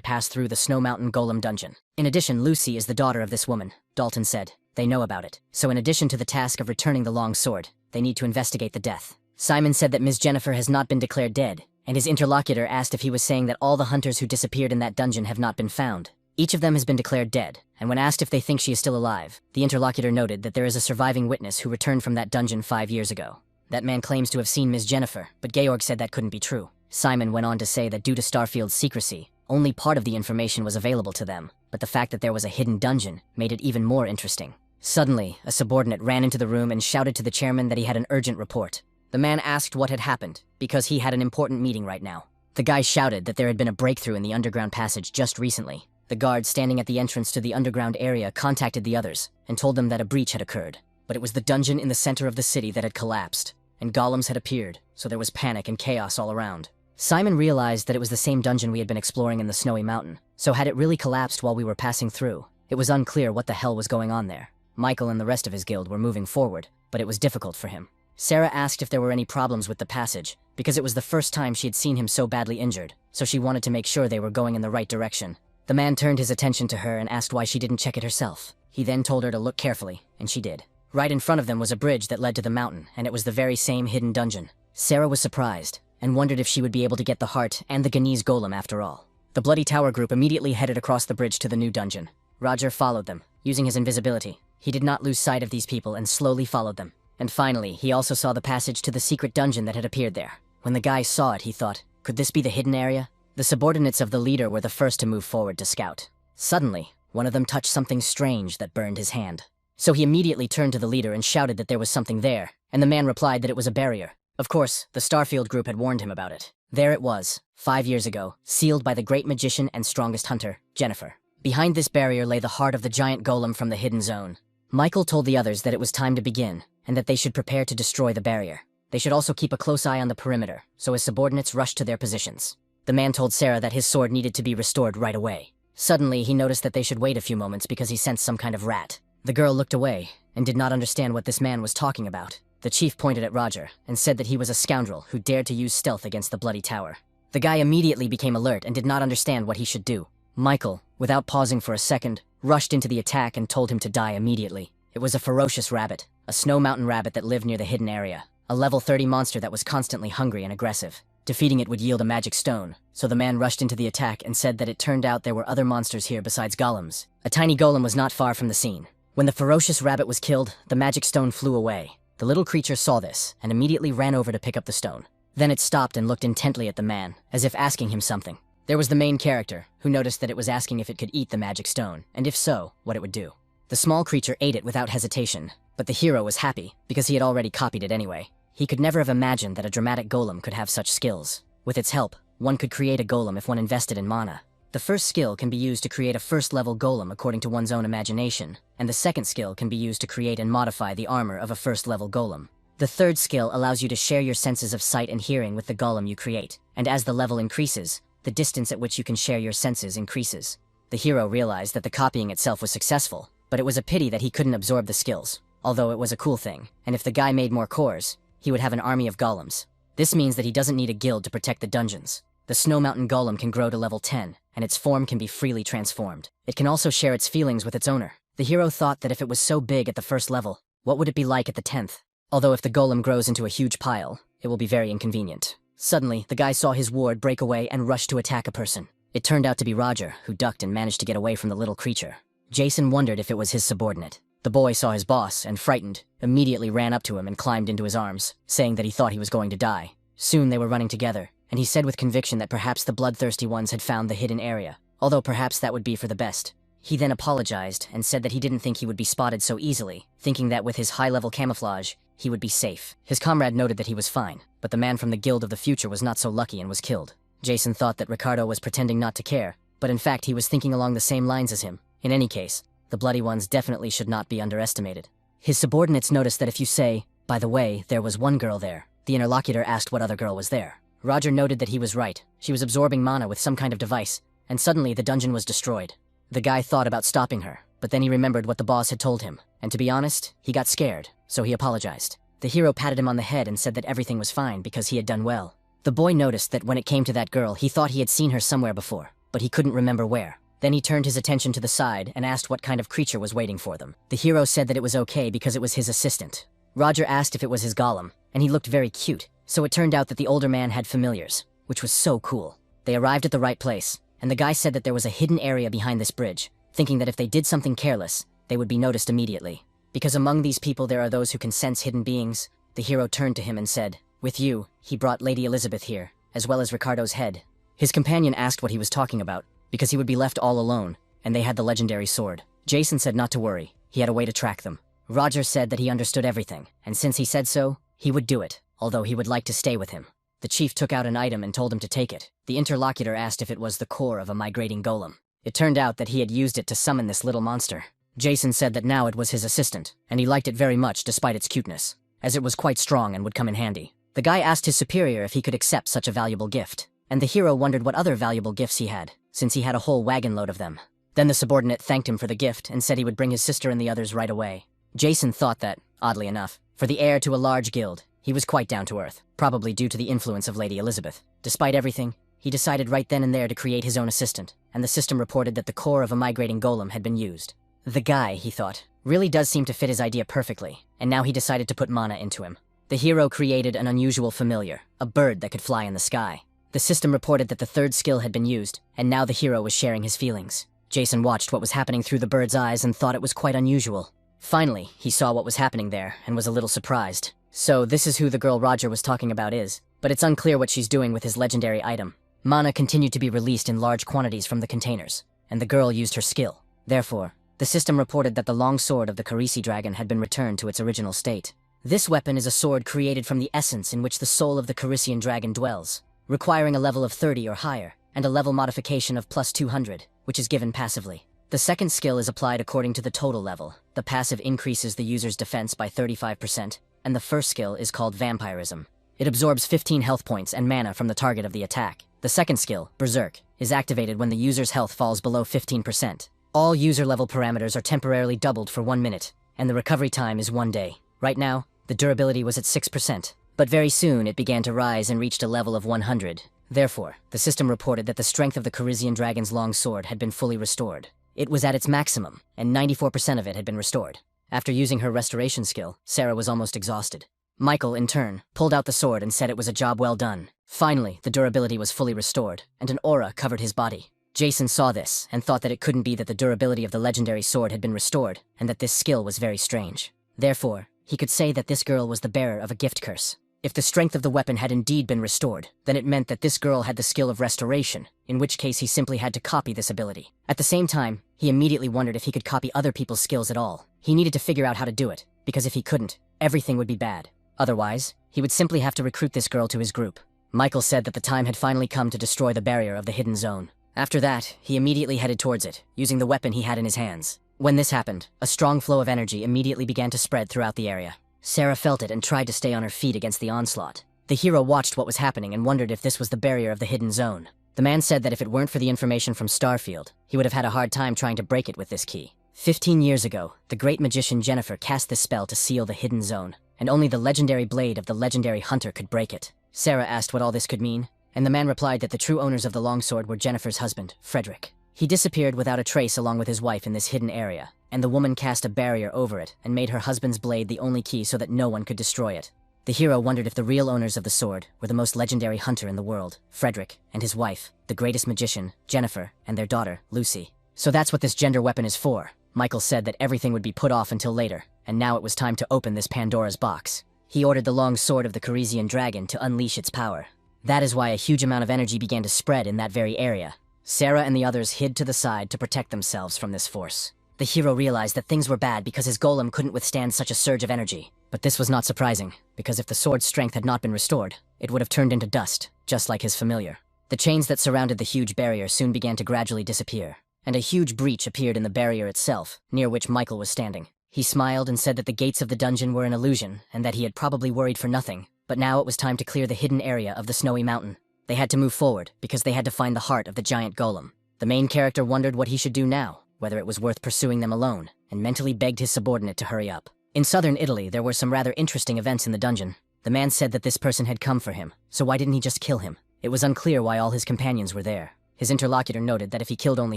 pass through the Snow Mountain Golem dungeon. In addition, Lucy is the daughter of this woman, Dalton said. They know about it. So in addition to the task of returning the long sword, they need to investigate the death. Simon said that Ms. Jennifer has not been declared dead, and his interlocutor asked if he was saying that all the hunters who disappeared in that dungeon have not been found. Each of them has been declared dead, and when asked if they think she is still alive, the interlocutor noted that there is a surviving witness who returned from that dungeon 5 years ago. That man claims to have seen Ms. Jennifer, but Georg said that couldn't be true. Simon went on to say that due to Starfield's secrecy, only part of the information was available to them, but the fact that there was a hidden dungeon made it even more interesting. Suddenly, a subordinate ran into the room and shouted to the chairman that he had an urgent report. The man asked what had happened, because he had an important meeting right now. The guy shouted that there had been a breakthrough in the underground passage just recently. The guard standing at the entrance to the underground area contacted the others and told them that a breach had occurred. But it was the dungeon in the center of the city that had collapsed, and golems had appeared, so there was panic and chaos all around. Simon realized that it was the same dungeon we had been exploring in the Snowy Mountain, so had it really collapsed while we were passing through? It was unclear what the hell was going on there. Michael and the rest of his guild were moving forward, but it was difficult for him. Sarah asked if there were any problems with the passage, because it was the first time she had seen him so badly injured, so she wanted to make sure they were going in the right direction. The man turned his attention to her and asked why she didn't check it herself. He then told her to look carefully, and she did. Right in front of them was a bridge that led to the mountain, and it was the very same hidden dungeon. Sarah was surprised, and wondered if she would be able to get the heart and the Ganese golem after all. The Bloody Tower group immediately headed across the bridge to the new dungeon. Roger followed them, using his invisibility. He did not lose sight of these people and slowly followed them. And finally, he also saw the passage to the secret dungeon that had appeared there. When the guy saw it, he thought, could this be the hidden area? The subordinates of the leader were the first to move forward to scout. Suddenly, one of them touched something strange that burned his hand. So he immediately turned to the leader and shouted that there was something there, and the man replied that it was a barrier. Of course, the Starfield group had warned him about it. There it was, 5 years ago, sealed by the great magician and strongest hunter, Jennifer. Behind this barrier lay the heart of the giant golem from the hidden zone. Michael told the others that it was time to begin, and that they should prepare to destroy the barrier. They should also keep a close eye on the perimeter, so his subordinates rushed to their positions. The man told Sarah that his sword needed to be restored right away. Suddenly, he noticed that they should wait a few moments because he sensed some kind of rat. The girl looked away, and did not understand what this man was talking about. The chief pointed at Roger, and said that he was a scoundrel who dared to use stealth against the Bloody Tower. The guy immediately became alert and did not understand what he should do. Michael, without pausing for a second, rushed into the attack and told him to die immediately. It was a ferocious rabbit, a Snow Mountain rabbit that lived near the hidden area. A level 30 monster that was constantly hungry and aggressive. Defeating it would yield a magic stone, so the man rushed into the attack and said that it turned out there were other monsters here besides golems. A tiny golem was not far from the scene. When the ferocious rabbit was killed, the magic stone flew away. The little creature saw this, and immediately ran over to pick up the stone. Then it stopped and looked intently at the man, as if asking him something. There was the main character, who noticed that it was asking if it could eat the magic stone, and if so, what it would do. The small creature ate it without hesitation, but the hero was happy, because he had already copied it anyway. He could never have imagined that a dramatic golem could have such skills. With its help, one could create a golem if one invested in mana. The first skill can be used to create a first-level golem according to one's own imagination, and the second skill can be used to create and modify the armor of a first-level golem. The third skill allows you to share your senses of sight and hearing with the golem you create, and as the level increases, the distance at which you can share your senses increases. The hero realized that the copying itself was successful, but it was a pity that he couldn't absorb the skills, although it was a cool thing, and if the guy made more cores, he would have an army of golems. This means that he doesn't need a guild to protect the dungeons. The Snow Mountain Golem can grow to level 10, and its form can be freely transformed. It can also share its feelings with its owner. The hero thought that if it was so big at the first level, what would it be like at the 10th? Although if the golem grows into a huge pile, it will be very inconvenient. Suddenly, the guy saw his ward break away and rushed to attack a person. It turned out to be Roger, who ducked and managed to get away from the little creature. Jason wondered if it was his subordinate. The boy saw his boss, and frightened, immediately ran up to him and climbed into his arms, saying that he thought he was going to die. Soon they were running together, and he said with conviction that perhaps the bloodthirsty ones had found the hidden area, although perhaps that would be for the best. He then apologized and said that he didn't think he would be spotted so easily, thinking that with his high-level camouflage, he would be safe. His comrade noted that he was fine, but the man from the Guild of the Future was not so lucky and was killed. Jason thought that Ricardo was pretending not to care, but in fact he was thinking along the same lines as him. In any case, the bloody ones definitely should not be underestimated. His subordinates noticed that if you say, "By the way, there was one girl there," the interlocutor asked what other girl was there. Roger noted that he was right. She was absorbing mana with some kind of device, and suddenly the dungeon was destroyed. The guy thought about stopping her, but then he remembered what the boss had told him, and to be honest, he got scared, so he apologized. The hero patted him on the head and said that everything was fine because he had done well. The boy noticed that when it came to that girl, he thought he had seen her somewhere before, but he couldn't remember where. Then he turned his attention to the side and asked what kind of creature was waiting for them. The hero said that it was okay because it was his assistant. Roger asked if it was his golem, and he looked very cute, so it turned out that the older man had familiars, which was so cool. They arrived at the right place, and the guy said that there was a hidden area behind this bridge, thinking that if they did something careless, they would be noticed immediately. Because among these people there are those who can sense hidden beings, the hero turned to him and said, "With you, he brought Lady Elizabeth here, as well as Ricardo's head." His companion asked what he was talking about, because he would be left all alone, and they had the legendary sword. Jason said not to worry, he had a way to track them. Roger said that he understood everything, and since he said so, he would do it, although he would like to stay with him. The chief took out an item and told him to take it. The interlocutor asked if it was the core of a migrating golem. It turned out that he had used it to summon this little monster. Jason said that now it was his assistant, and he liked it very much despite its cuteness, as it was quite strong and would come in handy. The guy asked his superior if he could accept such a valuable gift, and the hero wondered what other valuable gifts he had, since he had a whole wagon load of them. Then the subordinate thanked him for the gift and said he would bring his sister and the others right away. Jason thought that, oddly enough, for the heir to a large guild, he was quite down to earth, probably due to the influence of Lady Elizabeth. Despite everything, he decided right then and there to create his own assistant, and the system reported that the core of a migrating golem had been used. The guy, he thought, really does seem to fit his idea perfectly, and now he decided to put mana into him. The hero created an unusual familiar, a bird that could fly in the sky. The system reported that the third skill had been used, and now the hero was sharing his feelings. Jason watched what was happening through the bird's eyes and thought it was quite unusual. Finally, he saw what was happening there and was a little surprised. So this is who the girl Roger was talking about is, but it's unclear what she's doing with his legendary item. Mana continued to be released in large quantities from the containers, and the girl used her skill. Therefore, the system reported that the long sword of the Carisi dragon had been returned to its original state. This weapon is a sword created from the essence in which the soul of the Carisian dragon dwells, requiring a level of 30 or higher, and a level modification of plus 200, which is given passively. The second skill is applied according to the total level. The passive increases the user's defense by 35%, and the first skill is called Vampirism. It absorbs 15 health points and mana from the target of the attack. The second skill, Berserk, is activated when the user's health falls below 15%. All user-level parameters are temporarily doubled for 1 minute, and the recovery time is 1 day. Right now, the durability was at 6%, but very soon it began to rise and reached a level of 100. Therefore, the system reported that the strength of the Carisian dragon's long sword had been fully restored. It was at its maximum, and 94% of it had been restored. After using her restoration skill, Sarah was almost exhausted. Michael, in turn, pulled out the sword and said it was a job well done. Finally, the durability was fully restored, and an aura covered his body. Jason saw this, and thought that it couldn't be that the durability of the legendary sword had been restored, and that this skill was very strange. Therefore, he could say that this girl was the bearer of a gift curse. If the strength of the weapon had indeed been restored, then it meant that this girl had the skill of restoration, in which case he simply had to copy this ability. At the same time, he immediately wondered if he could copy other people's skills at all. He needed to figure out how to do it, because if he couldn't, everything would be bad. Otherwise, he would simply have to recruit this girl to his group. Michael said that the time had finally come to destroy the barrier of the hidden zone. After that, he immediately headed towards it, using the weapon he had in his hands. When this happened, a strong flow of energy immediately began to spread throughout the area. Sarah felt it and tried to stay on her feet against the onslaught. The hero watched what was happening and wondered if this was the barrier of the hidden zone. The man said that if it weren't for the information from Starfield, he would have had a hard time trying to break it with this key. 15 years ago, the great magician Jennifer cast this spell to seal the hidden zone, and only the legendary blade of the legendary hunter could break it. Sarah asked what all this could mean, and the man replied that the true owners of the longsword were Jennifer's husband, Frederick. He disappeared without a trace along with his wife in this hidden area, and the woman cast a barrier over it and made her husband's blade the only key so that no one could destroy it. The hero wondered if the real owners of the sword were the most legendary hunter in the world, Frederick, and his wife, the greatest magician, Jennifer, and their daughter, Lucy. So that's what this gender weapon is for. Michael said that everything would be put off until later, and now it was time to open this Pandora's box. He ordered the long sword of the Carisian dragon to unleash its power. That is why a huge amount of energy began to spread in that very area. Sarah and the others hid to the side to protect themselves from this force. The hero realized that things were bad because his golem couldn't withstand such a surge of energy. But this was not surprising, because if the sword's strength had not been restored, it would have turned into dust, just like his familiar. The chains that surrounded the huge barrier soon began to gradually disappear, and a huge breach appeared in the barrier itself, near which Michael was standing. He smiled and said that the gates of the dungeon were an illusion, and that he had probably worried for nothing, but now it was time to clear the hidden area of the snowy mountain. They had to move forward, because they had to find the heart of the giant golem. The main character wondered what he should do now, whether it was worth pursuing them alone, and mentally begged his subordinate to hurry up. In southern Italy, there were some rather interesting events in the dungeon. The man said that this person had come for him, so why didn't he just kill him? It was unclear why all his companions were there. His interlocutor noted that if he killed only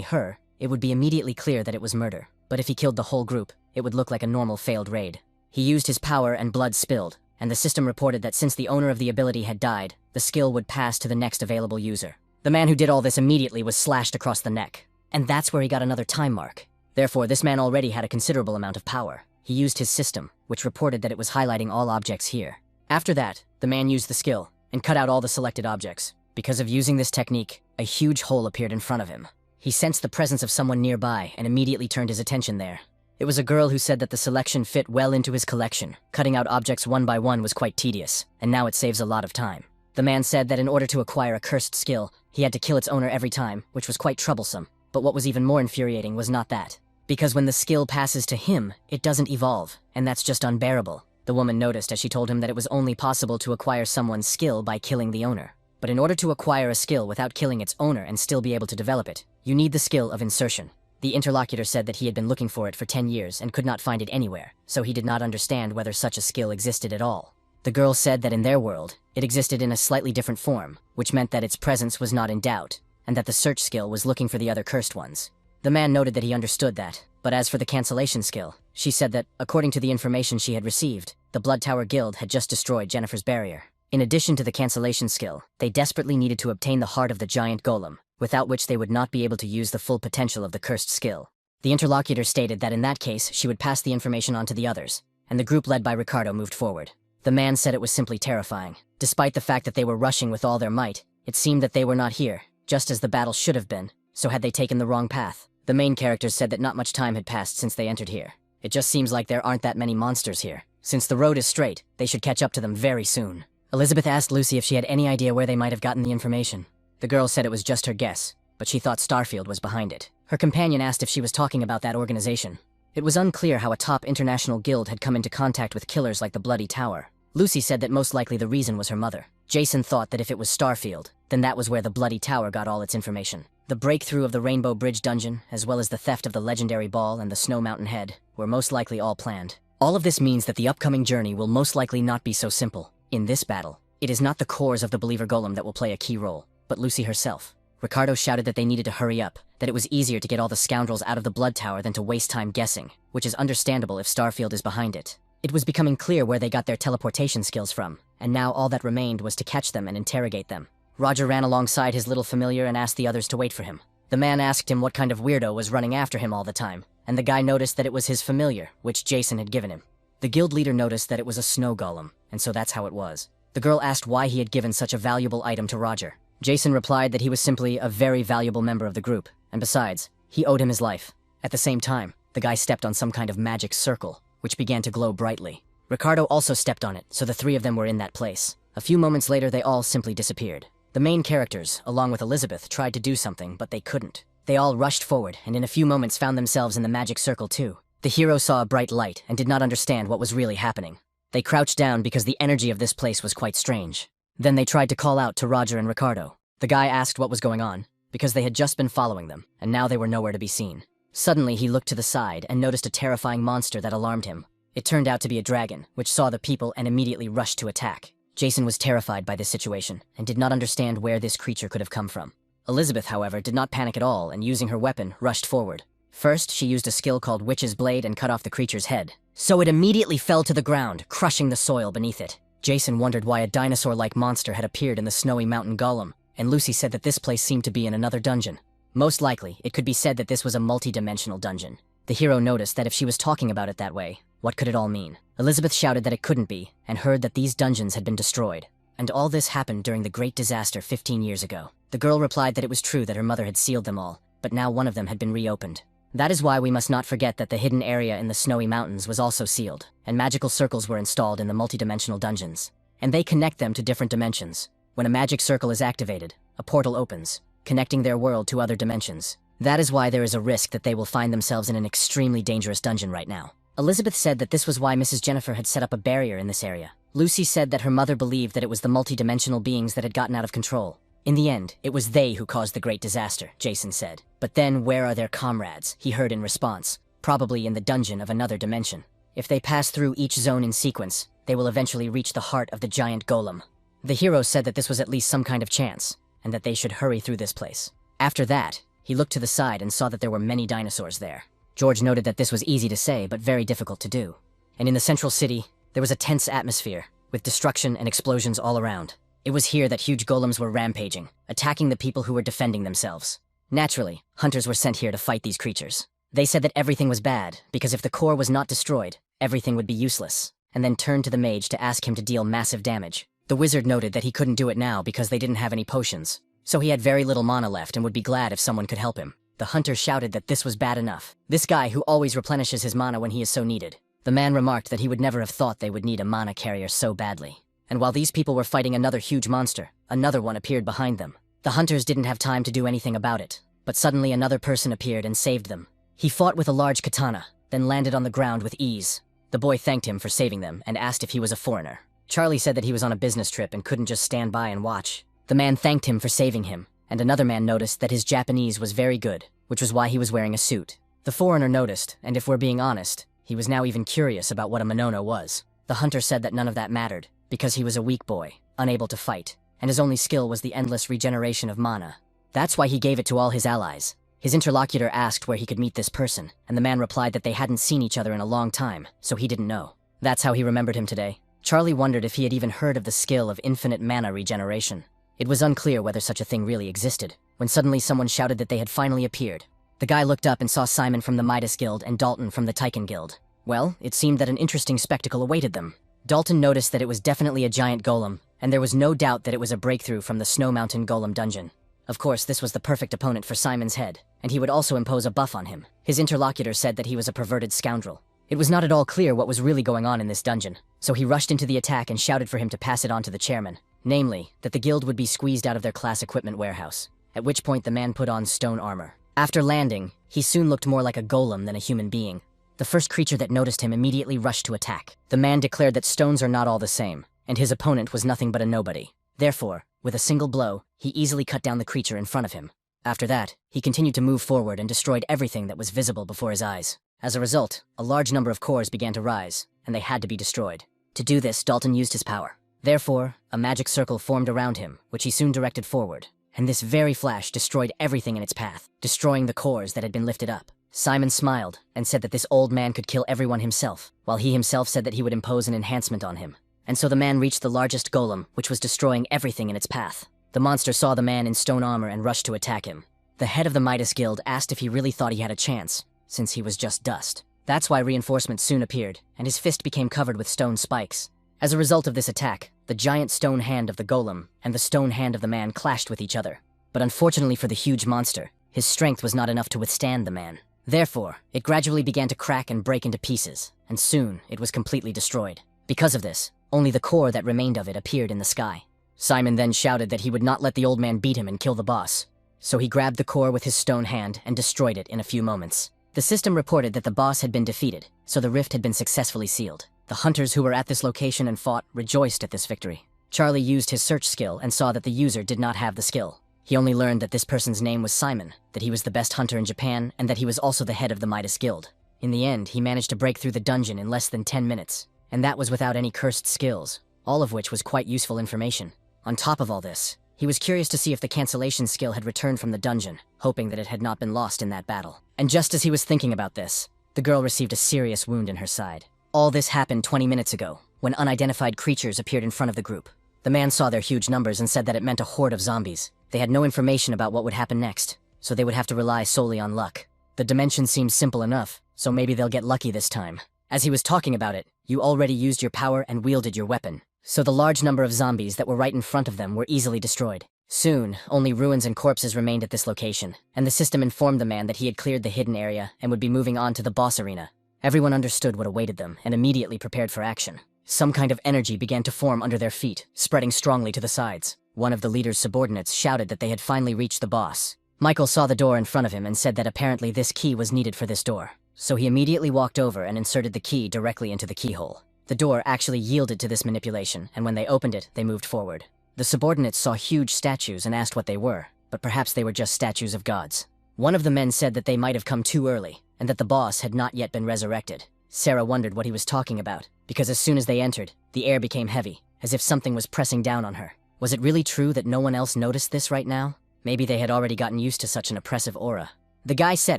her, it would be immediately clear that it was murder. But if he killed the whole group, it would look like a normal failed raid. He used his power and blood spilled, and the system reported that since the owner of the ability had died, the skill would pass to the next available user. The man who did all this immediately was slashed across the neck. And that's where he got another time mark. Therefore, this man already had a considerable amount of power. He used his system, which reported that it was highlighting all objects here. After that, the man used the skill, and cut out all the selected objects. Because of using this technique, a huge hole appeared in front of him. He sensed the presence of someone nearby and immediately turned his attention there. It was a girl who said that the selection fit well into his collection. Cutting out objects one by one was quite tedious, and now it saves a lot of time. The man said that in order to acquire a cursed skill, he had to kill its owner every time, which was quite troublesome. But what was even more infuriating was not that. Because when the skill passes to him, it doesn't evolve, and that's just unbearable. The woman noticed as she told him that it was only possible to acquire someone's skill by killing the owner. But in order to acquire a skill without killing its owner and still be able to develop it, you need the skill of insertion. The interlocutor said that he had been looking for it for 10 years and could not find it anywhere, so he did not understand whether such a skill existed at all. The girl said that in their world, it existed in a slightly different form, which meant that its presence was not in doubt, and that the search skill was looking for the other cursed ones. The man noted that he understood that, but as for the cancellation skill, she said that, according to the information she had received, the Blood Tower Guild had just destroyed Jennifer's barrier. In addition to the cancellation skill, they desperately needed to obtain the heart of the giant golem, without which they would not be able to use the full potential of the cursed skill. The interlocutor stated that in that case, she would pass the information on to the others, and the group led by Ricardo moved forward. The man said it was simply terrifying. Despite the fact that they were rushing with all their might, it seemed that they were not here, just as the battle should have been, so had they taken the wrong path? The main characters said that not much time had passed since they entered here. It just seems like there aren't that many monsters here. Since the road is straight, they should catch up to them very soon. Elizabeth asked Lucy if she had any idea where they might have gotten the information. The girl said it was just her guess, but she thought Starfield was behind it. Her companion asked if she was talking about that organization. It was unclear how a top international guild had come into contact with killers like the Bloody Tower. Lucy said that most likely the reason was her mother. Jason thought that if it was Starfield, then that was where the Bloody Tower got all its information. The breakthrough of the Rainbow Bridge dungeon, as well as the theft of the legendary ball and the Snow Mountain Head, were most likely all planned. All of this means that the upcoming journey will most likely not be so simple. In this battle, it is not the cores of the Believer Golem that will play a key role, but Lucy herself. Ricardo shouted that they needed to hurry up, that it was easier to get all the scoundrels out of the Blood Tower than to waste time guessing, which is understandable if Starfield is behind it. It was becoming clear where they got their teleportation skills from, and now all that remained was to catch them and interrogate them. Roger ran alongside his little familiar and asked the others to wait for him. The man asked him what kind of weirdo was running after him all the time, and the guy noticed that it was his familiar, which Jason had given him. The guild leader noticed that it was a snow golem, and so that's how it was. The girl asked why he had given such a valuable item to Roger. Jason replied that he was simply a very valuable member of the group, and besides, he owed him his life. At the same time, the guy stepped on some kind of magic circle, which began to glow brightly. Ricardo also stepped on it, so the three of them were in that place. A few moments later, they all simply disappeared. The main characters, along with Elizabeth, tried to do something, but they couldn't. They all rushed forward, and in a few moments found themselves in the magic circle too. The hero saw a bright light and did not understand what was really happening. They crouched down because the energy of this place was quite strange. Then they tried to call out to Roger and Ricardo. The guy asked what was going on, because they had just been following them, and now they were nowhere to be seen. Suddenly, he looked to the side and noticed a terrifying monster that alarmed him. It turned out to be a dragon, which saw the people and immediately rushed to attack. Jason was terrified by this situation, and did not understand where this creature could have come from. Elizabeth, however, did not panic at all, and using her weapon, rushed forward. First, she used a skill called Witch's Blade and cut off the creature's head. So it immediately fell to the ground, crushing the soil beneath it. Jason wondered why a dinosaur-like monster had appeared in the snowy mountain golem, and Lucy said that this place seemed to be in another dungeon. Most likely, it could be said that this was a multi-dimensional dungeon. The hero noticed that if she was talking about it that way, what could it all mean? Elizabeth shouted that it couldn't be, and heard that these dungeons had been destroyed. And all this happened during the Great Disaster 15 years ago. The girl replied that it was true that her mother had sealed them all, but now one of them had been reopened. That is why we must not forget that the hidden area in the snowy mountains was also sealed, and magical circles were installed in the multidimensional dungeons. And they connect them to different dimensions. When a magic circle is activated, a portal opens, connecting their world to other dimensions. That is why there is a risk that they will find themselves in an extremely dangerous dungeon right now. Elizabeth said that this was why Mrs. Jennifer had set up a barrier in this area. Lucy said that her mother believed that it was the multidimensional beings that had gotten out of control. In the end, it was they who caused the great disaster, Jason said. But then where are their comrades? He heard in response. Probably in the dungeon of another dimension. If they pass through each zone in sequence, they will eventually reach the heart of the giant golem. The hero said that this was at least some kind of chance, and that they should hurry through this place. After that, he looked to the side and saw that there were many dinosaurs there. George noted that this was easy to say, but very difficult to do. And in the central city, there was a tense atmosphere, with destruction and explosions all around. It was here that huge golems were rampaging, attacking the people who were defending themselves. Naturally, hunters were sent here to fight these creatures. They said that everything was bad, because if the core was not destroyed, everything would be useless, and then turned to the mage to ask him to deal massive damage. The wizard noted that he couldn't do it now because they didn't have any potions, so he had very little mana left and would be glad if someone could help him. The hunter shouted that this was bad enough. This guy who always replenishes his mana when he is so needed. The man remarked that he would never have thought they would need a mana carrier so badly. And while these people were fighting another huge monster, another one appeared behind them. The hunters didn't have time to do anything about it, but suddenly another person appeared and saved them. He fought with a large katana, then landed on the ground with ease. The boy thanked him for saving them and asked if he was a foreigner. Charlie said that he was on a business trip and couldn't just stand by and watch. The man thanked him for saving him, and another man noticed that his Japanese was very good, which was why he was wearing a suit. The foreigner noticed, and if we're being honest, he was now even curious about what a Monono was. The hunter said that none of that mattered, because he was a weak boy, unable to fight, and his only skill was the endless regeneration of mana. That's why he gave it to all his allies. His interlocutor asked where he could meet this person, and the man replied that they hadn't seen each other in a long time, so he didn't know. That's how he remembered him today. Charlie wondered if he had even heard of the skill of infinite mana regeneration. It was unclear whether such a thing really existed, when suddenly someone shouted that they had finally appeared. The guy looked up and saw Simon from the Midas Guild and Dalton from the Tychon Guild. Well, it seemed that an interesting spectacle awaited them. Dalton noticed that it was definitely a giant golem, and there was no doubt that it was a breakthrough from the Snow Mountain Golem dungeon. Of course, this was the perfect opponent for Simon's head, and he would also impose a buff on him. His interlocutor said that he was a perverted scoundrel. It was not at all clear what was really going on in this dungeon, so he rushed into the attack and shouted for him to pass it on to the chairman. Namely, that the guild would be squeezed out of their class equipment warehouse, at which point the man put on stone armor. After landing, he soon looked more like a golem than a human being. The first creature that noticed him immediately rushed to attack. The man declared that stones are not all the same, and his opponent was nothing but a nobody. Therefore, with a single blow, he easily cut down the creature in front of him. After that, he continued to move forward and destroyed everything that was visible before his eyes. As a result, a large number of cores began to rise, and they had to be destroyed. To do this, Dalton used his power. Therefore, a magic circle formed around him, which he soon directed forward, and this very flash destroyed everything in its path, destroying the cores that had been lifted up. Simon smiled and said that this old man could kill everyone himself, while he himself said that he would impose an enhancement on him. And so the man reached the largest golem, which was destroying everything in its path. The monster saw the man in stone armor and rushed to attack him. The head of the Midas Guild asked if he really thought he had a chance, since he was just dust. That's why reinforcements soon appeared, and his fist became covered with stone spikes. As a result of this attack, the giant stone hand of the golem and the stone hand of the man clashed with each other. But unfortunately for the huge monster, his strength was not enough to withstand the man. Therefore, it gradually began to crack and break into pieces, and soon it was completely destroyed. Because of this, only the core that remained of it appeared in the sky. Simon then shouted that he would not let the old man beat him and kill the boss. So he grabbed the core with his stone hand and destroyed it in a few moments. The system reported that the boss had been defeated, so the rift had been successfully sealed. The hunters who were at this location and fought rejoiced at this victory. Charlie used his search skill and saw that the user did not have the skill. He only learned that this person's name was Simon, that he was the best hunter in Japan, and that he was also the head of the Midas Guild. In the end, he managed to break through the dungeon in less than 10 minutes, and that was without any cursed skills, all of which was quite useful information. On top of all this, he was curious to see if the cancellation skill had returned from the dungeon, hoping that it had not been lost in that battle. And just as he was thinking about this, the girl received a serious wound in her side. All this happened 20 minutes ago, when unidentified creatures appeared in front of the group. The man saw their huge numbers and said that it meant a horde of zombies. They had no information about what would happen next, so they would have to rely solely on luck. The dimension seems simple enough, so maybe they'll get lucky this time. As he was talking about it, you already used your power and wielded your weapon, so the large number of zombies that were right in front of them were easily destroyed. Soon, only ruins and corpses remained at this location, and the system informed the man that he had cleared the hidden area and would be moving on to the boss arena. Everyone understood what awaited them and immediately prepared for action. Some kind of energy began to form under their feet, spreading strongly to the sides. One of the leader's subordinates shouted that they had finally reached the boss. Michael saw the door in front of him and said that apparently this key was needed for this door. So he immediately walked over and inserted the key directly into the keyhole. The door actually yielded to this manipulation, and when they opened it, they moved forward. The subordinates saw huge statues and asked what they were, but perhaps they were just statues of gods. One of the men said that they might have come too early, and that the boss had not yet been resurrected. Sarah wondered what he was talking about, because as soon as they entered, the air became heavy, as if something was pressing down on her. Was it really true that no one else noticed this right now? Maybe they had already gotten used to such an oppressive aura. The guy said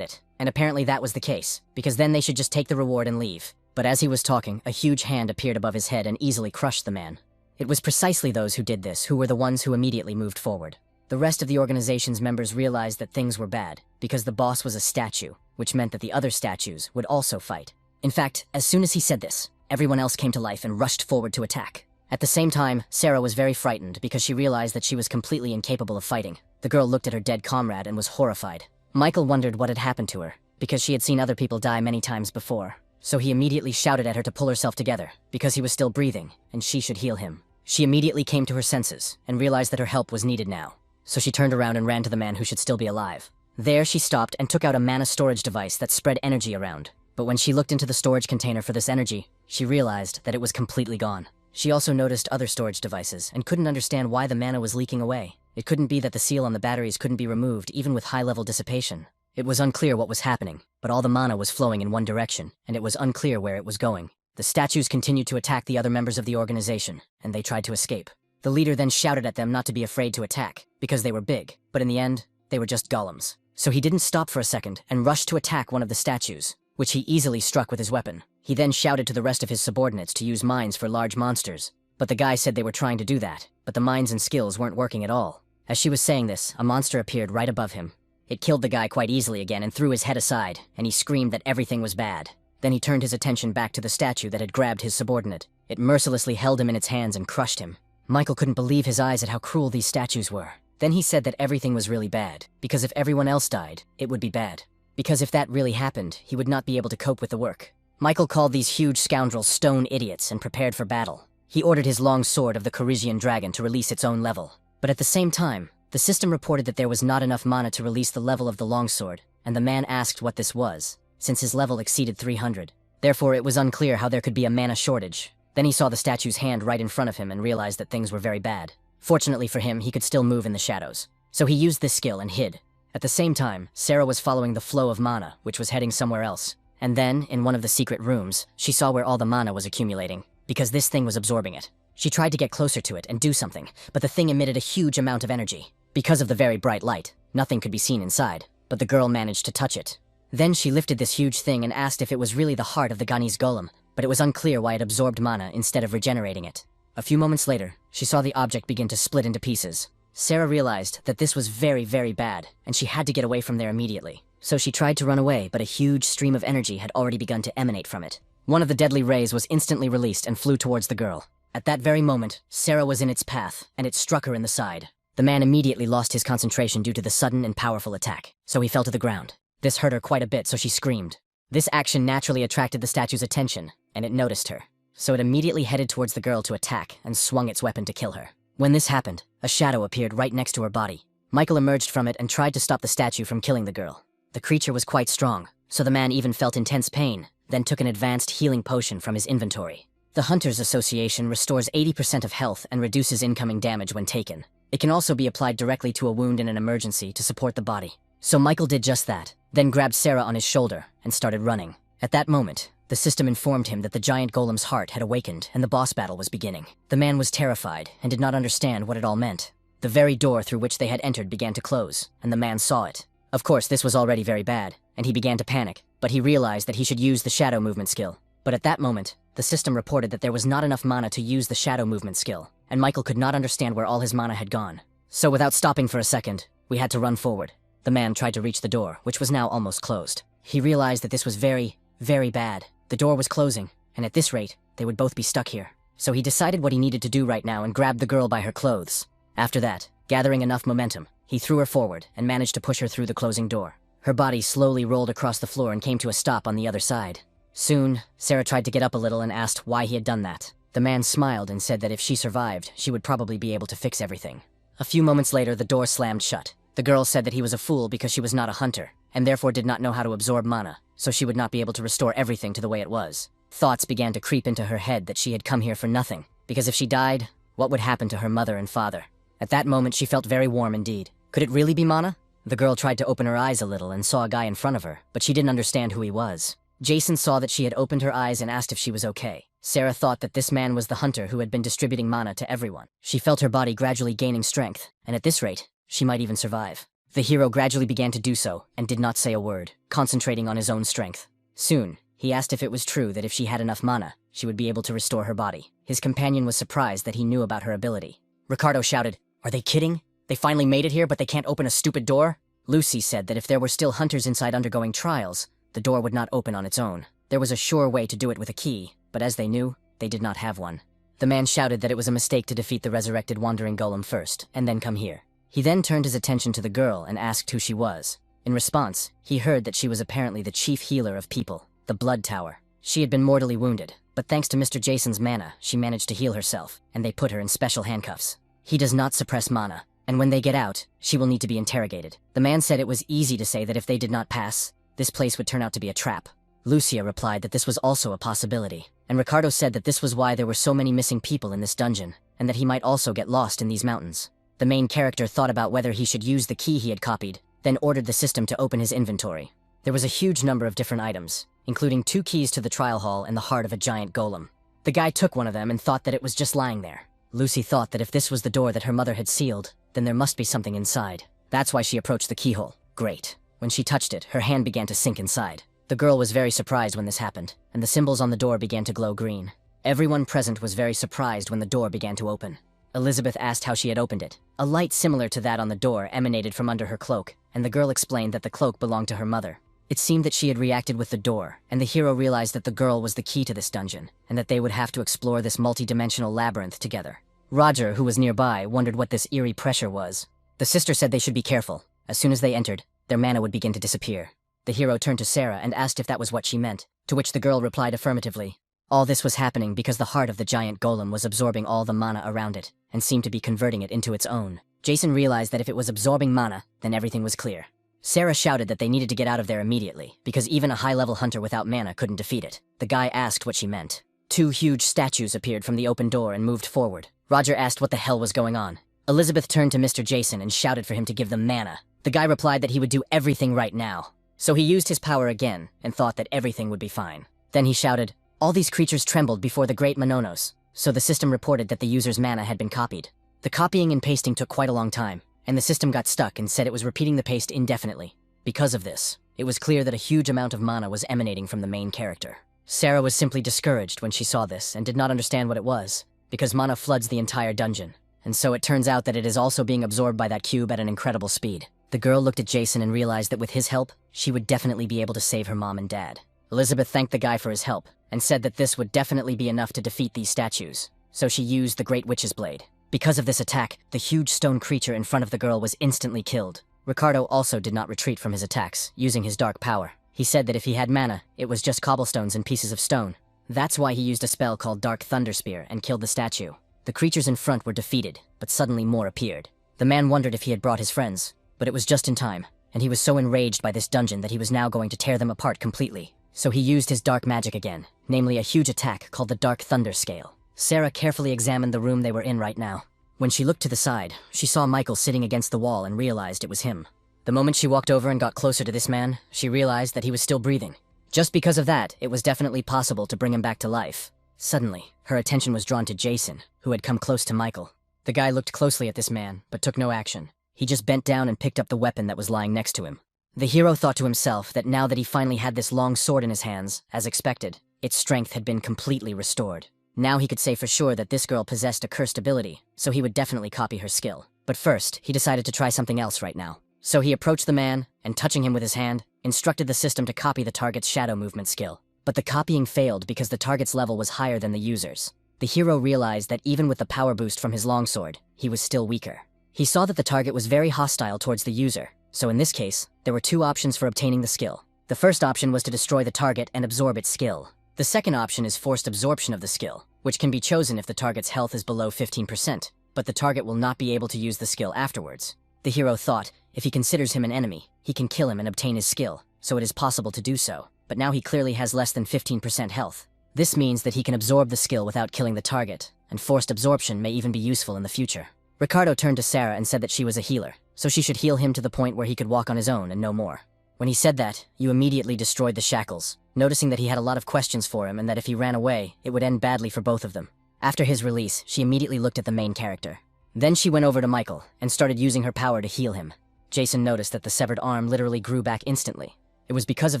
it, and apparently that was the case, because then they should just take the reward and leave. But as he was talking, a huge hand appeared above his head and easily crushed the man. It was precisely those who did this who were the ones who immediately moved forward. The rest of the organization's members realized that things were bad, because the boss was a statue, which meant that the other statues would also fight. In fact, as soon as he said this, everyone else came to life and rushed forward to attack. At the same time, Sarah was very frightened because she realized that she was completely incapable of fighting. The girl looked at her dead comrade and was horrified. Michael wondered what had happened to her, because she had seen other people die many times before. So he immediately shouted at her to pull herself together, because he was still breathing, and she should heal him. She immediately came to her senses, and realized that her help was needed now. So she turned around and ran to the man who should still be alive. There she stopped and took out a mana storage device that spread energy around. But when she looked into the storage container for this energy, she realized that it was completely gone. She also noticed other storage devices, and couldn't understand why the mana was leaking away. It couldn't be that the seal on the batteries couldn't be removed, even with high-level dissipation. It was unclear what was happening, but all the mana was flowing in one direction, and it was unclear where it was going. The statues continued to attack the other members of the organization, and they tried to escape. The leader then shouted at them not to be afraid to attack, because they were big, but in the end, they were just golems. So he didn't stop for a second and rushed to attack one of the statues, which he easily struck with his weapon. He then shouted to the rest of his subordinates to use mines for large monsters, but the guy said they were trying to do that, but the mines and skills weren't working at all. As she was saying this, a monster appeared right above him. It killed the guy quite easily again and threw his head aside, and he screamed that everything was bad. Then he turned his attention back to the statue that had grabbed his subordinate. It mercilessly held him in its hands and crushed him. Michael couldn't believe his eyes at how cruel these statues were. Then he said that everything was really bad, because if everyone else died, it would be bad. Because if that really happened, he would not be able to cope with the work. Michael called these huge scoundrels stone idiots and prepared for battle. He ordered his long sword of the Corisian dragon to release its own level. But at the same time, the system reported that there was not enough mana to release the level of the longsword, and the man asked what this was, since his level exceeded 300. Therefore, it was unclear how there could be a mana shortage. Then he saw the statue's hand right in front of him and realized that things were very bad. Fortunately for him, he could still move in the shadows. So he used this skill and hid. At the same time, Sarah was following the flow of mana, which was heading somewhere else. And then, in one of the secret rooms, she saw where all the mana was accumulating, because this thing was absorbing it. She tried to get closer to it and do something, but the thing emitted a huge amount of energy. Because of the very bright light, nothing could be seen inside, but the girl managed to touch it. Then she lifted this huge thing and asked if it was really the heart of the Ghanese golem, but it was unclear why it absorbed mana instead of regenerating it. A few moments later, she saw the object begin to split into pieces. Sarah realized that this was very, very bad, and she had to get away from there immediately. So she tried to run away, but a huge stream of energy had already begun to emanate from it. One of the deadly rays was instantly released and flew towards the girl. At that very moment, Sarah was in its path, and it struck her in the side. The man immediately lost his concentration due to the sudden and powerful attack, so he fell to the ground. This hurt her quite a bit, so she screamed. This action naturally attracted the statue's attention, and it noticed her. So it immediately headed towards the girl to attack and swung its weapon to kill her. When this happened, a shadow appeared right next to her body. Michael emerged from it and tried to stop the statue from killing the girl. The creature was quite strong, so the man even felt intense pain, then took an advanced healing potion from his inventory. The Hunters Association restores 80% of health and reduces incoming damage when taken. It can also be applied directly to a wound in an emergency to support the body. So Michael did just that, then grabbed Sarah on his shoulder and started running. At that moment, the system informed him that the giant golem's heart had awakened and the boss battle was beginning. The man was terrified and did not understand what it all meant. The very door through which they had entered began to close, and the man saw it. Of course, this was already very bad, and he began to panic, but he realized that he should use the shadow movement skill. But at that moment, the system reported that there was not enough mana to use the shadow movement skill, and Michael could not understand where all his mana had gone. So without stopping for a second, we had to run forward. The man tried to reach the door, which was now almost closed. He realized that this was very, very bad. The door was closing, and at this rate, they would both be stuck here. So he decided what he needed to do right now and grabbed the girl by her clothes. After that, Gathering enough momentum, he threw her forward and managed to push her through the closing door. Her body slowly rolled across the floor and came to a stop on the other side. Soon, Sarah tried to get up a little and asked why he had done that. The man smiled and said that if she survived, she would probably be able to fix everything. A few moments later, the door slammed shut. The girl said that he was a fool because she was not a hunter, and therefore did not know how to absorb mana, so she would not be able to restore everything to the way it was. Thoughts began to creep into her head that she had come here for nothing, because if she died, what would happen to her mother and father? At that moment, she felt very warm indeed. Could it really be mana? The girl tried to open her eyes a little and saw a guy in front of her, but she didn't understand who he was. Jason saw that she had opened her eyes and asked if she was okay. Sarah thought that this man was the hunter who had been distributing mana to everyone. She felt her body gradually gaining strength, and at this rate, she might even survive. The hero gradually began to do so, and did not say a word, concentrating on his own strength. Soon, he asked if it was true that if she had enough mana, she would be able to restore her body. His companion was surprised that he knew about her ability. Ricardo shouted, "Are they kidding? They finally made it here, but they can't open a stupid door?" Lucy said that if there were still hunters inside undergoing trials, the door would not open on its own. There was a sure way to do it with a key, but as they knew, they did not have one. The man shouted that it was a mistake to defeat the resurrected wandering golem first, and then come here. He then turned his attention to the girl and asked who she was. In response, he heard that she was apparently the chief healer of people, the Blood Tower. She had been mortally wounded, but thanks to Mr. Jason's mana, she managed to heal herself, and they put her in special handcuffs. He does not suppress mana, and when they get out, she will need to be interrogated. The man said it was easy to say that if they did not pass, this place would turn out to be a trap. Lucia replied that this was also a possibility, and Ricardo said that this was why there were so many missing people in this dungeon, and that he might also get lost in these mountains. The main character thought about whether he should use the key he had copied, then ordered the system to open his inventory. There was a huge number of different items, including 2 keys to the trial hall and the heart of a giant golem. The guy took one of them and thought that it was just lying there. Lucy thought that if this was the door that her mother had sealed, then there must be something inside. That's why she approached the keyhole. Great. When she touched it, her hand began to sink inside. The girl was very surprised when this happened, and the symbols on the door began to glow green. Everyone present was very surprised when the door began to open. Elizabeth asked how she had opened it. A light similar to that on the door emanated from under her cloak, and the girl explained that the cloak belonged to her mother. It seemed that she had reacted with the door, and the hero realized that the girl was the key to this dungeon, and that they would have to explore this multi-dimensional labyrinth together. Roger, who was nearby, wondered what this eerie pressure was. The sister said they should be careful. As soon as they entered, their mana would begin to disappear. The hero turned to Sarah and asked if that was what she meant, to which the girl replied affirmatively. All this was happening because the heart of the giant golem was absorbing all the mana around it, and seemed to be converting it into its own. Jason realized that if it was absorbing mana, then everything was clear. Sarah shouted that they needed to get out of there immediately, because even a high-level hunter without mana couldn't defeat it. The guy asked what she meant. 2 huge statues appeared from the open door and moved forward. Roger asked what the hell was going on. Elizabeth turned to Mr. Jason and shouted for him to give them mana. The guy replied that he would do everything right now. So he used his power again, and thought that everything would be fine. Then he shouted, "All these creatures trembled before the great Mononos," so the system reported that the user's mana had been copied. The copying and pasting took quite a long time, and the system got stuck and said it was repeating the paste indefinitely. Because of this, it was clear that a huge amount of mana was emanating from the main character. Sarah was simply discouraged when she saw this and did not understand what it was, because mana floods the entire dungeon, and so it turns out that it is also being absorbed by that cube at an incredible speed. The girl looked at Jason and realized that with his help, she would definitely be able to save her mom and dad. Elizabeth thanked the guy for his help, and said that this would definitely be enough to defeat these statues, so she used the Great Witch's Blade. Because of this attack, the huge stone creature in front of the girl was instantly killed. Ricardo also did not retreat from his attacks, using his dark power. He said that if he had mana, it was just cobblestones and pieces of stone. That's why he used a spell called Dark Thunder Spear and killed the statue. The creatures in front were defeated, but suddenly more appeared. The man wondered if he had brought his friends, but it was just in time, and he was so enraged by this dungeon that he was now going to tear them apart completely. So he used his dark magic again, namely a huge attack called the Dark Thunder Scale. Sarah carefully examined the room they were in right now. When she looked to the side, she saw Michael sitting against the wall and realized it was him. The moment she walked over and got closer to this man, she realized that he was still breathing. Just because of that, it was definitely possible to bring him back to life. Suddenly, her attention was drawn to Jason, who had come close to Michael. The guy looked closely at this man, but took no action. He just bent down and picked up the weapon that was lying next to him. The hero thought to himself that now that he finally had this long sword in his hands, as expected, its strength had been completely restored. Now he could say for sure that this girl possessed a cursed ability, so he would definitely copy her skill. But first, he decided to try something else right now. So he approached the man, and touching him with his hand, instructed the system to copy the target's shadow movement skill. But the copying failed because the target's level was higher than the user's. The hero realized that even with the power boost from his longsword, he was still weaker. He saw that the target was very hostile towards the user, so in this case, there were two options for obtaining the skill. The first option was to destroy the target and absorb its skill. The second option is forced absorption of the skill, which can be chosen if the target's health is below 15%, but the target will not be able to use the skill afterwards. The hero thought, if he considers him an enemy, he can kill him and obtain his skill, so it is possible to do so, but now he clearly has less than 15% health. This means that he can absorb the skill without killing the target, and forced absorption may even be useful in the future. Ricardo turned to Sarah and said that she was a healer, so she should heal him to the point where he could walk on his own and no more. When he said that, you immediately destroyed the shackles, noticing that he had a lot of questions for him and that if he ran away, it would end badly for both of them. After his release, she immediately looked at the main character. Then she went over to Michael and started using her power to heal him. Jason noticed that the severed arm literally grew back instantly. It was because of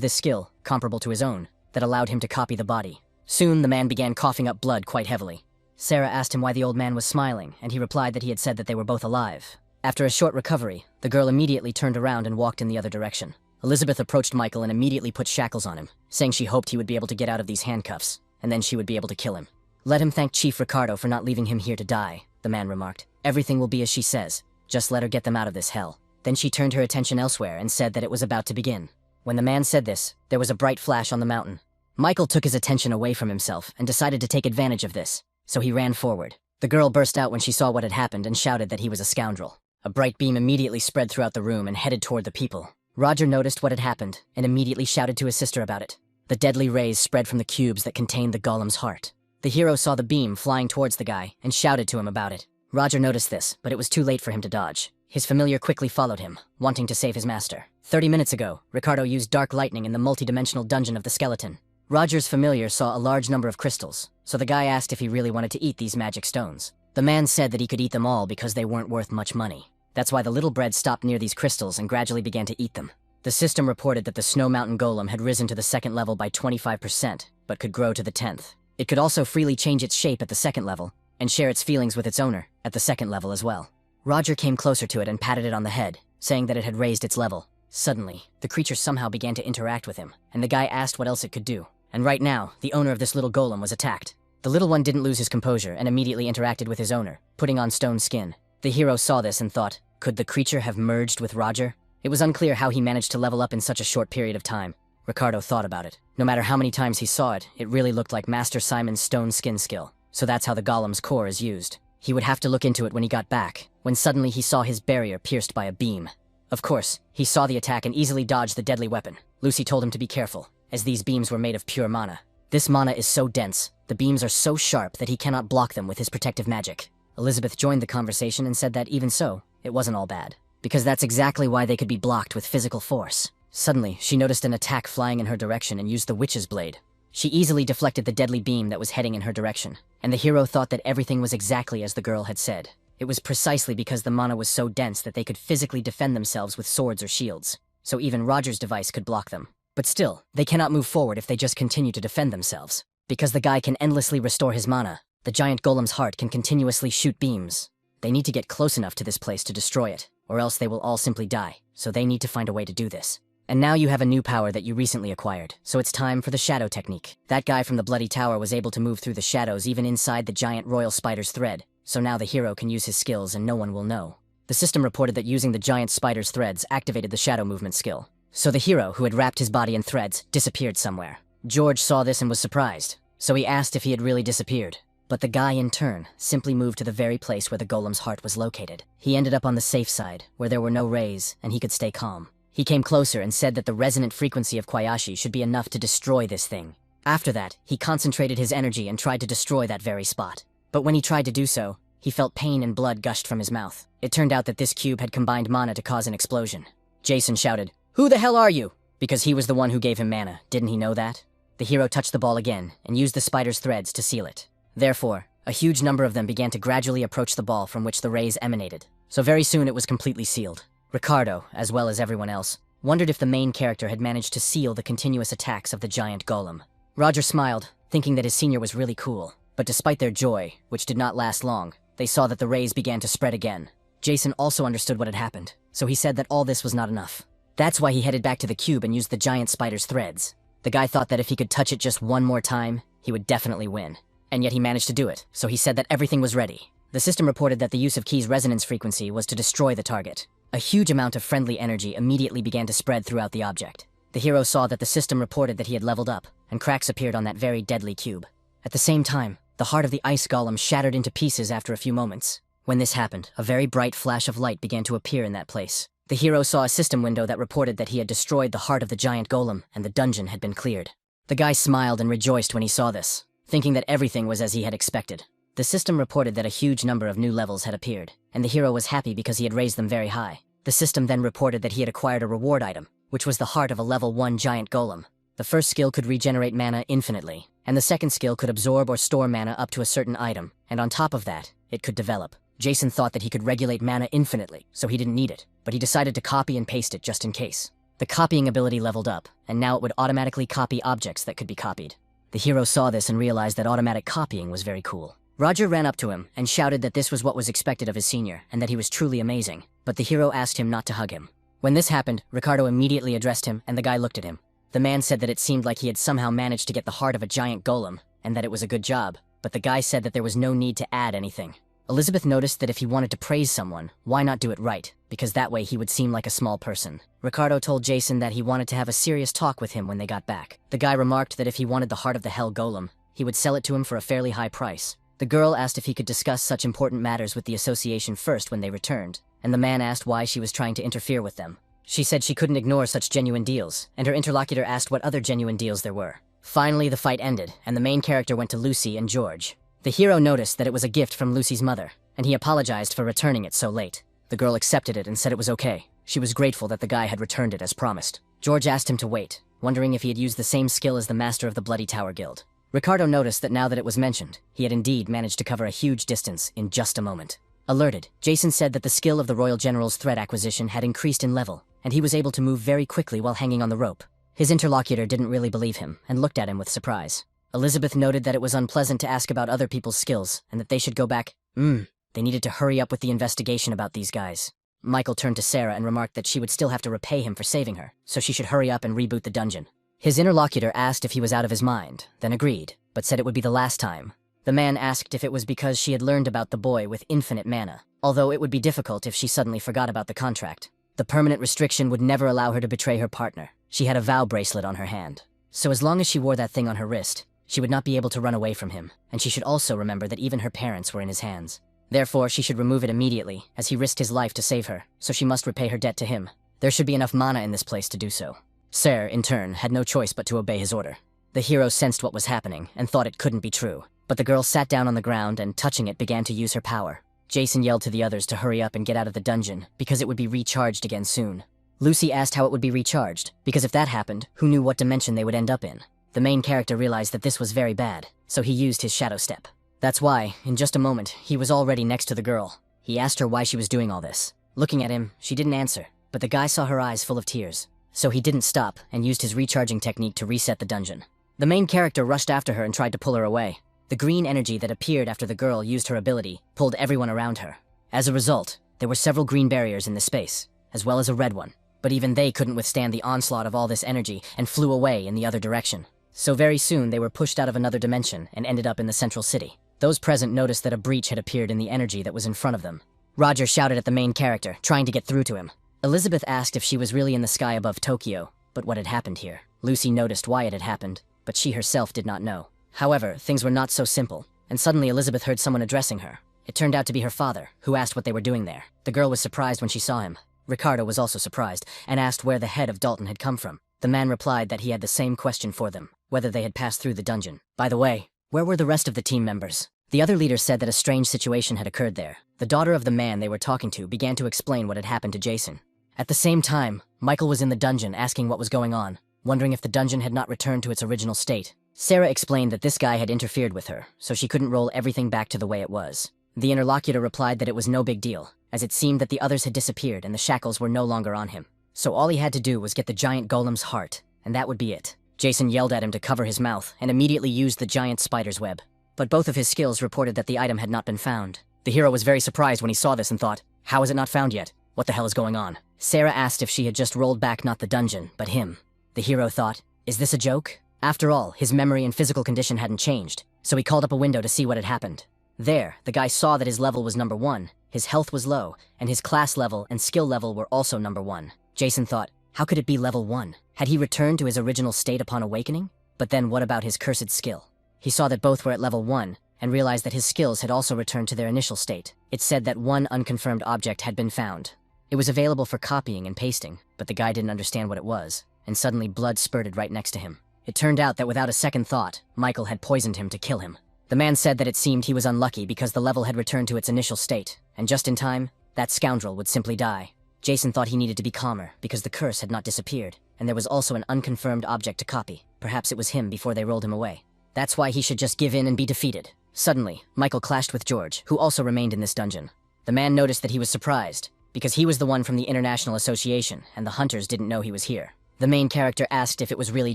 this skill, comparable to his own, that allowed him to copy the body. Soon, the man began coughing up blood quite heavily. Sarah asked him why the old man was smiling, and he replied that he had said that they were both alive. After a short recovery, the girl immediately turned around and walked in the other direction. Elizabeth approached Michael and immediately put shackles on him, saying she hoped he would be able to get out of these handcuffs, and then she would be able to kill him. Let him thank Chief Ricardo for not leaving him here to die, the man remarked. Everything will be as she says. Just let her get them out of this hell. Then she turned her attention elsewhere and said that it was about to begin. When the man said this, there was a bright flash on the mountain. Michael took his attention away from himself and decided to take advantage of this, so he ran forward. The girl burst out when she saw what had happened and shouted that he was a scoundrel. A bright beam immediately spread throughout the room and headed toward the people. Roger noticed what had happened and immediately shouted to his sister about it. The deadly rays spread from the cubes that contained the golem's heart. The hero saw the beam flying towards the guy and shouted to him about it. Roger noticed this, but it was too late for him to dodge. His familiar quickly followed him, wanting to save his master. 30 minutes ago, Ricardo used dark lightning in the multi-dimensional dungeon of the skeleton. Roger's familiar saw a large number of crystals, so the guy asked if he really wanted to eat these magic stones. The man said that he could eat them all because they weren't worth much money. That's why the little bread stopped near these crystals and gradually began to eat them. The system reported that the Snow Mountain Golem had risen to the second level by 25%, but could grow to the 10th. It could also freely change its shape at the second level, and share its feelings with its owner at the second level as well. Roger came closer to it and patted it on the head, saying that it had raised its level. Suddenly, the creature somehow began to interact with him, and the guy asked what else it could do. And right now, the owner of this little golem was attacked. The little one didn't lose his composure and immediately interacted with his owner, putting on stone skin. The hero saw this and thought, could the creature have merged with Roger? It was unclear how he managed to level up in such a short period of time. Ricardo thought about it. No matter how many times he saw it, it really looked like Master Simon's stone skin skill. So that's how the golem's core is used. He would have to look into it when he got back, when suddenly he saw his barrier pierced by a beam. Of course, he saw the attack and easily dodged the deadly weapon. Lucy told him to be careful, as these beams were made of pure mana. This mana is so dense, the beams are so sharp that he cannot block them with his protective magic. Elizabeth joined the conversation and said that even so, it wasn't all bad, because that's exactly why they could be blocked with physical force. Suddenly, she noticed an attack flying in her direction and used the witch's blade. She easily deflected the deadly beam that was heading in her direction, and the hero thought that everything was exactly as the girl had said. It was precisely because the mana was so dense that they could physically defend themselves with swords or shields, so even Roger's device could block them. But still, they cannot move forward if they just continue to defend themselves. Because the guy can endlessly restore his mana, the giant golem's heart can continuously shoot beams. They need to get close enough to this place to destroy it, or else they will all simply die, so they need to find a way to do this. And now you have a new power that you recently acquired, so it's time for the shadow technique. That guy from the Bloody Tower was able to move through the shadows even inside the giant royal spider's thread, so now the hero can use his skills and no one will know. The system reported that using the giant spider's threads activated the shadow movement skill. So the hero, who had wrapped his body in threads, disappeared somewhere. George saw this and was surprised, so he asked if he had really disappeared. But the guy, in turn, simply moved to the very place where the golem's heart was located. He ended up on the safe side, where there were no rays, and he could stay calm. He came closer and said that the resonant frequency of Kwayashi should be enough to destroy this thing. After that, he concentrated his energy and tried to destroy that very spot. But when he tried to do so, he felt pain and blood gushed from his mouth. It turned out that this cube had combined mana to cause an explosion. Jason shouted, "Who the hell are you?" Because he was the one who gave him mana, didn't he know that? The hero touched the ball again and used the spider's threads to seal it. Therefore, a huge number of them began to gradually approach the ball from which the rays emanated. So very soon it was completely sealed. Ricardo, as well as everyone else, wondered if the main character had managed to seal the continuous attacks of the giant golem. Roger smiled, thinking that his senior was really cool. But despite their joy, which did not last long, they saw that the rays began to spread again. Jason also understood what had happened, so he said that all this was not enough. That's why he headed back to the cube and used the giant spider's threads. The guy thought that if he could touch it just one more time, he would definitely win. And yet he managed to do it, so he said that everything was ready. The system reported that the use of Key's resonance frequency was to destroy the target. A huge amount of friendly energy immediately began to spread throughout the object. The hero saw that the system reported that he had leveled up, and cracks appeared on that very deadly cube. At the same time, the heart of the ice golem shattered into pieces after a few moments. When this happened, a very bright flash of light began to appear in that place. The hero saw a system window that reported that he had destroyed the heart of the giant golem, and the dungeon had been cleared. The guy smiled and rejoiced when he saw this, thinking that everything was as he had expected. The system reported that a huge number of new levels had appeared, and the hero was happy because he had raised them very high. The system then reported that he had acquired a reward item, which was the heart of a level 1 giant golem. The first skill could regenerate mana infinitely, and the second skill could absorb or store mana up to a certain item, and on top of that, it could develop. Jason thought that he could regulate mana infinitely, so he didn't need it, but he decided to copy and paste it just in case. The copying ability leveled up, and now it would automatically copy objects that could be copied. The hero saw this and realized that automatic copying was very cool. Roger ran up to him and shouted that this was what was expected of his senior, and that he was truly amazing, but the hero asked him not to hug him. When this happened, Ricardo immediately addressed him, and the guy looked at him. The man said that it seemed like he had somehow managed to get the heart of a giant golem, and that it was a good job, but the guy said that there was no need to add anything. Elizabeth noticed that if he wanted to praise someone, why not do it right, because that way he would seem like a small person. Ricardo told Jason that he wanted to have a serious talk with him when they got back. The guy remarked that if he wanted the heart of the hell golem, he would sell it to him for a fairly high price. The girl asked if he could discuss such important matters with the association first when they returned, and the man asked why she was trying to interfere with them. She said she couldn't ignore such genuine deals, and her interlocutor asked what other genuine deals there were. Finally, the fight ended, and the main character went to Lucy and George. The hero noticed that it was a gift from Lucy's mother, and he apologized for returning it so late. The girl accepted it and said it was okay. She was grateful that the guy had returned it as promised. George asked him to wait, wondering if he had used the same skill as the master of the Bloody Tower Guild. Ricardo noticed that now that it was mentioned, he had indeed managed to cover a huge distance in just a moment. Alerted, Jason said that the skill of the Royal General's threat acquisition had increased in level, and he was able to move very quickly while hanging on the rope. His interlocutor didn't really believe him, and looked at him with surprise. Elizabeth noted that it was unpleasant to ask about other people's skills, and that they should go back. They needed to hurry up with the investigation about these guys. Michael turned to Sarah and remarked that she would still have to repay him for saving her, so she should hurry up and reboot the dungeon. His interlocutor asked if he was out of his mind, then agreed, but said it would be the last time. The man asked if it was because she had learned about the boy with infinite mana, although it would be difficult if she suddenly forgot about the contract. The permanent restriction would never allow her to betray her partner. She had a vow bracelet on her hand. So as long as she wore that thing on her wrist, she would not be able to run away from him, and she should also remember that even her parents were in his hands. Therefore, she should remove it immediately, as he risked his life to save her, so she must repay her debt to him. There should be enough mana in this place to do so. Sarah, in turn, had no choice but to obey his order. The hero sensed what was happening, and thought it couldn't be true. But the girl sat down on the ground and, touching it, began to use her power. Jason yelled to the others to hurry up and get out of the dungeon, because it would be recharged again soon. Lucy asked how it would be recharged, because if that happened, who knew what dimension they would end up in? The main character realized that this was very bad, so he used his shadow step. That's why, in just a moment, he was already next to the girl. He asked her why she was doing all this. Looking at him, she didn't answer, but the guy saw her eyes full of tears. So he didn't stop, and used his recharging technique to reset the dungeon. The main character rushed after her and tried to pull her away. The green energy that appeared after the girl used her ability pulled everyone around her. As a result, there were several green barriers in the space, as well as a red one. But even they couldn't withstand the onslaught of all this energy and flew away in the other direction. So very soon they were pushed out of another dimension and ended up in the central city. Those present noticed that a breach had appeared in the energy that was in front of them. Roger shouted at the main character, trying to get through to him. Elizabeth asked if she was really in the sky above Tokyo, but what had happened here. Lucy noticed why it had happened, but she herself did not know. However, things were not so simple, and suddenly Elizabeth heard someone addressing her. It turned out to be her father, who asked what they were doing there. The girl was surprised when she saw him. Ricardo was also surprised, and asked where the head of Dalton had come from. The man replied that he had the same question for them, whether they had passed through the dungeon. By the way, where were the rest of the team members? The other leader said that a strange situation had occurred there. The daughter of the man they were talking to began to explain what had happened to Jason. At the same time, Michael was in the dungeon asking what was going on, wondering if the dungeon had not returned to its original state. Sarah explained that this guy had interfered with her, so she couldn't roll everything back to the way it was. The interlocutor replied that it was no big deal, as it seemed that the others had disappeared and the shackles were no longer on him. So all he had to do was get the giant golem's heart, and that would be it. Jason yelled at him to cover his mouth and immediately used the giant spider's web. But both of his skills reported that the item had not been found. The hero was very surprised when he saw this and thought, how is it not found yet? What the hell is going on? Sarah asked if she had just rolled back not the dungeon, but him. The hero thought, is this a joke? After all, his memory and physical condition hadn't changed, so he called up a window to see what had happened. There, the guy saw that his level was number 1, his health was low, and his class level and skill level were also number 1. Jason thought, how could it be level 1? Had he returned to his original state upon awakening? But then what about his cursed skill? He saw that both were at level 1, and realized that his skills had also returned to their initial state. It said that one unconfirmed object had been found. It was available for copying and pasting, but the guy didn't understand what it was, and suddenly blood spurted right next to him. It turned out that without a second thought, Michael had poisoned him to kill him. The man said that it seemed he was unlucky because the level had returned to its initial state, and just in time, that scoundrel would simply die. Jason thought he needed to be calmer because the curse had not disappeared, and there was also an unconfirmed object to copy. Perhaps it was him before they rolled him away. That's why he should just give in and be defeated. Suddenly, Michael clashed with George, who also remained in this dungeon. The man noticed that he was surprised, because he was the one from the International Association, and the hunters didn't know he was here. The main character asked if it was really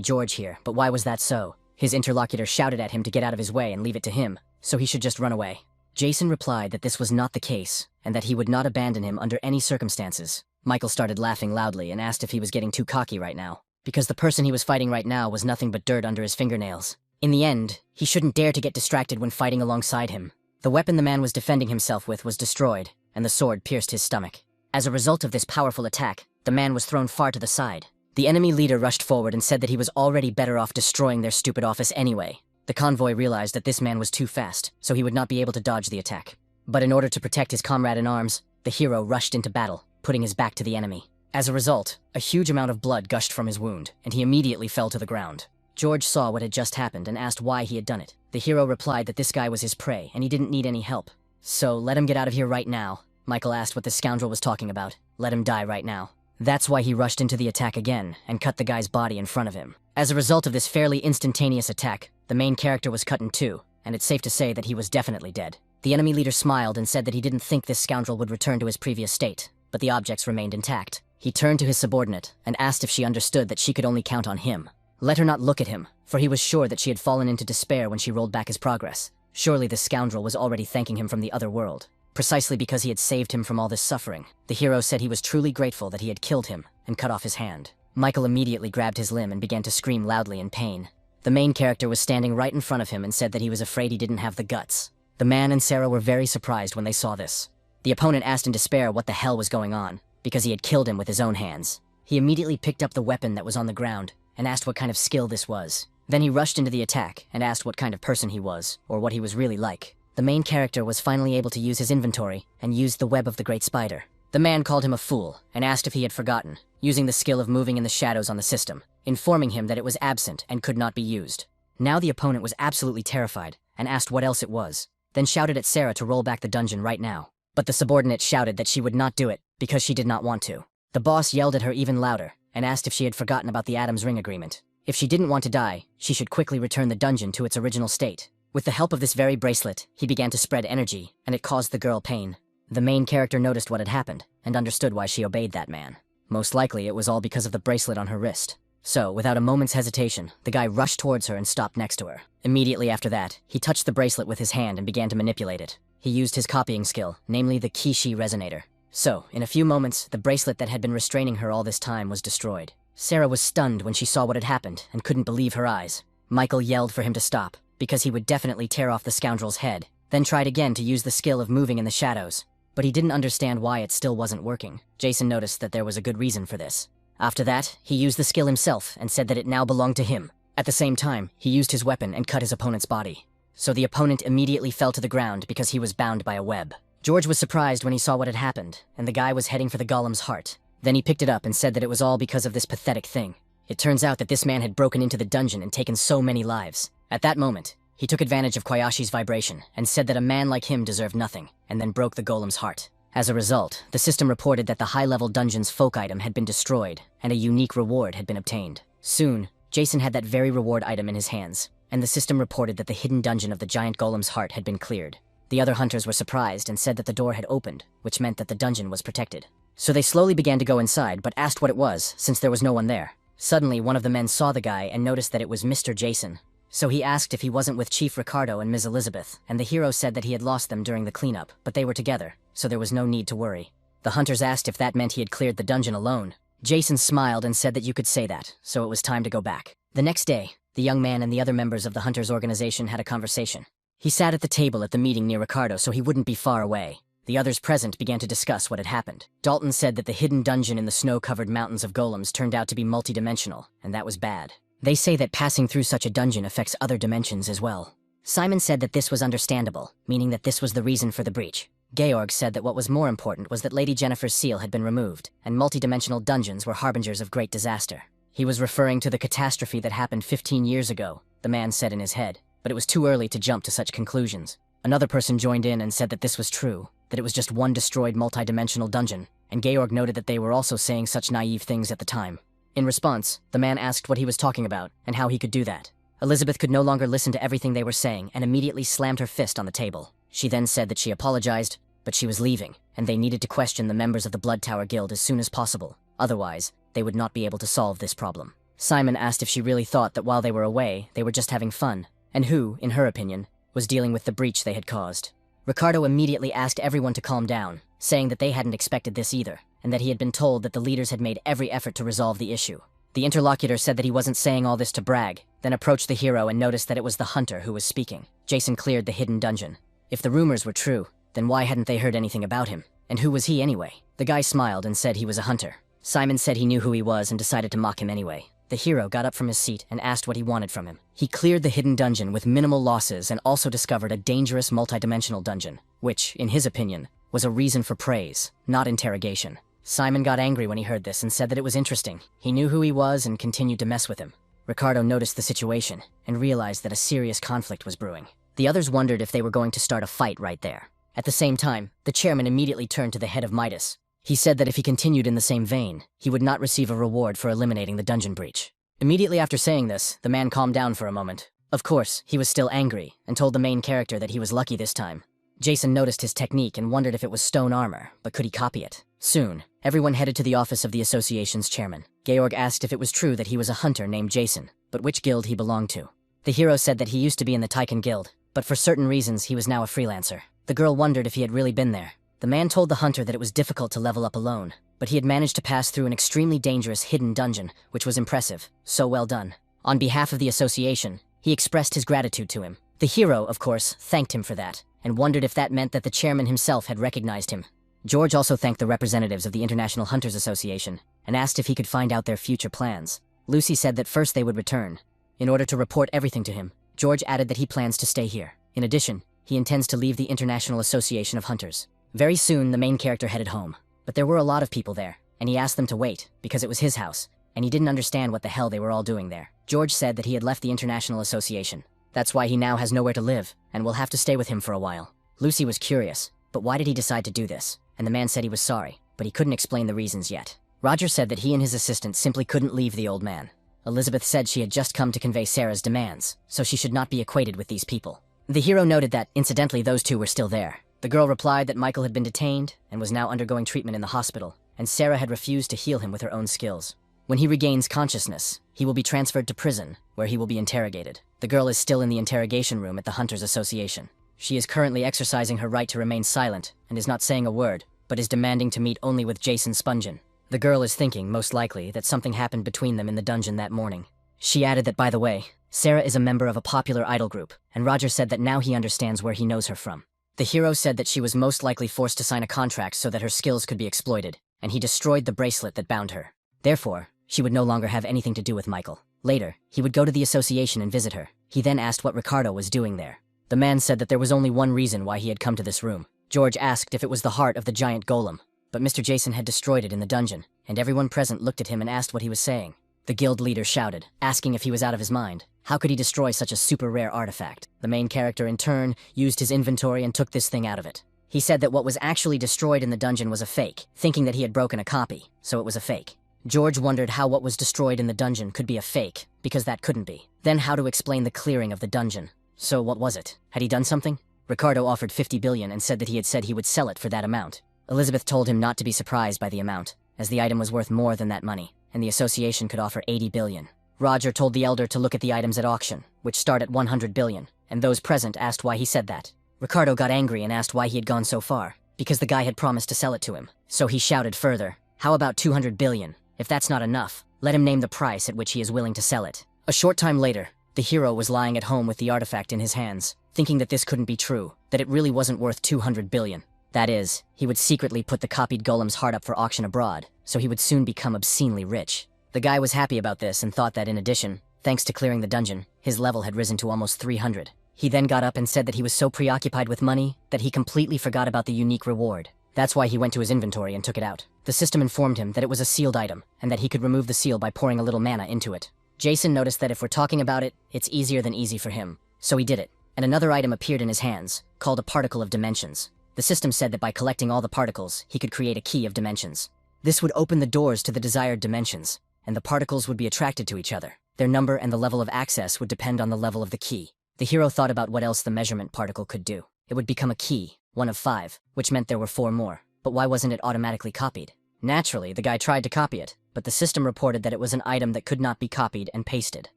George here, but why was that so? His interlocutor shouted at him to get out of his way and leave it to him, so he should just run away. Jason replied that this was not the case, and that he would not abandon him under any circumstances. Michael started laughing loudly and asked if he was getting too cocky right now, because the person he was fighting right now was nothing but dirt under his fingernails. In the end, he shouldn't dare to get distracted when fighting alongside him. The weapon the man was defending himself with was destroyed, and the sword pierced his stomach. As a result of this powerful attack, the man was thrown far to the side. The enemy leader rushed forward and said that he was already better off destroying their stupid office anyway. The convoy realized that this man was too fast, so he would not be able to dodge the attack. But in order to protect his comrade in arms, the hero rushed into battle, putting his back to the enemy. As a result, a huge amount of blood gushed from his wound, and he immediately fell to the ground. George saw what had just happened and asked why he had done it. The hero replied that this guy was his prey, and he didn't need any help. So let him get out of here right now. Michael asked what the scoundrel was talking about. Let him die right now. That's why he rushed into the attack again, and cut the guy's body in front of him. As a result of this fairly instantaneous attack, the main character was cut in two, and it's safe to say that he was definitely dead. The enemy leader smiled and said that he didn't think this scoundrel would return to his previous state, but the objects remained intact. He turned to his subordinate, and asked if she understood that she could only count on him. Let her not look at him, for he was sure that she had fallen into despair when she rolled back his progress. Surely this scoundrel was already thanking him from the other world. Precisely because he had saved him from all this suffering, the hero said he was truly grateful that he had killed him and cut off his hand. Michael immediately grabbed his limb and began to scream loudly in pain. The main character was standing right in front of him and said that he was afraid he didn't have the guts. The man and Sarah were very surprised when they saw this. The opponent asked in despair what the hell was going on, because he had killed him with his own hands. He immediately picked up the weapon that was on the ground and asked what kind of skill this was. Then he rushed into the attack and asked what kind of person he was, or what he was really like. The main character was finally able to use his inventory and used the web of the Great Spider. The man called him a fool and asked if he had forgotten, using the skill of moving in the shadows on the system, informing him that it was absent and could not be used. Now the opponent was absolutely terrified and asked what else it was, then shouted at Sarah to roll back the dungeon right now. But the subordinate shouted that she would not do it because she did not want to. The boss yelled at her even louder and asked if she had forgotten about the Adam's Ring agreement. If she didn't want to die, she should quickly return the dungeon to its original state. With the help of this very bracelet, he began to spread energy, and it caused the girl pain. The main character noticed what had happened, and understood why she obeyed that man. Most likely it was all because of the bracelet on her wrist. So, without a moment's hesitation, the guy rushed towards her and stopped next to her. Immediately after that, he touched the bracelet with his hand and began to manipulate it. He used his copying skill, namely the Kishi resonator. So, in a few moments, the bracelet that had been restraining her all this time was destroyed. Sarah was stunned when she saw what had happened and couldn't believe her eyes. Michael yelled for him to stop, because he would definitely tear off the scoundrel's head, then tried again to use the skill of moving in the shadows. But he didn't understand why it still wasn't working. Jason noticed that there was a good reason for this. After that, he used the skill himself and said that it now belonged to him. At the same time, he used his weapon and cut his opponent's body. So the opponent immediately fell to the ground because he was bound by a web. George was surprised when he saw what had happened, and the guy was heading for the golem's heart. Then he picked it up and said that it was all because of this pathetic thing. It turns out that this man had broken into the dungeon and taken so many lives. At that moment, he took advantage of Koyashi's vibration and said that a man like him deserved nothing, and then broke the golem's heart. As a result, the system reported that the high-level dungeon's folk item had been destroyed, and a unique reward had been obtained. Soon, Jason had that very reward item in his hands, and the system reported that the hidden dungeon of the giant golem's heart had been cleared. The other hunters were surprised and said that the door had opened, which meant that the dungeon was protected. So they slowly began to go inside, but asked what it was, since there was no one there. Suddenly, one of the men saw the guy and noticed that it was Mr. Jason. So he asked if he wasn't with Chief Ricardo and Ms. Elizabeth, and the hero said that he had lost them during the cleanup, but they were together, so there was no need to worry. The hunters asked if that meant he had cleared the dungeon alone. Jason smiled and said that you could say that, so it was time to go back. The next day, the young man and the other members of the hunters' organization had a conversation. He sat at the table at the meeting near Ricardo so he wouldn't be far away. The others present began to discuss what had happened. Dalton said that the hidden dungeon in the snow-covered mountains of golems turned out to be multidimensional, and that was bad. They say that passing through such a dungeon affects other dimensions as well. Simon said that this was understandable, meaning that this was the reason for the breach. Georg said that what was more important was that Lady Jennifer's seal had been removed, and multidimensional dungeons were harbingers of great disaster. He was referring to the catastrophe that happened 15 years ago, the man said in his head, but it was too early to jump to such conclusions. Another person joined in and said that this was true, that it was just one destroyed multidimensional dungeon, and Georg noted that they were also saying such naive things at the time. In response, the man asked what he was talking about and how he could do that. Elizabeth could no longer listen to everything they were saying and immediately slammed her fist on the table. She then said that she apologized, but she was leaving, and they needed to question the members of the Blood Tower Guild as soon as possible. Otherwise, they would not be able to solve this problem. Simon asked if she really thought that while they were away, they were just having fun, and who, in her opinion, was dealing with the breach they had caused. Ricardo immediately asked everyone to calm down, saying that they hadn't expected this either, and that he had been told that the leaders had made every effort to resolve the issue. The interlocutor said that he wasn't saying all this to brag, then approached the hero and noticed that it was the hunter who was speaking. Jason cleared the hidden dungeon. If the rumors were true, then why hadn't they heard anything about him? And who was he anyway? The guy smiled and said he was a hunter. Simon said he knew who he was and decided to mock him anyway. The hero got up from his seat and asked what he wanted from him. He cleared the hidden dungeon with minimal losses and also discovered a dangerous multidimensional dungeon, which, in his opinion, was a reason for praise, not interrogation. Simon got angry when he heard this and said that it was interesting. He knew who he was and continued to mess with him. Ricardo noticed the situation and realized that a serious conflict was brewing. The others wondered if they were going to start a fight right there. At the same time, the chairman immediately turned to the head of Midas. He said that if he continued in the same vein, he would not receive a reward for eliminating the dungeon breach. Immediately after saying this, the man calmed down for a moment. Of course, he was still angry and told the main character that he was lucky this time. Jason noticed his technique and wondered if it was stone armor, but could he copy it? Soon, everyone headed to the office of the association's chairman. Georg asked if it was true that he was a hunter named Jason, but which guild he belonged to. The hero said that he used to be in the Tycoon Guild, but for certain reasons he was now a freelancer. The girl wondered if he had really been there. The man told the hunter that it was difficult to level up alone, but he had managed to pass through an extremely dangerous hidden dungeon, which was impressive. So well done. On behalf of the association, he expressed his gratitude to him. The hero, of course, thanked him for that, and wondered if that meant that the chairman himself had recognized him. George also thanked the representatives of the International Hunters Association, and asked if he could find out their future plans. Lucy said that first they would return. In order to report everything to him, George added that he plans to stay here. In addition, he intends to leave the International Association of Hunters. Very soon, the main character headed home. But there were a lot of people there, and he asked them to wait, because it was his house, and he didn't understand what the hell they were all doing there. George said that he had left the International Association. That's why he now has nowhere to live, and will have to stay with him for a while. Lucy was curious, but why did he decide to do this? And the man said he was sorry, but he couldn't explain the reasons yet. Roger said that he and his assistant simply couldn't leave the old man. Elizabeth said she had just come to convey Sarah's demands, so she should not be equated with these people. The hero noted that, incidentally, those two were still there. The girl replied that Michael had been detained and was now undergoing treatment in the hospital, and Sarah had refused to heal him with her own skills. When he regains consciousness, he will be transferred to prison, where he will be interrogated. The girl is still in the interrogation room at the Hunters Association. She is currently exercising her right to remain silent and is not saying a word, but is demanding to meet only with Jason Spungen. The girl is thinking, most likely, that something happened between them in the dungeon that morning. She added that, by the way, Sarah is a member of a popular idol group, and Roger said that now he understands where he knows her from. The hero said that she was most likely forced to sign a contract so that her skills could be exploited, and he destroyed the bracelet that bound her. Therefore, she would no longer have anything to do with Michael. Later, he would go to the association and visit her. He then asked what Ricardo was doing there. The man said that there was only one reason why he had come to this room. George asked if it was the heart of the giant golem, but Mr. Jason had destroyed it in the dungeon, and everyone present looked at him and asked what he was saying. The guild leader shouted, asking if he was out of his mind. How could he destroy such a super rare artifact? The main character, in turn, used his inventory and took this thing out of it. He said that what was actually destroyed in the dungeon was a fake, thinking that he had broken a copy, so it was a fake. George wondered how what was destroyed in the dungeon could be a fake, because that couldn't be. Then how to explain the clearing of the dungeon. So what was it? Had he done something? Ricardo offered 50 billion and said that he had said he would sell it for that amount. Elizabeth told him not to be surprised by the amount, as the item was worth more than that money, and the association could offer 80 billion. Roger told the elder to look at the items at auction, which start at 100 billion, and those present asked why he said that. Ricardo got angry and asked why he had gone so far, because the guy had promised to sell it to him. So he shouted further, "How about 200 billion? If that's not enough, let him name the price at which he is willing to sell it." A short time later, The hero was lying at home with the artifact in his hands, thinking that this couldn't be true, that it really wasn't worth 200 billion. That is, he would secretly put the copied golem's heart up for auction abroad, so he would soon become obscenely rich. The guy was happy about this and thought that in addition, thanks to clearing the dungeon, his level had risen to almost 300. He then got up and said that he was so preoccupied with money that he completely forgot about the unique reward. That's why he went to his inventory and took it out. The system informed him that it was a sealed item, and that he could remove the seal by pouring a little mana into it. Jason noticed that if we're talking about it, it's easier than easy for him. So he did it, and another item appeared in his hands, called a particle of dimensions. The system said that by collecting all the particles, he could create a key of dimensions. This would open the doors to the desired dimensions, and the particles would be attracted to each other. Their number and the level of access would depend on the level of the key. The hero thought about what else the measurement particle could do. It would become a key, one of 5, which meant there were 4 more. But why wasn't it automatically copied? Naturally, the guy tried to copy it, but the system reported that it was an item that could not be copied and pasted.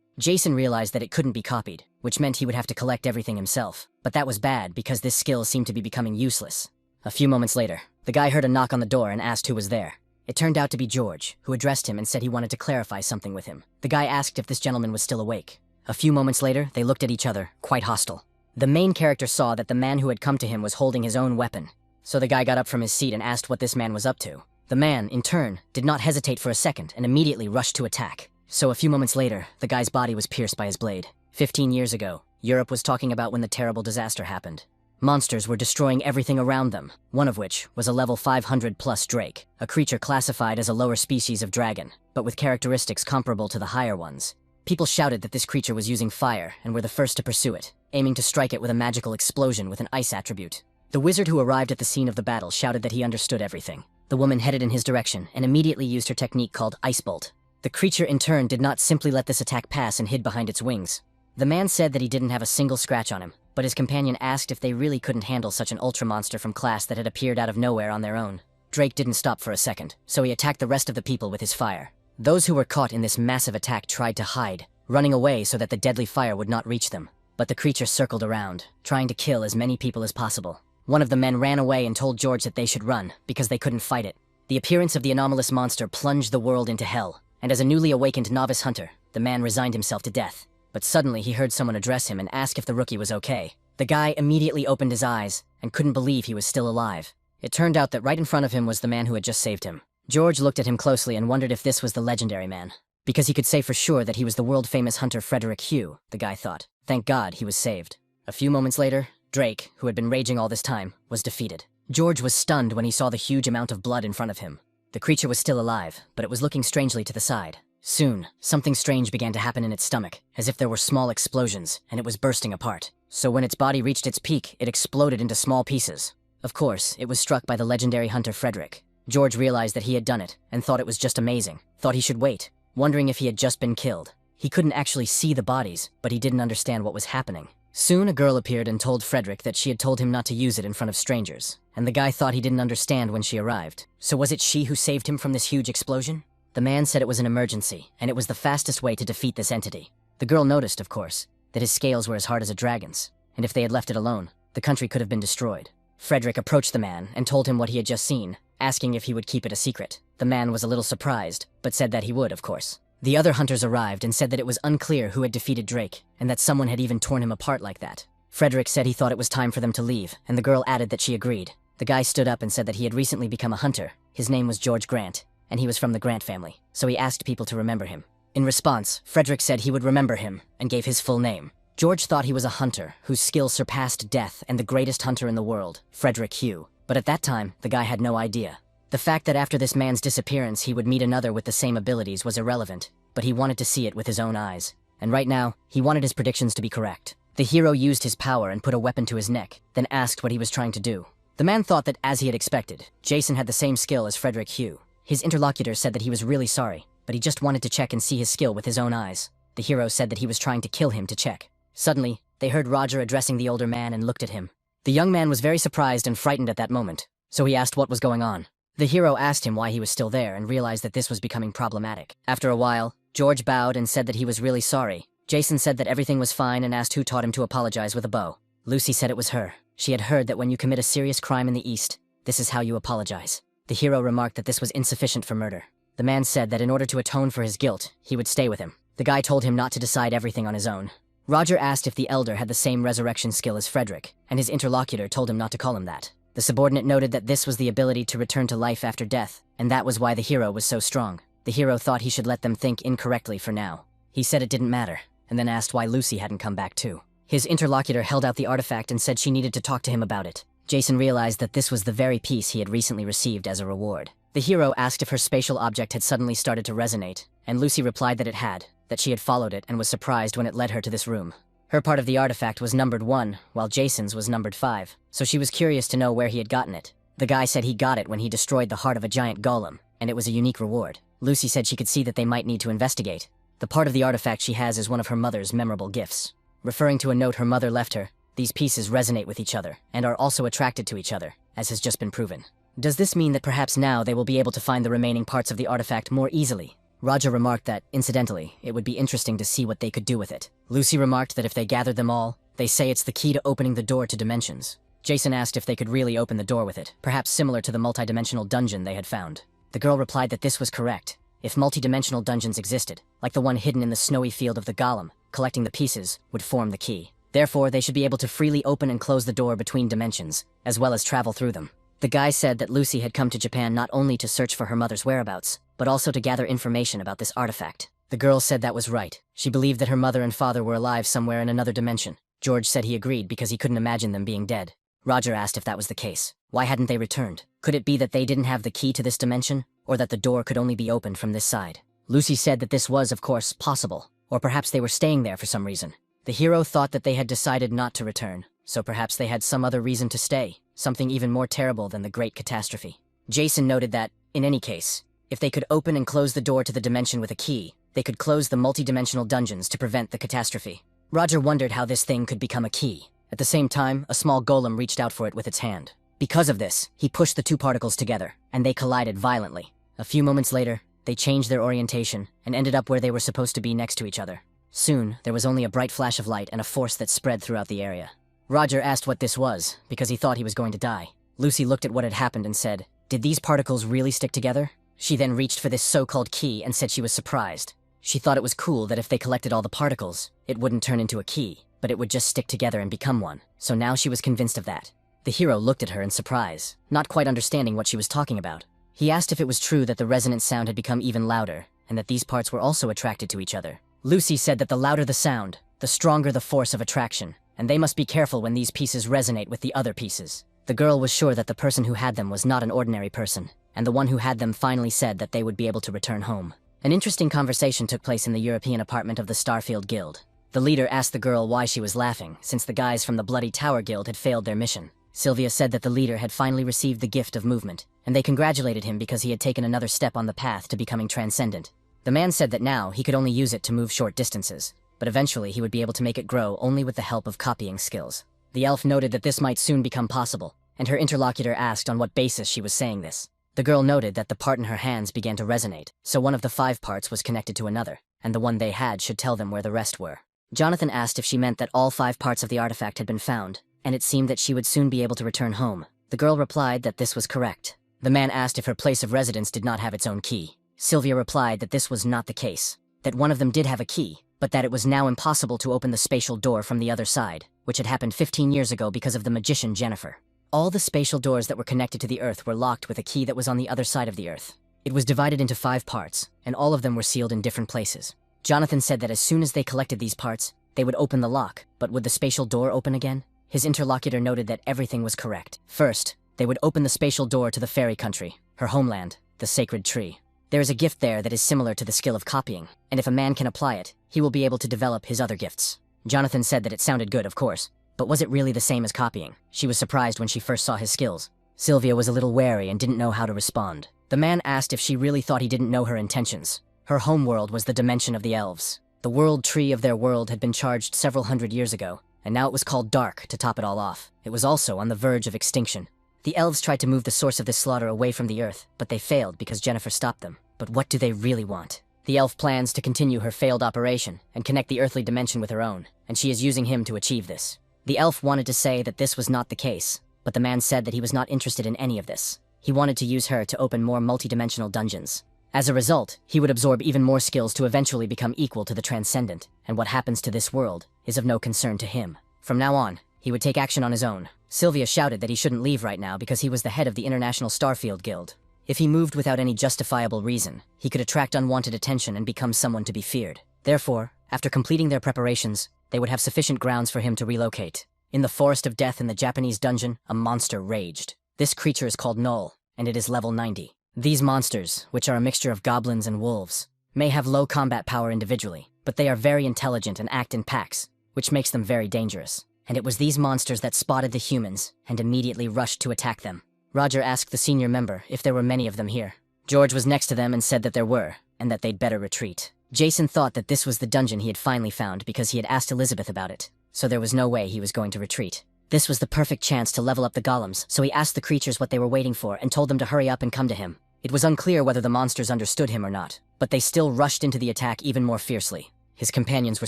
Jason realized that it couldn't be copied, which meant he would have to collect everything himself. But that was bad because this skill seemed to be becoming useless. A few moments later, the guy heard a knock on the door and asked who was there. It turned out to be George, who addressed him and said he wanted to clarify something with him. The guy asked if this gentleman was still awake. A few moments later, they looked at each other, quite hostile. The main character saw that the man who had come to him was holding his own weapon. So the guy got up from his seat and asked what this man was up to. The man, in turn, did not hesitate for a second and immediately rushed to attack. So a few moments later, the guy's body was pierced by his blade. 15 years ago, Europe was talking about when the terrible disaster happened. Monsters were destroying everything around them, one of which was a level 500 plus drake, a creature classified as a lower species of dragon, but with characteristics comparable to the higher ones. People shouted that this creature was using fire and were the first to pursue it, aiming to strike it with a magical explosion with an ice attribute. The wizard who arrived at the scene of the battle shouted that he understood everything. The woman headed in his direction and immediately used her technique called Ice Bolt. The creature in turn did not simply let this attack pass and hid behind its wings. The man said that he didn't have a single scratch on him, but his companion asked if they really couldn't handle such an ultra monster from class that had appeared out of nowhere on their own. Drake didn't stop for a second, so he attacked the rest of the people with his fire. Those who were caught in this massive attack tried to hide, running away so that the deadly fire would not reach them. But the creature circled around, trying to kill as many people as possible. One of the men ran away and told George that they should run, because they couldn't fight it. The appearance of the anomalous monster plunged the world into hell, and as a newly awakened novice hunter, the man resigned himself to death. But suddenly he heard someone address him and ask if the rookie was okay. The guy immediately opened his eyes and couldn't believe he was still alive. It turned out that right in front of him was the man who had just saved him. George looked at him closely and wondered if this was the legendary man, because he could say for sure that he was the world-famous hunter Frederick Hugh, the guy thought. Thank God he was saved. A few moments later, Drake, who had been raging all this time, was defeated. George was stunned when he saw the huge amount of blood in front of him. The creature was still alive, but it was looking strangely to the side. Soon, something strange began to happen in its stomach, as if there were small explosions, and it was bursting apart. So when its body reached its peak, it exploded into small pieces. Of course, it was struck by the legendary hunter Frederick. George realized that he had done it, and thought it was just amazing. Thought he should wait, wondering if he had just been killed. He couldn't actually see the bodies, but he didn't understand what was happening. Soon a girl appeared and told Frederick that she had told him not to use it in front of strangers, and the guy thought he didn't understand when she arrived. So was it she who saved him from this huge explosion? The man said it was an emergency, and it was the fastest way to defeat this entity. The girl noticed, of course, that his scales were as hard as a dragon's, and if they had left it alone, the country could have been destroyed. Frederick approached the man and told him what he had just seen, asking if he would keep it a secret. The man was a little surprised, but said that he would, of course. The other hunters arrived and said that it was unclear who had defeated Drake, and that someone had even torn him apart like that. Frederick said he thought it was time for them to leave, and the girl added that she agreed. The guy stood up and said that he had recently become a hunter. His name was George Grant, and he was from the Grant family, so he asked people to remember him. In response, Frederick said he would remember him, and gave his full name. George thought he was a hunter, whose skill surpassed death and the greatest hunter in the world, Frederick Hugh. But at that time, the guy had no idea. The fact that after this man's disappearance he would meet another with the same abilities was irrelevant, but he wanted to see it with his own eyes. And right now, he wanted his predictions to be correct. The hero used his power and put a weapon to his neck, then asked what he was trying to do. The man thought that, as he had expected, Jason had the same skill as Frederick Hugh. His interlocutor said that he was really sorry, but he just wanted to check and see his skill with his own eyes. The hero said that he was trying to kill him to check. Suddenly, they heard Roger addressing the older man and looked at him. The young man was very surprised and frightened at that moment, so he asked what was going on. The hero asked him why he was still there and realized that this was becoming problematic. After a while, George bowed and said that he was really sorry. Jason said that everything was fine and asked who taught him to apologize with a bow. Lucy said it was her. She had heard that when you commit a serious crime in the East, this is how you apologize. The hero remarked that this was insufficient for murder. The man said that in order to atone for his guilt, he would stay with him. The guy told him not to decide everything on his own. Roger asked if the elder had the same resurrection skill as Frederick, and his interlocutor told him not to call him that. The subordinate noted that this was the ability to return to life after death, and that was why the hero was so strong. The hero thought he should let them think incorrectly for now. He said it didn't matter, and then asked why Lucy hadn't come back too. His interlocutor held out the artifact and said she needed to talk to him about it. Jason realized that this was the very piece he had recently received as a reward. The hero asked if her spatial object had suddenly started to resonate, and Lucy replied that it had, that she had followed it and was surprised when it led her to this room. Her part of the artifact was numbered 1, while Jason's was numbered 5, so she was curious to know where he had gotten it. The guy said he got it when he destroyed the heart of a giant golem, and it was a unique reward. Lucy said she could see that they might need to investigate. The part of the artifact she has is one of her mother's memorable gifts. Referring to a note her mother left her, these pieces resonate with each other, and are also attracted to each other, as has just been proven. Does this mean that perhaps now they will be able to find the remaining parts of the artifact more easily? Roger remarked that, incidentally, it would be interesting to see what they could do with it. Lucy remarked that if they gathered them all, they say it's the key to opening the door to dimensions. Jason asked if they could really open the door with it, perhaps similar to the multidimensional dungeon they had found. The girl replied that this was correct. If multidimensional dungeons existed, like the one hidden in the snowy field of the golem, collecting the pieces would form the key. Therefore, they should be able to freely open and close the door between dimensions, as well as travel through them. The guy said that Lucy had come to Japan not only to search for her mother's whereabouts, but also to gather information about this artifact. The girl said that was right. She believed that her mother and father were alive somewhere in another dimension. George said he agreed because he couldn't imagine them being dead. Roger asked if that was the case. Why hadn't they returned? Could it be that they didn't have the key to this dimension, or that the door could only be opened from this side? Lucy said that this was, of course, possible, or perhaps they were staying there for some reason. The hero thought that they had decided not to return, so perhaps they had some other reason to stay, something even more terrible than the Great Catastrophe. Jason noted that, in any case, if they could open and close the door to the dimension with a key, they could close the multidimensional dungeons to prevent the catastrophe. Roger wondered how this thing could become a key. At the same time, a small golem reached out for it with its hand. Because of this, he pushed the two particles together, and they collided violently. A few moments later, they changed their orientation and ended up where they were supposed to be next to each other. Soon, there was only a bright flash of light and a force that spread throughout the area. Roger asked what this was, because he thought he was going to die. Lucy looked at what had happened and said, "Did these particles really stick together?" She then reached for this so-called key and said she was surprised. She thought it was cool that if they collected all the particles, it wouldn't turn into a key, but it would just stick together and become one. So now she was convinced of that. The hero looked at her in surprise, not quite understanding what she was talking about. He asked if it was true that the resonant sound had become even louder, and that these parts were also attracted to each other. Lucy said that the louder the sound, the stronger the force of attraction, and they must be careful when these pieces resonate with the other pieces. The girl was sure that the person who had them was not an ordinary person, and the one who had them finally said that they would be able to return home. An interesting conversation took place in the European apartment of the Starfield Guild. The leader asked the girl why she was laughing, since the guys from the Bloody Tower Guild had failed their mission. Sylvia said that the leader had finally received the gift of movement, and they congratulated him because he had taken another step on the path to becoming transcendent. The man said that now he could only use it to move short distances, but eventually he would be able to make it grow only with the help of copying skills. The elf noted that this might soon become possible, and her interlocutor asked on what basis she was saying this. The girl noted that the part in her hands began to resonate, so one of the 5 parts was connected to another, and the one they had should tell them where the rest were. Jonathan asked if she meant that all 5 parts of the artifact had been found, and it seemed that she would soon be able to return home. The girl replied that this was correct. The man asked if her place of residence did not have its own key. Sylvia replied that this was not the case, that one of them did have a key, but that it was now impossible to open the spatial door from the other side, which had happened 15 years ago because of the magician Jennifer. All the spatial doors that were connected to the Earth were locked with a key that was on the other side of the Earth. It was divided into 5 parts, and all of them were sealed in different places. Jonathan said that as soon as they collected these parts, they would open the lock, but would the spatial door open again? His interlocutor noted that everything was correct. First, they would open the spatial door to the fairy country, her homeland, the sacred tree. There is a gift there that is similar to the skill of copying, and if a man can apply it, he will be able to develop his other gifts. Jonathan said that it sounded good, of course, but was it really the same as copying? She was surprised when she first saw his skills. Sylvia was a little wary and didn't know how to respond. The man asked if she really thought he didn't know her intentions. Her homeworld was the dimension of the elves. The world tree of their world had been charged several hundred years ago, and now it was called Dark to top it all off. It was also on the verge of extinction. The elves tried to move the source of this slaughter away from the Earth, but they failed because Jennifer stopped them. But what do they really want? The elf plans to continue her failed operation and connect the earthly dimension with her own, and she is using him to achieve this. The elf wanted to say that this was not the case, but the man said that he was not interested in any of this. He wanted to use her to open more multidimensional dungeons. As a result, he would absorb even more skills to eventually become equal to the transcendent, and what happens to this world is of no concern to him. From now on, he would take action on his own. Sylvia shouted that he shouldn't leave right now because he was the head of the International Starfield Guild. If he moved without any justifiable reason, he could attract unwanted attention and become someone to be feared. Therefore, after completing their preparations, they would have sufficient grounds for him to relocate. In the Forest of Death in the Japanese dungeon, a monster raged. This creature is called Null, and it is level 90. These monsters, which are a mixture of goblins and wolves, may have low combat power individually, but they are very intelligent and act in packs, which makes them very dangerous. And it was these monsters that spotted the humans and immediately rushed to attack them. Roger asked the senior member if there were many of them here. George was next to them and said that there were, and that they'd better retreat. Jason thought that this was the dungeon he had finally found because he had asked Elizabeth about it, so there was no way he was going to retreat. This was the perfect chance to level up the golems, so he asked the creatures what they were waiting for and told them to hurry up and come to him. It was unclear whether the monsters understood him or not, but they still rushed into the attack even more fiercely. His companions were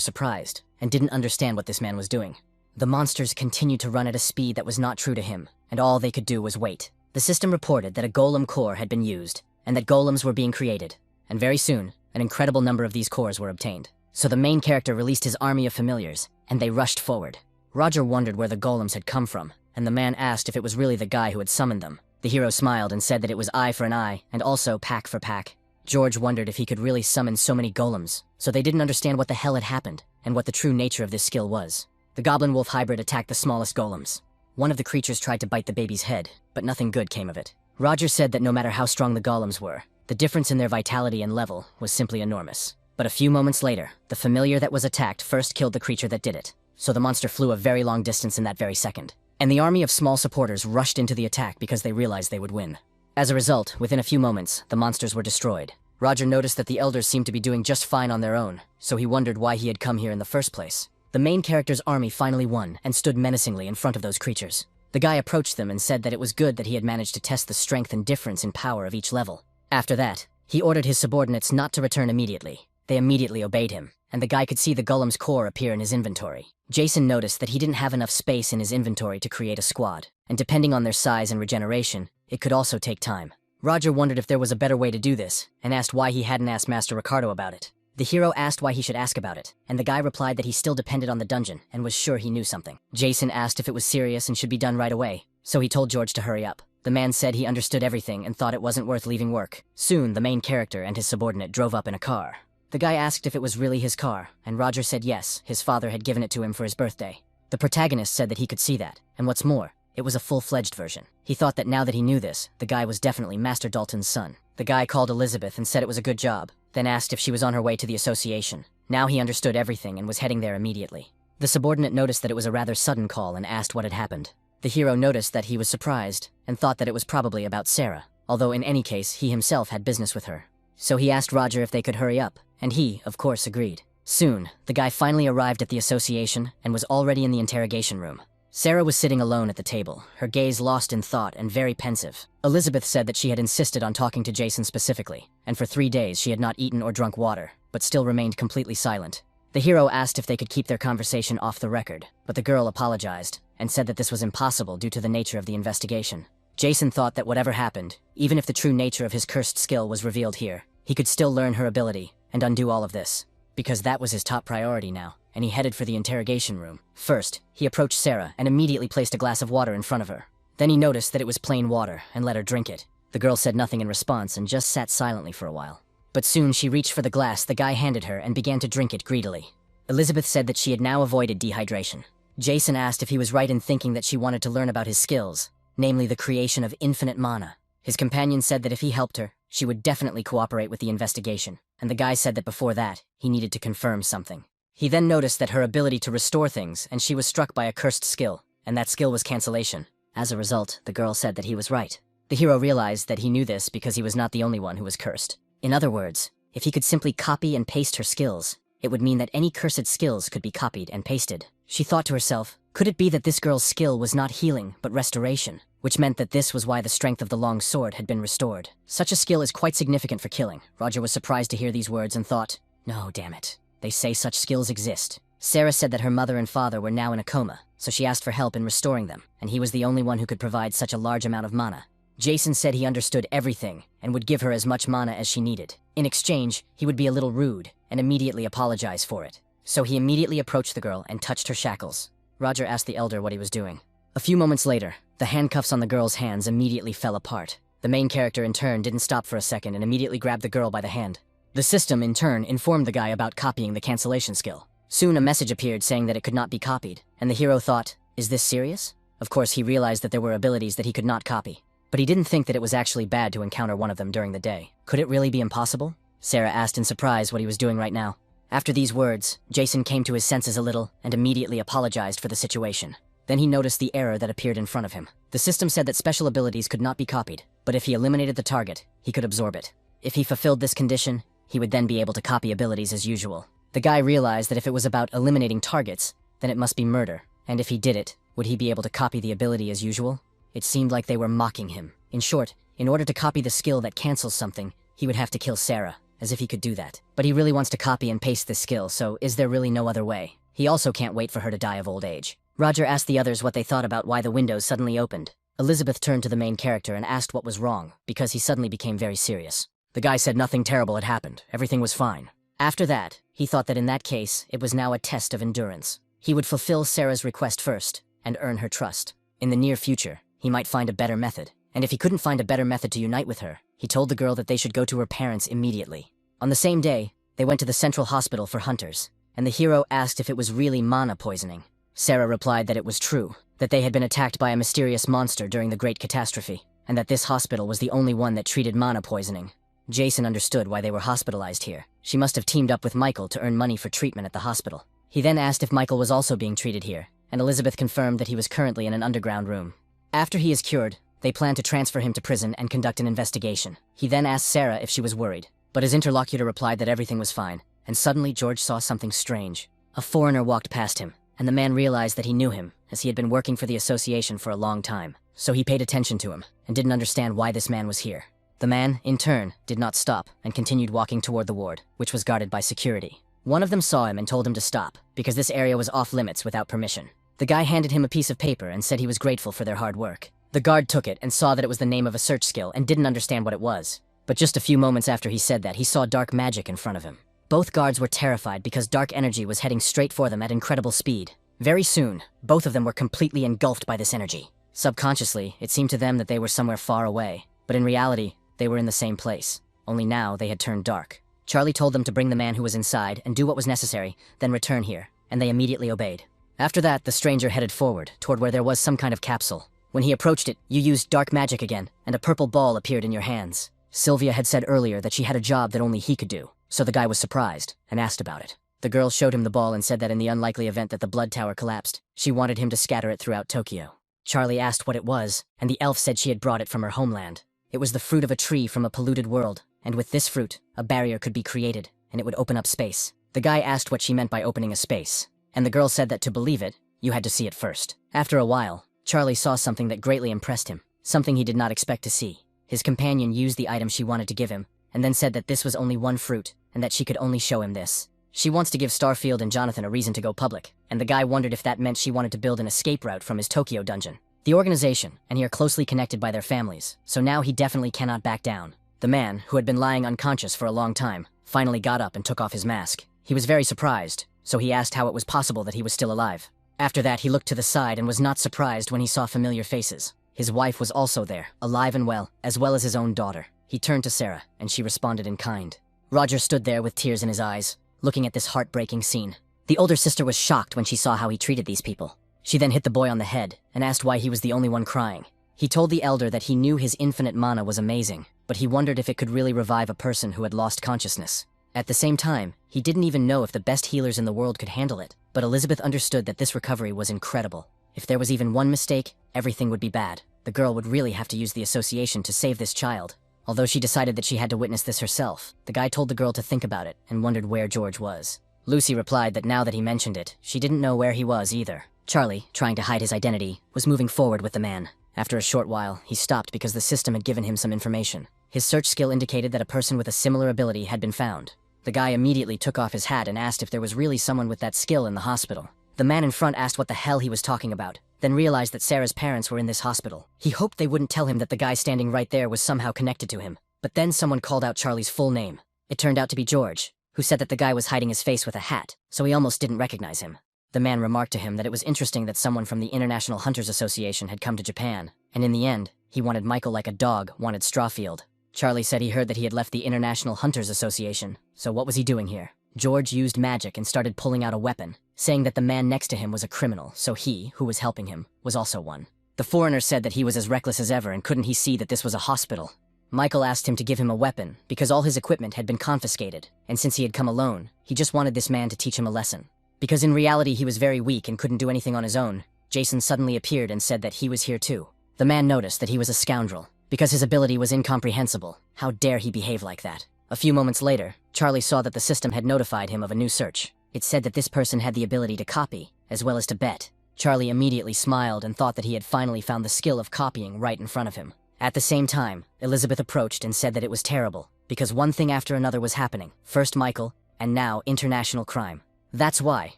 surprised and didn't understand what this man was doing. The monsters continued to run at a speed that was not true to him, and all they could do was wait. The system reported that a golem core had been used, and that golems were being created, and very soon, an incredible number of these cores were obtained. So the main character released his army of familiars, and they rushed forward. Roger wondered where the golems had come from, and the man asked if it was really the guy who had summoned them. The hero smiled and said that it was eye for an eye, and also pack for pack. George wondered if he could really summon so many golems, so they didn't understand what the hell had happened, and what the true nature of this skill was. The goblin-wolf hybrid attacked the smallest golems. One of the creatures tried to bite the baby's head, but nothing good came of it. Roger said that no matter how strong the golems were, the difference in their vitality and level was simply enormous. But a few moments later, the familiar that was attacked first killed the creature that did it, so the monster flew a very long distance in that very second. And the army of small supporters rushed into the attack because they realized they would win. As a result, within a few moments, the monsters were destroyed. Roger noticed that the elders seemed to be doing just fine on their own, so he wondered why he had come here in the first place. The main character's army finally won and stood menacingly in front of those creatures. The guy approached them and said that it was good that he had managed to test the strength and difference in power of each level. After that, he ordered his subordinates not to return immediately. They immediately obeyed him, and the guy could see the golem's core appear in his inventory. Jason noticed that he didn't have enough space in his inventory to create a squad, and depending on their size and regeneration, it could also take time. Roger wondered if there was a better way to do this, and asked why he hadn't asked Master Ricardo about it. The hero asked why he should ask about it, and the guy replied that he still depended on the dungeon and was sure he knew something. Jason asked if it was serious and should be done right away, so he told George to hurry up. The man said he understood everything and thought it wasn't worth leaving work. Soon, the main character and his subordinate drove up in a car. The guy asked if it was really his car, and Roger said yes, his father had given it to him for his birthday. The protagonist said that he could see that, and what's more, it was a full-fledged version. He thought that now that he knew this, the guy was definitely Master Dalton's son. The guy called Elizabeth and said it was a good job, then asked if she was on her way to the association. Now he understood everything and was heading there immediately. The subordinate noticed that it was a rather sudden call and asked what had happened. The hero noticed that he was surprised, and thought that it was probably about Sarah, although in any case he himself had business with her. So he asked Roger if they could hurry up, and he, of course, agreed. Soon, the guy finally arrived at the association and was already in the interrogation room. Sarah was sitting alone at the table, her gaze lost in thought and very pensive. Elizabeth said that she had insisted on talking to Jason specifically, and for 3 days she had not eaten or drunk water, but still remained completely silent. The hero asked if they could keep their conversation off the record, but the girl apologized, and said that this was impossible due to the nature of the investigation. Jason thought that whatever happened, even if the true nature of his cursed skill was revealed here, he could still learn her ability and undo all of this, because that was his top priority now, and he headed for the interrogation room. First, he approached Sarah and immediately placed a glass of water in front of her. Then he noticed that it was plain water and let her drink it. The girl said nothing in response and just sat silently for a while. But soon she reached for the glass the guy handed her and began to drink it greedily. Elizabeth said that she had now avoided dehydration. Jason asked if he was right in thinking that she wanted to learn about his skills, namely the creation of infinite mana. His companion said that if he helped her, she would definitely cooperate with the investigation, and the guy said that before that, he needed to confirm something. He then noticed that her ability to restore things, and she was struck by a cursed skill, and that skill was cancellation. As a result, the girl said that he was right. The hero realized that he knew this because he was not the only one who was cursed. In other words, if he could simply copy and paste her skills, it would mean that any cursed skills could be copied and pasted. She thought to herself, could it be that this girl's skill was not healing, but restoration? Which meant that this was why the strength of the long sword had been restored. Such a skill is quite significant for killing. Roger was surprised to hear these words and thought, no, damn it. They say such skills exist. Sarah said that her mother and father were now in a coma, so she asked for help in restoring them, and he was the only one who could provide such a large amount of mana. Jason said he understood everything and would give her as much mana as she needed. In exchange, he would be a little rude and immediately apologize for it. So he immediately approached the girl and touched her shackles. Roger asked the elder what he was doing. A few moments later, the handcuffs on the girl's hands immediately fell apart. The main character in turn didn't stop for a second and immediately grabbed the girl by the hand. The system in turn informed the guy about copying the cancellation skill. Soon a message appeared saying that it could not be copied, and the hero thought, is this serious? Of course he realized that there were abilities that he could not copy. But he didn't think that it was actually bad to encounter one of them during the day. Could it really be impossible? Sarah asked in surprise what he was doing right now. After these words, Jason came to his senses a little and immediately apologized for the situation. Then he noticed the error that appeared in front of him. The system said that special abilities could not be copied, but if he eliminated the target, he could absorb it. If he fulfilled this condition, he would then be able to copy abilities as usual. The guy realized that if it was about eliminating targets, then it must be murder. And if he did it, would he be able to copy the ability as usual? It seemed like they were mocking him. In short, in order to copy the skill that cancels something, he would have to kill Sarah, as if he could do that. But he really wants to copy and paste this skill, so is there really no other way? He also can't wait for her to die of old age. Roger asked the others what they thought about why the windows suddenly opened. Elizabeth turned to the main character and asked what was wrong, because he suddenly became very serious. The guy said nothing terrible had happened, everything was fine. After that, he thought that in that case, it was now a test of endurance. He would fulfill Sarah's request first, and earn her trust. In the near future, he might find a better method. And if he couldn't find a better method to unite with her, he told the girl that they should go to her parents immediately. On the same day, they went to the central hospital for hunters, and the hero asked if it was really mana poisoning. Sarah replied that it was true, that they had been attacked by a mysterious monster during the Great Catastrophe, and that this hospital was the only one that treated mana poisoning. Jason understood why they were hospitalized here. She must have teamed up with Michael to earn money for treatment at the hospital. He then asked if Michael was also being treated here, and Elizabeth confirmed that he was currently in an underground room. After he is cured, they plan to transfer him to prison and conduct an investigation. He then asked Sarah if she was worried, but his interlocutor replied that everything was fine, and suddenly George saw something strange. A foreigner walked past him, and the man realized that he knew him, as he had been working for the association for a long time. So he paid attention to him, and didn't understand why this man was here. The man, in turn, did not stop, and continued walking toward the ward, which was guarded by security. One of them saw him and told him to stop, because this area was off limits without permission. The guy handed him a piece of paper and said he was grateful for their hard work. The guard took it and saw that it was the name of a search skill and didn't understand what it was. But just a few moments after he said that, he saw dark magic in front of him. Both guards were terrified because dark energy was heading straight for them at incredible speed. Very soon, both of them were completely engulfed by this energy. Subconsciously, it seemed to them that they were somewhere far away, but in reality, they were in the same place. Only now they had turned dark. Charlie told them to bring the man who was inside and do what was necessary, then return here, and they immediately obeyed. After that, the stranger headed forward, toward where there was some kind of capsule. When he approached it, you used dark magic again, and a purple ball appeared in your hands. Sylvia had said earlier that she had a job that only he could do, so the guy was surprised, and asked about it. The girl showed him the ball and said that in the unlikely event that the blood tower collapsed, she wanted him to scatter it throughout Tokyo. Charlie asked what it was, and the elf said she had brought it from her homeland. It was the fruit of a tree from a polluted world, and with this fruit, a barrier could be created, and it would open up space. The guy asked what she meant by opening a space, and the girl said that to believe it, you had to see it first. After a while, Charlie saw something that greatly impressed him, something he did not expect to see. His companion used the item she wanted to give him, and then said that this was only one fruit, and that she could only show him this. She wants to give Starfield and Jonathan a reason to go public, and the guy wondered if that meant she wanted to build an escape route from his Tokyo dungeon. The organization, and he are closely connected by their families, so now he definitely cannot back down. The man, who had been lying unconscious for a long time, finally got up and took off his mask. He was very surprised, so he asked how it was possible that he was still alive. After that, he looked to the side and was not surprised when he saw familiar faces. His wife was also there, alive and well as his own daughter. He turned to Sarah, and she responded in kind. Roger stood there with tears in his eyes, looking at this heartbreaking scene. The older sister was shocked when she saw how he treated these people. She then hit the boy on the head and asked why he was the only one crying. He told the elder that he knew his infinite mana was amazing, but he wondered if it could really revive a person who had lost consciousness. At the same time, he didn't even know if the best healers in the world could handle it, but Elizabeth understood that this recovery was incredible. If there was even one mistake, everything would be bad. The girl would really have to use the association to save this child. Although she decided that she had to witness this herself, the guy told the girl to think about it and wondered where George was. Lucy replied that now that he mentioned it, she didn't know where he was either. Charlie, trying to hide his identity, was moving forward with the man. After a short while, he stopped because the system had given him some information. His search skill indicated that a person with a similar ability had been found. The guy immediately took off his hat and asked if there was really someone with that skill in the hospital. The man in front asked what the hell he was talking about, then realized that Sarah's parents were in this hospital. He hoped they wouldn't tell him that the guy standing right there was somehow connected to him. But then someone called out Charlie's full name. It turned out to be George, who said that the guy was hiding his face with a hat, so he almost didn't recognize him. The man remarked to him that it was interesting that someone from the International Hunters Association had come to Japan, and in the end, he wanted Michael like a dog wanted Strawfield. Charlie said he heard that he had left the International Hunters Association, so what was he doing here? George used magic and started pulling out a weapon, saying that the man next to him was a criminal, so he, who was helping him, was also one. The foreigner said that he was as reckless as ever and couldn't he see that this was a hospital. Michael asked him to give him a weapon because all his equipment had been confiscated, and since he had come alone, he just wanted this man to teach him a lesson. Because in reality he was very weak and couldn't do anything on his own, Jason suddenly appeared and said that he was here too. The man noticed that he was a scoundrel, because his ability was incomprehensible. How dare he behave like that? A few moments later, Charlie saw that the system had notified him of a new search. It said that this person had the ability to copy, as well as to bet. Charlie immediately smiled and thought that he had finally found the skill of copying right in front of him. At the same time, Elizabeth approached and said that it was terrible, because one thing after another was happening. First Michael, and now international crime. That's why,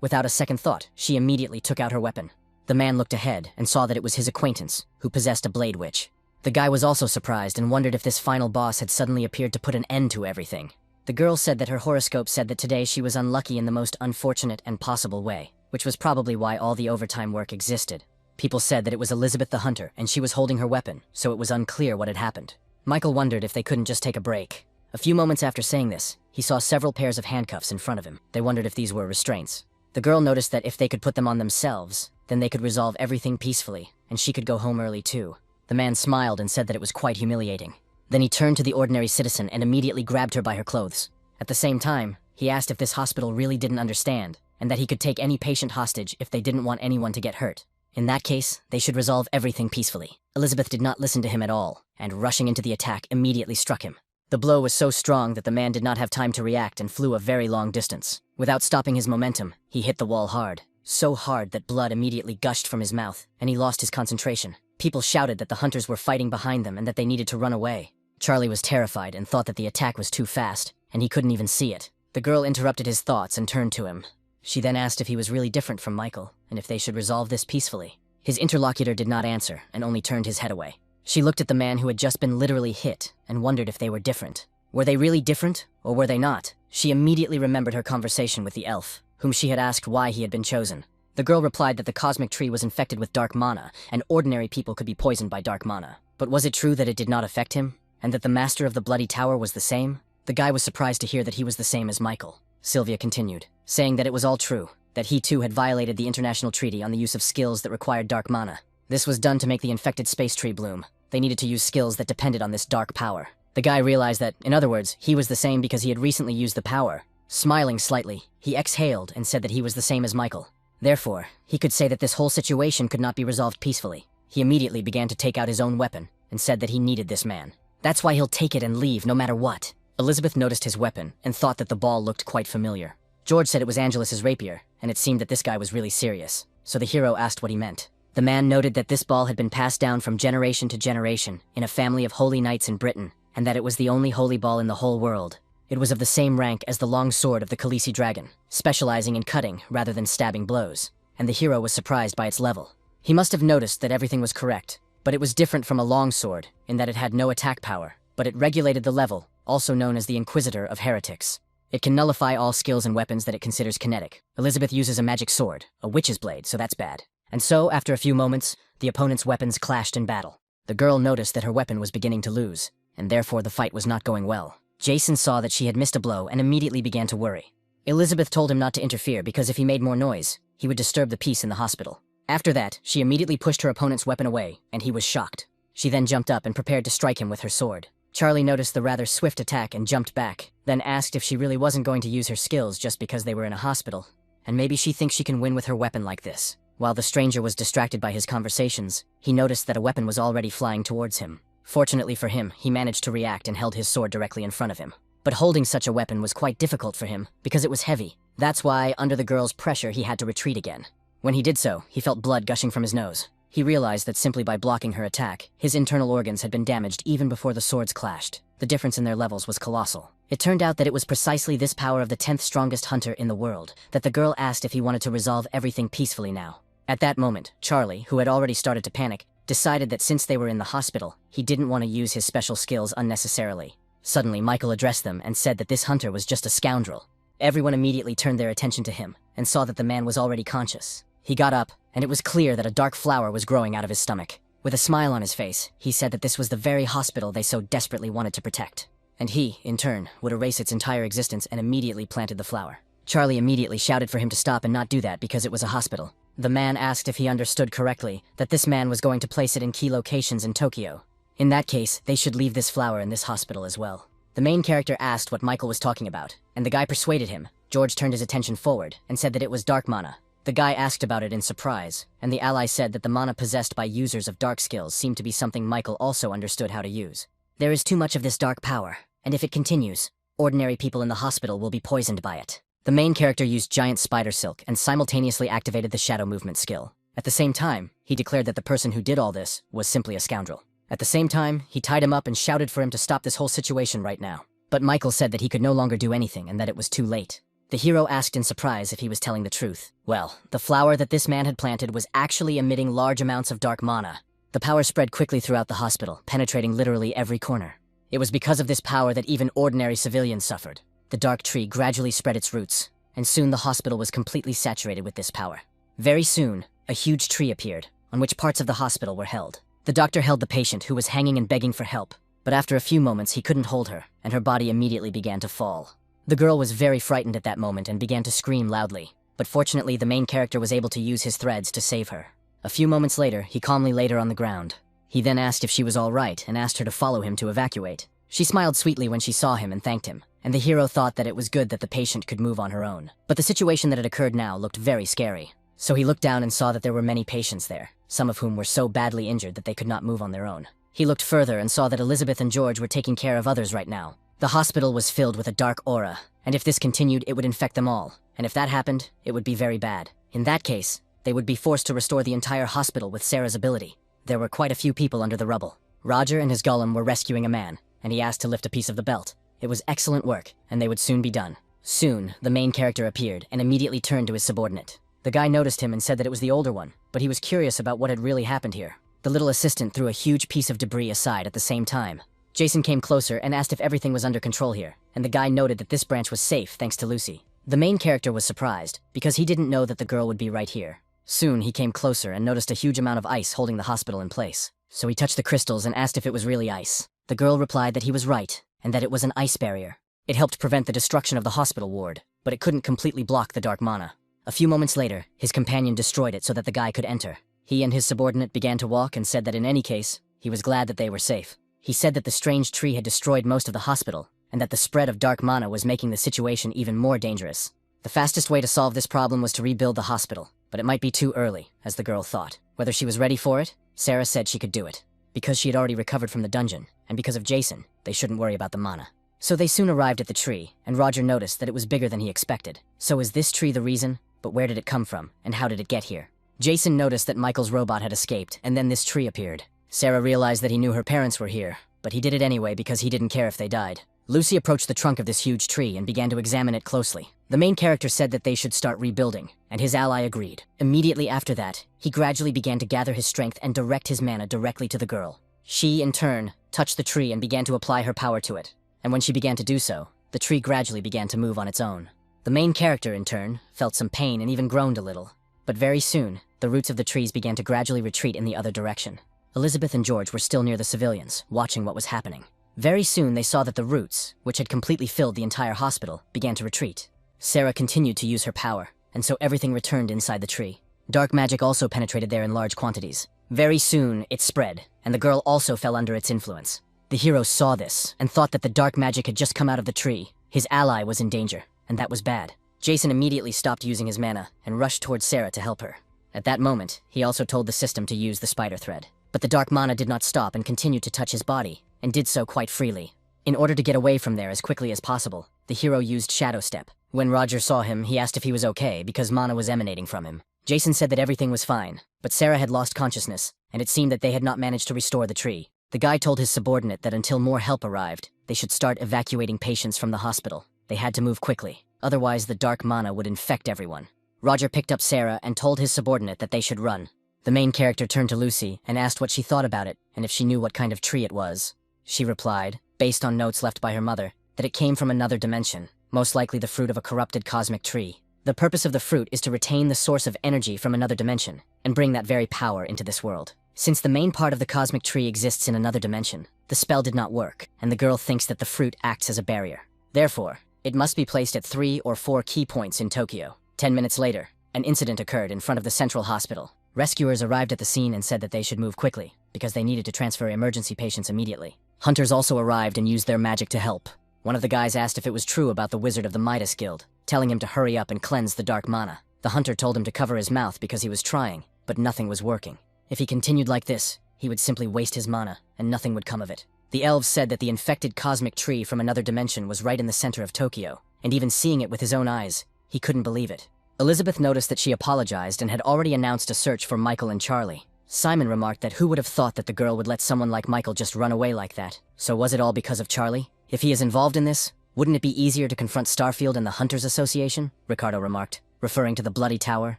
without a second thought, she immediately took out her weapon. The man looked ahead and saw that it was his acquaintance, who possessed a blade witch. The guy was also surprised and wondered if this final boss had suddenly appeared to put an end to everything. The girl said that her horoscope said that today she was unlucky in the most unfortunate and possible way, which was probably why all the overtime work existed. People said that it was Elizabeth the Hunter and she was holding her weapon, so it was unclear what had happened. Michael wondered if they couldn't just take a break. A few moments after saying this, he saw several pairs of handcuffs in front of him. They wondered if these were restraints. The girl noticed that if they could put them on themselves, then they could resolve everything peacefully, and she could go home early too. The man smiled and said that it was quite humiliating. Then he turned to the ordinary citizen and immediately grabbed her by her clothes. At the same time, he asked if this hospital really didn't understand, and that he could take any patient hostage if they didn't want anyone to get hurt. In that case, they should resolve everything peacefully. Elizabeth did not listen to him at all, and rushing into the attack immediately struck him. The blow was so strong that the man did not have time to react and flew a very long distance. Without stopping his momentum, he hit the wall hard. So hard that blood immediately gushed from his mouth, and he lost his concentration. People shouted that the hunters were fighting behind them and that they needed to run away. Charlie was terrified and thought that the attack was too fast, and he couldn't even see it. The girl interrupted his thoughts and turned to him. She then asked if he was really different from Michael, and if they should resolve this peacefully. His interlocutor did not answer, and only turned his head away. She looked at the man who had just been literally hit, and wondered if they were different. Were they really different, or were they not? She immediately remembered her conversation with the elf, whom she had asked why he had been chosen. The girl replied that the cosmic tree was infected with dark mana, and ordinary people could be poisoned by dark mana. But was it true that it did not affect him, and that the master of the Bloody Tower was the same? The guy was surprised to hear that he was the same as Michael. Sylvia continued, saying that it was all true, that he too had violated the international treaty on the use of skills that required dark mana. This was done to make the infected space tree bloom. They needed to use skills that depended on this dark power. The guy realized that, in other words, he was the same because he had recently used the power. Smiling slightly, he exhaled and said that he was the same as Michael. Therefore, he could say that this whole situation could not be resolved peacefully. He immediately began to take out his own weapon, and said that he needed this man. That's why he'll take it and leave no matter what. Elizabeth noticed his weapon, and thought that the ball looked quite familiar. George said it was Angelus's rapier, and it seemed that this guy was really serious, so the hero asked what he meant. The man noted that this ball had been passed down from generation to generation in a family of holy knights in Britain, and that it was the only holy ball in the whole world. It was of the same rank as the long sword of the Khaleesi dragon, specializing in cutting rather than stabbing blows, and the hero was surprised by its level. He must have noticed that everything was correct, but it was different from a long sword in that it had no attack power, but it regulated the level, also known as the Inquisitor of Heretics. It can nullify all skills and weapons that it considers kinetic. Elizabeth uses a magic sword, a witch's blade, so that's bad. And so, after a few moments, the opponent's weapons clashed in battle. The girl noticed that her weapon was beginning to lose, and therefore the fight was not going well. Jason saw that she had missed a blow and immediately began to worry. Elizabeth told him not to interfere because if he made more noise, he would disturb the peace in the hospital. After that, she immediately pushed her opponent's weapon away, and he was shocked. She then jumped up and prepared to strike him with her sword. Charlie noticed the rather swift attack and jumped back, then asked if she really wasn't going to use her skills just because they were in a hospital, and maybe she thinks she can win with her weapon like this. While the stranger was distracted by his conversations, he noticed that a weapon was already flying towards him. Fortunately for him, he managed to react and held his sword directly in front of him. But holding such a weapon was quite difficult for him, because it was heavy. That's why, under the girl's pressure, he had to retreat again. When he did so, he felt blood gushing from his nose. He realized that simply by blocking her attack, his internal organs had been damaged even before the swords clashed. The difference in their levels was colossal. It turned out that it was precisely this power of the 10th strongest hunter in the world that the girl asked if he wanted to resolve everything peacefully now. At that moment, Charlie, who had already started to panic, decided that since they were in the hospital, he didn't want to use his special skills unnecessarily. Suddenly, Michael addressed them and said that this hunter was just a scoundrel. Everyone immediately turned their attention to him and saw that the man was already conscious. He got up, and it was clear that a dark flower was growing out of his stomach. With a smile on his face, he said that this was the very hospital they so desperately wanted to protect. And he, in turn, would erase its entire existence and immediately planted the flower. Charlie immediately shouted for him to stop and not do that because it was a hospital. The man asked if he understood correctly that this man was going to place it in key locations in Tokyo. In that case, they should leave this flower in this hospital as well. The main character asked what Michael was talking about, and the guy persuaded him. George turned his attention forward and said that it was dark mana. The guy asked about it in surprise, and the ally said that the mana possessed by users of dark skills seemed to be something Michael also understood how to use. There is too much of this dark power, and if it continues, ordinary people in the hospital will be poisoned by it. The main character used giant spider silk and simultaneously activated the shadow movement skill. At the same time, he declared that the person who did all this was simply a scoundrel. At the same time, he tied him up and shouted for him to stop this whole situation right now. But Michael said that he could no longer do anything and that it was too late. The hero asked in surprise if he was telling the truth. Well, the flower that this man had planted was actually emitting large amounts of dark mana. The power spread quickly throughout the hospital, penetrating literally every corner. It was because of this power that even ordinary civilians suffered. The dark tree gradually spread its roots, and soon the hospital was completely saturated with this power. Very soon, a huge tree appeared, on which parts of the hospital were held. The doctor held the patient who was hanging and begging for help, but after a few moments he couldn't hold her, and her body immediately began to fall. The girl was very frightened at that moment and began to scream loudly, but fortunately the main character was able to use his threads to save her. A few moments later, he calmly laid her on the ground. He then asked if she was all right and asked her to follow him to evacuate. She smiled sweetly when she saw him and thanked him, and the hero thought that it was good that the patient could move on her own. But the situation that had occurred now looked very scary. So he looked down and saw that there were many patients there, some of whom were so badly injured that they could not move on their own. He looked further and saw that Elizabeth and George were taking care of others right now. The hospital was filled with a dark aura, and if this continued, it would infect them all. And if that happened, it would be very bad. In that case, they would be forced to restore the entire hospital with Sarah's ability. There were quite a few people under the rubble. Roger and his golem were rescuing a man, and he asked to lift a piece of the belt. It was excellent work, and they would soon be done. Soon, the main character appeared and immediately turned to his subordinate. The guy noticed him and said that it was the older one, but he was curious about what had really happened here. The little assistant threw a huge piece of debris aside at the same time. Jason came closer and asked if everything was under control here, and the guy noted that this branch was safe thanks to Lucy. The main character was surprised, because he didn't know that the girl would be right here. Soon, he came closer and noticed a huge amount of ice holding the hospital in place. So he touched the crystals and asked if it was really ice. The girl replied that he was right, and that it was an ice barrier. It helped prevent the destruction of the hospital ward, but it couldn't completely block the dark mana. A few moments later, his companion destroyed it so that the guy could enter. He and his subordinate began to walk and said that in any case, he was glad that they were safe. He said that the strange tree had destroyed most of the hospital, and that the spread of dark mana was making the situation even more dangerous. The fastest way to solve this problem was to rebuild the hospital, but it might be too early, as the girl thought. Whether she was ready for it, Sarah said she could do it. Because she had already recovered from the dungeon, and because of Jason, they shouldn't worry about the mana. So they soon arrived at the tree, and Roger noticed that it was bigger than he expected. So is this tree the reason? But where did it come from, and how did it get here? Jason noticed that Michael's robot had escaped, and then this tree appeared. Sarah realized that he knew her parents were here, but he did it anyway because he didn't care if they died. Lucy approached the trunk of this huge tree and began to examine it closely. The main character said that they should start rebuilding, and his ally agreed. Immediately after that, he gradually began to gather his strength and direct his mana directly to the girl. She, in turn, touched the tree and began to apply her power to it. And when she began to do so, the tree gradually began to move on its own. The main character, in turn, felt some pain and even groaned a little. But very soon, the roots of the trees began to gradually retreat in the other direction. Elizabeth and George were still near the civilians, watching what was happening. Very soon they saw that the roots, which had completely filled the entire hospital, began to retreat. Sarah continued to use her power, and so everything returned inside the tree. Dark magic also penetrated there in large quantities. Very soon, it spread, and the girl also fell under its influence. The hero saw this, and thought that the dark magic had just come out of the tree. His ally was in danger, and that was bad. Jason immediately stopped using his mana, and rushed towards Sarah to help her. At that moment, he also told the system to use the spider thread. But the dark mana did not stop and continued to touch his body, and did so quite freely. In order to get away from there as quickly as possible, the hero used Shadow Step. When Roger saw him, he asked if he was okay because mana was emanating from him. Jason said that everything was fine, but Sarah had lost consciousness, and it seemed that they had not managed to restore the tree. The guy told his subordinate that until more help arrived, they should start evacuating patients from the hospital. They had to move quickly, otherwise the dark mana would infect everyone. Roger picked up Sarah and told his subordinate that they should run. The main character turned to Lucy and asked what she thought about it and if she knew what kind of tree it was. She replied, based on notes left by her mother, that it came from another dimension, most likely the fruit of a corrupted cosmic tree. The purpose of the fruit is to retain the source of energy from another dimension and bring that very power into this world. Since the main part of the cosmic tree exists in another dimension, the spell did not work, and the girl thinks that the fruit acts as a barrier. Therefore, it must be placed at 3 or 4 key points in Tokyo. 10 minutes later, an incident occurred in front of the central hospital. Rescuers arrived at the scene and said that they should move quickly, because they needed to transfer emergency patients immediately. Hunters also arrived and used their magic to help. One of the guys asked if it was true about the wizard of the Midas Guild, telling him to hurry up and cleanse the dark mana. The hunter told him to cover his mouth because he was trying, but nothing was working. If he continued like this, he would simply waste his mana, and nothing would come of it. The elves said that the infected cosmic tree from another dimension was right in the center of Tokyo, and even seeing it with his own eyes, he couldn't believe it. Elizabeth noticed that she apologized and had already announced a search for Michael and Charlie. Simon remarked that who would have thought that the girl would let someone like Michael just run away like that? So was it all because of Charlie? If he is involved in this, wouldn't it be easier to confront Starfield and the Hunters Association? Ricardo remarked, referring to the Bloody Tower,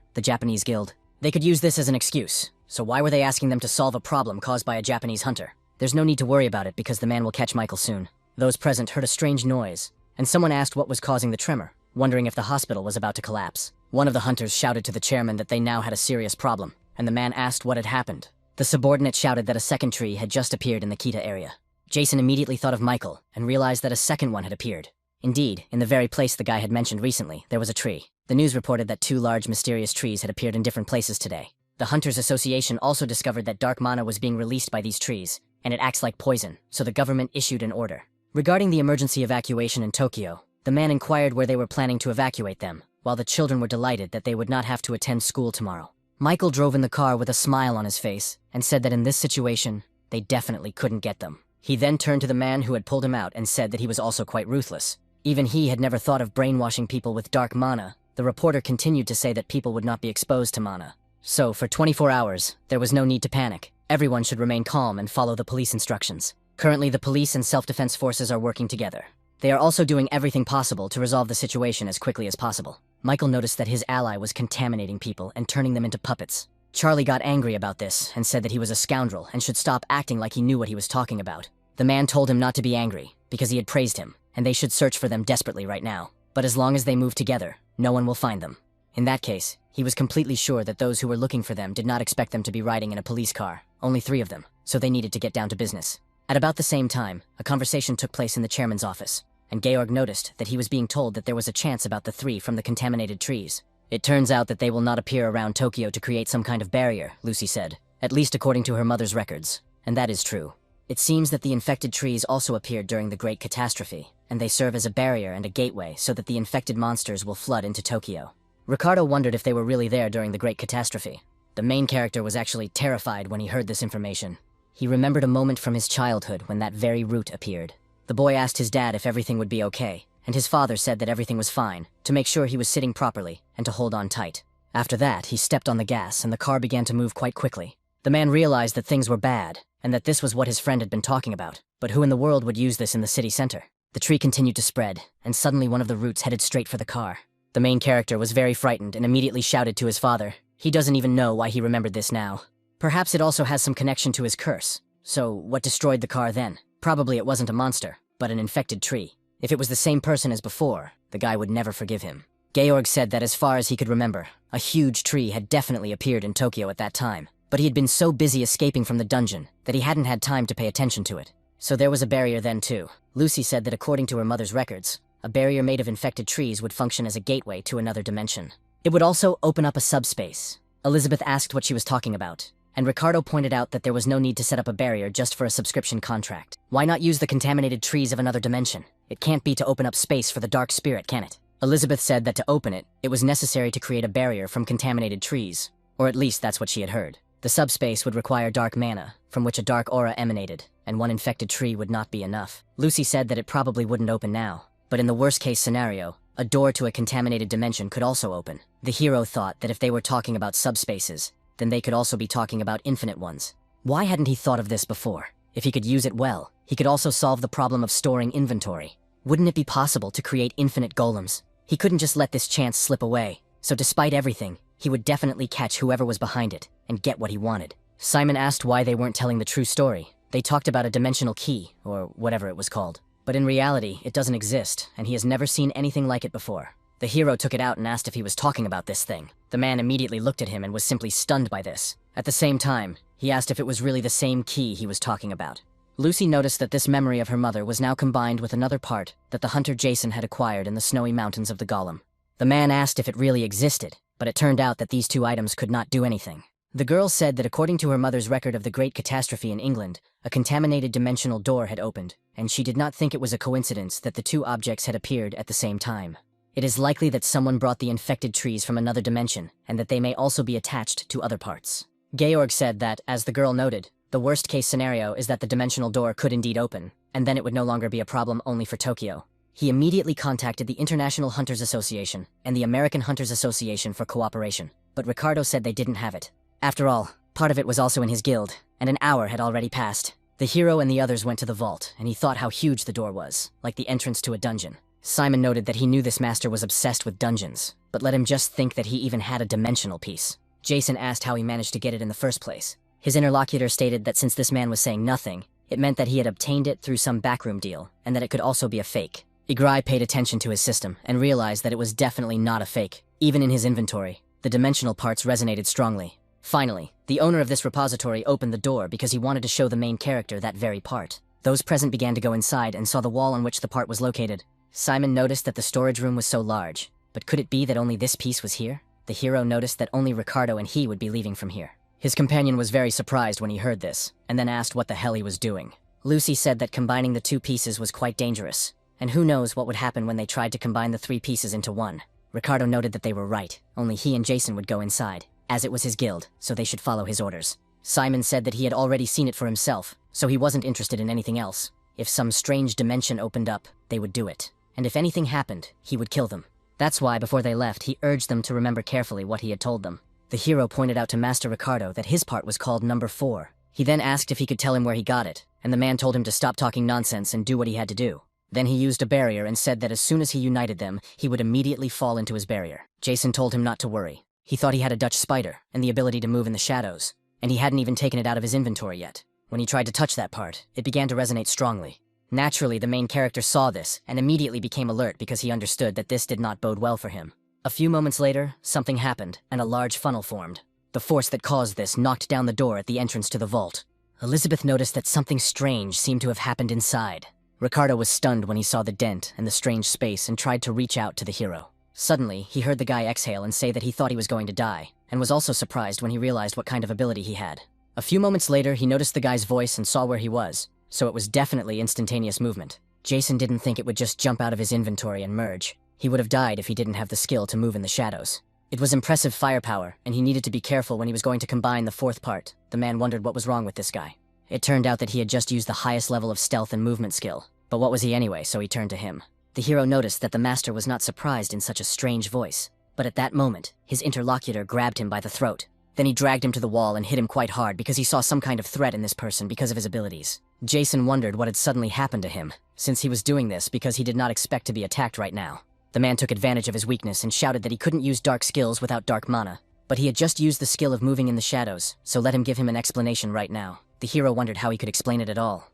the Japanese guild. They could use this as an excuse, so why were they asking them to solve a problem caused by a Japanese hunter? There's no need to worry about it because the man will catch Michael soon. Those present heard a strange noise, and someone asked what was causing the tremor, wondering if the hospital was about to collapse. One of the hunters shouted to the chairman that they now had a serious problem, and the man asked what had happened. The subordinate shouted that a second tree had just appeared in the Kita area. Jason immediately thought of Michael and realized that a second one had appeared. Indeed, in the very place the guy had mentioned recently, there was a tree. The news reported that 2 large mysterious trees had appeared in different places today. The Hunters Association also discovered that dark mana was being released by these trees, and it acts like poison, so the government issued an order. Regarding the emergency evacuation in Tokyo, the man inquired where they were planning to evacuate them, while the children were delighted that they would not have to attend school tomorrow. Michael drove in the car with a smile on his face and said that in this situation, they definitely couldn't get them. He then turned to the man who had pulled him out and said that he was also quite ruthless. Even he had never thought of brainwashing people with dark mana. The reporter continued to say that people would not be exposed to mana. So, for 24 hours, there was no need to panic. Everyone should remain calm and follow the police instructions. Currently, the police and self-defense forces are working together. They are also doing everything possible to resolve the situation as quickly as possible. Michael noticed that his ally was contaminating people and turning them into puppets. Charlie got angry about this and said that he was a scoundrel and should stop acting like he knew what he was talking about. The man told him not to be angry, because he had praised him, and they should search for them desperately right now. But as long as they move together, no one will find them. In that case, he was completely sure that those who were looking for them did not expect them to be riding in a police car, only 3 of them, so they needed to get down to business. At about the same time, a conversation took place in the chairman's office, and Georg noticed that he was being told that there was a chance about the 3 from the contaminated trees. It turns out that they will not appear around Tokyo to create some kind of barrier, Lucy said, at least according to her mother's records, and that is true. It seems that the infected trees also appeared during the Great Catastrophe, and they serve as a barrier and a gateway so that the infected monsters will flood into Tokyo. Ricardo wondered if they were really there during the Great Catastrophe. The main character was actually terrified when he heard this information. He remembered a moment from his childhood when that very root appeared. The boy asked his dad if everything would be okay, and his father said that everything was fine, to make sure he was sitting properly and to hold on tight. After that, he stepped on the gas and the car began to move quite quickly. The man realized that things were bad, and that this was what his friend had been talking about. But who in the world would use this in the city center? The tree continued to spread, and suddenly one of the roots headed straight for the car. The main character was very frightened and immediately shouted to his father. He doesn't even know why he remembered this now. Perhaps it also has some connection to his curse. So, what destroyed the car then? Probably it wasn't a monster, but an infected tree. If it was the same person as before, the guy would never forgive him. Georg said that as far as he could remember, a huge tree had definitely appeared in Tokyo at that time, but he had been so busy escaping from the dungeon that he hadn't had time to pay attention to it. So there was a barrier then too. Lucy said that according to her mother's records, a barrier made of infected trees would function as a gateway to another dimension. It would also open up a subspace. Elizabeth asked what she was talking about, and Ricardo pointed out that there was no need to set up a barrier just for a subscription contract. Why not use the contaminated trees of another dimension? It can't be to open up space for the dark spirit, can it? Elizabeth said that to open it, it was necessary to create a barrier from contaminated trees, or at least that's what she had heard. The subspace would require dark mana, from which a dark aura emanated, and one infected tree would not be enough. Lucy said that it probably wouldn't open now, but in the worst-case scenario, a door to a contaminated dimension could also open. The hero thought that if they were talking about subspaces, then they could also be talking about infinite ones. Why hadn't he thought of this before? If he could use it well, he could also solve the problem of storing inventory. Wouldn't it be possible to create infinite golems? He couldn't just let this chance slip away. so despite everything, he would definitely catch whoever was behind it and get what he wanted. Simon asked why they weren't telling the true story. They talked about a dimensional key, or whatever it was called. But in reality, it doesn't exist, and he has never seen anything like it before. The hero took it out and asked if he was talking about this thing. The man immediately looked at him and was simply stunned by this. At the same time, he asked if it was really the same key he was talking about. Lucy noticed that this memory of her mother was now combined with another part that the hunter Jason had acquired in the snowy mountains of the Golem. The man asked if it really existed, but it turned out that these two items could not do anything. The girl said that according to her mother's record of the Great Catastrophe in England, a contaminated dimensional door had opened, and she did not think it was a coincidence that the two objects had appeared at the same time. It is likely that someone brought the infected trees from another dimension, and that they may also be attached to other parts. Georg said that, as the girl noted, the worst-case scenario is that the dimensional door could indeed open, and then it would no longer be a problem only for Tokyo. He immediately contacted the International Hunters Association and the American Hunters Association for cooperation, but Ricardo said they didn't have it. After all, part of it was also in his guild, and an hour had already passed. The hero and the others went to the vault, and he thought how huge the door was, like the entrance to a dungeon. Simon noted that he knew this master was obsessed with dungeons, but let him just think that he even had a dimensional piece. Jason asked how he managed to get it in the first place. His interlocutor stated that since this man was saying nothing, it meant that he had obtained it through some backroom deal, and that it could also be a fake. Igrai paid attention to his system and realized that it was definitely not a fake. Even in his inventory, the dimensional parts resonated strongly. Finally, the owner of this repository opened the door because he wanted to show the main character that very part. Those present began to go inside and saw the wall on which the part was located. Simon noticed that the storage room was so large, but could it be that only this piece was here? The hero noticed that only Ricardo and he would be leaving from here. His companion was very surprised when he heard this, and then asked what the hell he was doing. Lucy said that combining the two pieces was quite dangerous, and who knows what would happen when they tried to combine the three pieces into one. Ricardo noted that they were right, only he and Jason would go inside, as it was his guild, so they should follow his orders. Simon said that he had already seen it for himself, so he wasn't interested in anything else. If some strange dimension opened up, they would do it. And if anything happened, he would kill them. That's why, before they left, he urged them to remember carefully what he had told them. The hero pointed out to Master Ricardo that his part was called number 4. He then asked if he could tell him where he got it, and the man told him to stop talking nonsense and do what he had to do. Then he used a barrier and said that as soon as he united them, he would immediately fall into his barrier. Jason told him not to worry. He thought he had a Dutch spider and the ability to move in the shadows, and he hadn't even taken it out of his inventory yet. When he tried to touch that part, it began to resonate strongly. Naturally, the main character saw this and immediately became alert because he understood that this did not bode well for him. A few moments later, something happened, and a large funnel formed. The force that caused this knocked down the door at the entrance to the vault. Elizabeth noticed that something strange seemed to have happened inside. Ricardo was stunned when he saw the dent and the strange space and tried to reach out to the hero. Suddenly, he heard the guy exhale and say that he thought he was going to die, and was also surprised when he realized what kind of ability he had. A few moments later, he noticed the guy's voice and saw where he was, so it was definitely instantaneous movement. Jason didn't think it would just jump out of his inventory and merge. He would have died if he didn't have the skill to move in the shadows. It was impressive firepower, and he needed to be careful when he was going to combine the fourth part. The man wondered what was wrong with this guy. It turned out that he had just used the highest level of stealth and movement skill. But what was he anyway, so he turned to him. The hero noticed that the master was not surprised in such a strange voice. But at that moment, his interlocutor grabbed him by the throat. Then he dragged him to the wall and hit him quite hard because he saw some kind of threat in this person because of his abilities. Jason wondered what had suddenly happened to him, since he was doing this because he did not expect to be attacked right now. The man took advantage of his weakness and shouted that he couldn't use dark skills without dark mana. But he had just used the skill of moving in the shadows, so let him give him an explanation right now. The hero wondered how he could explain it at all.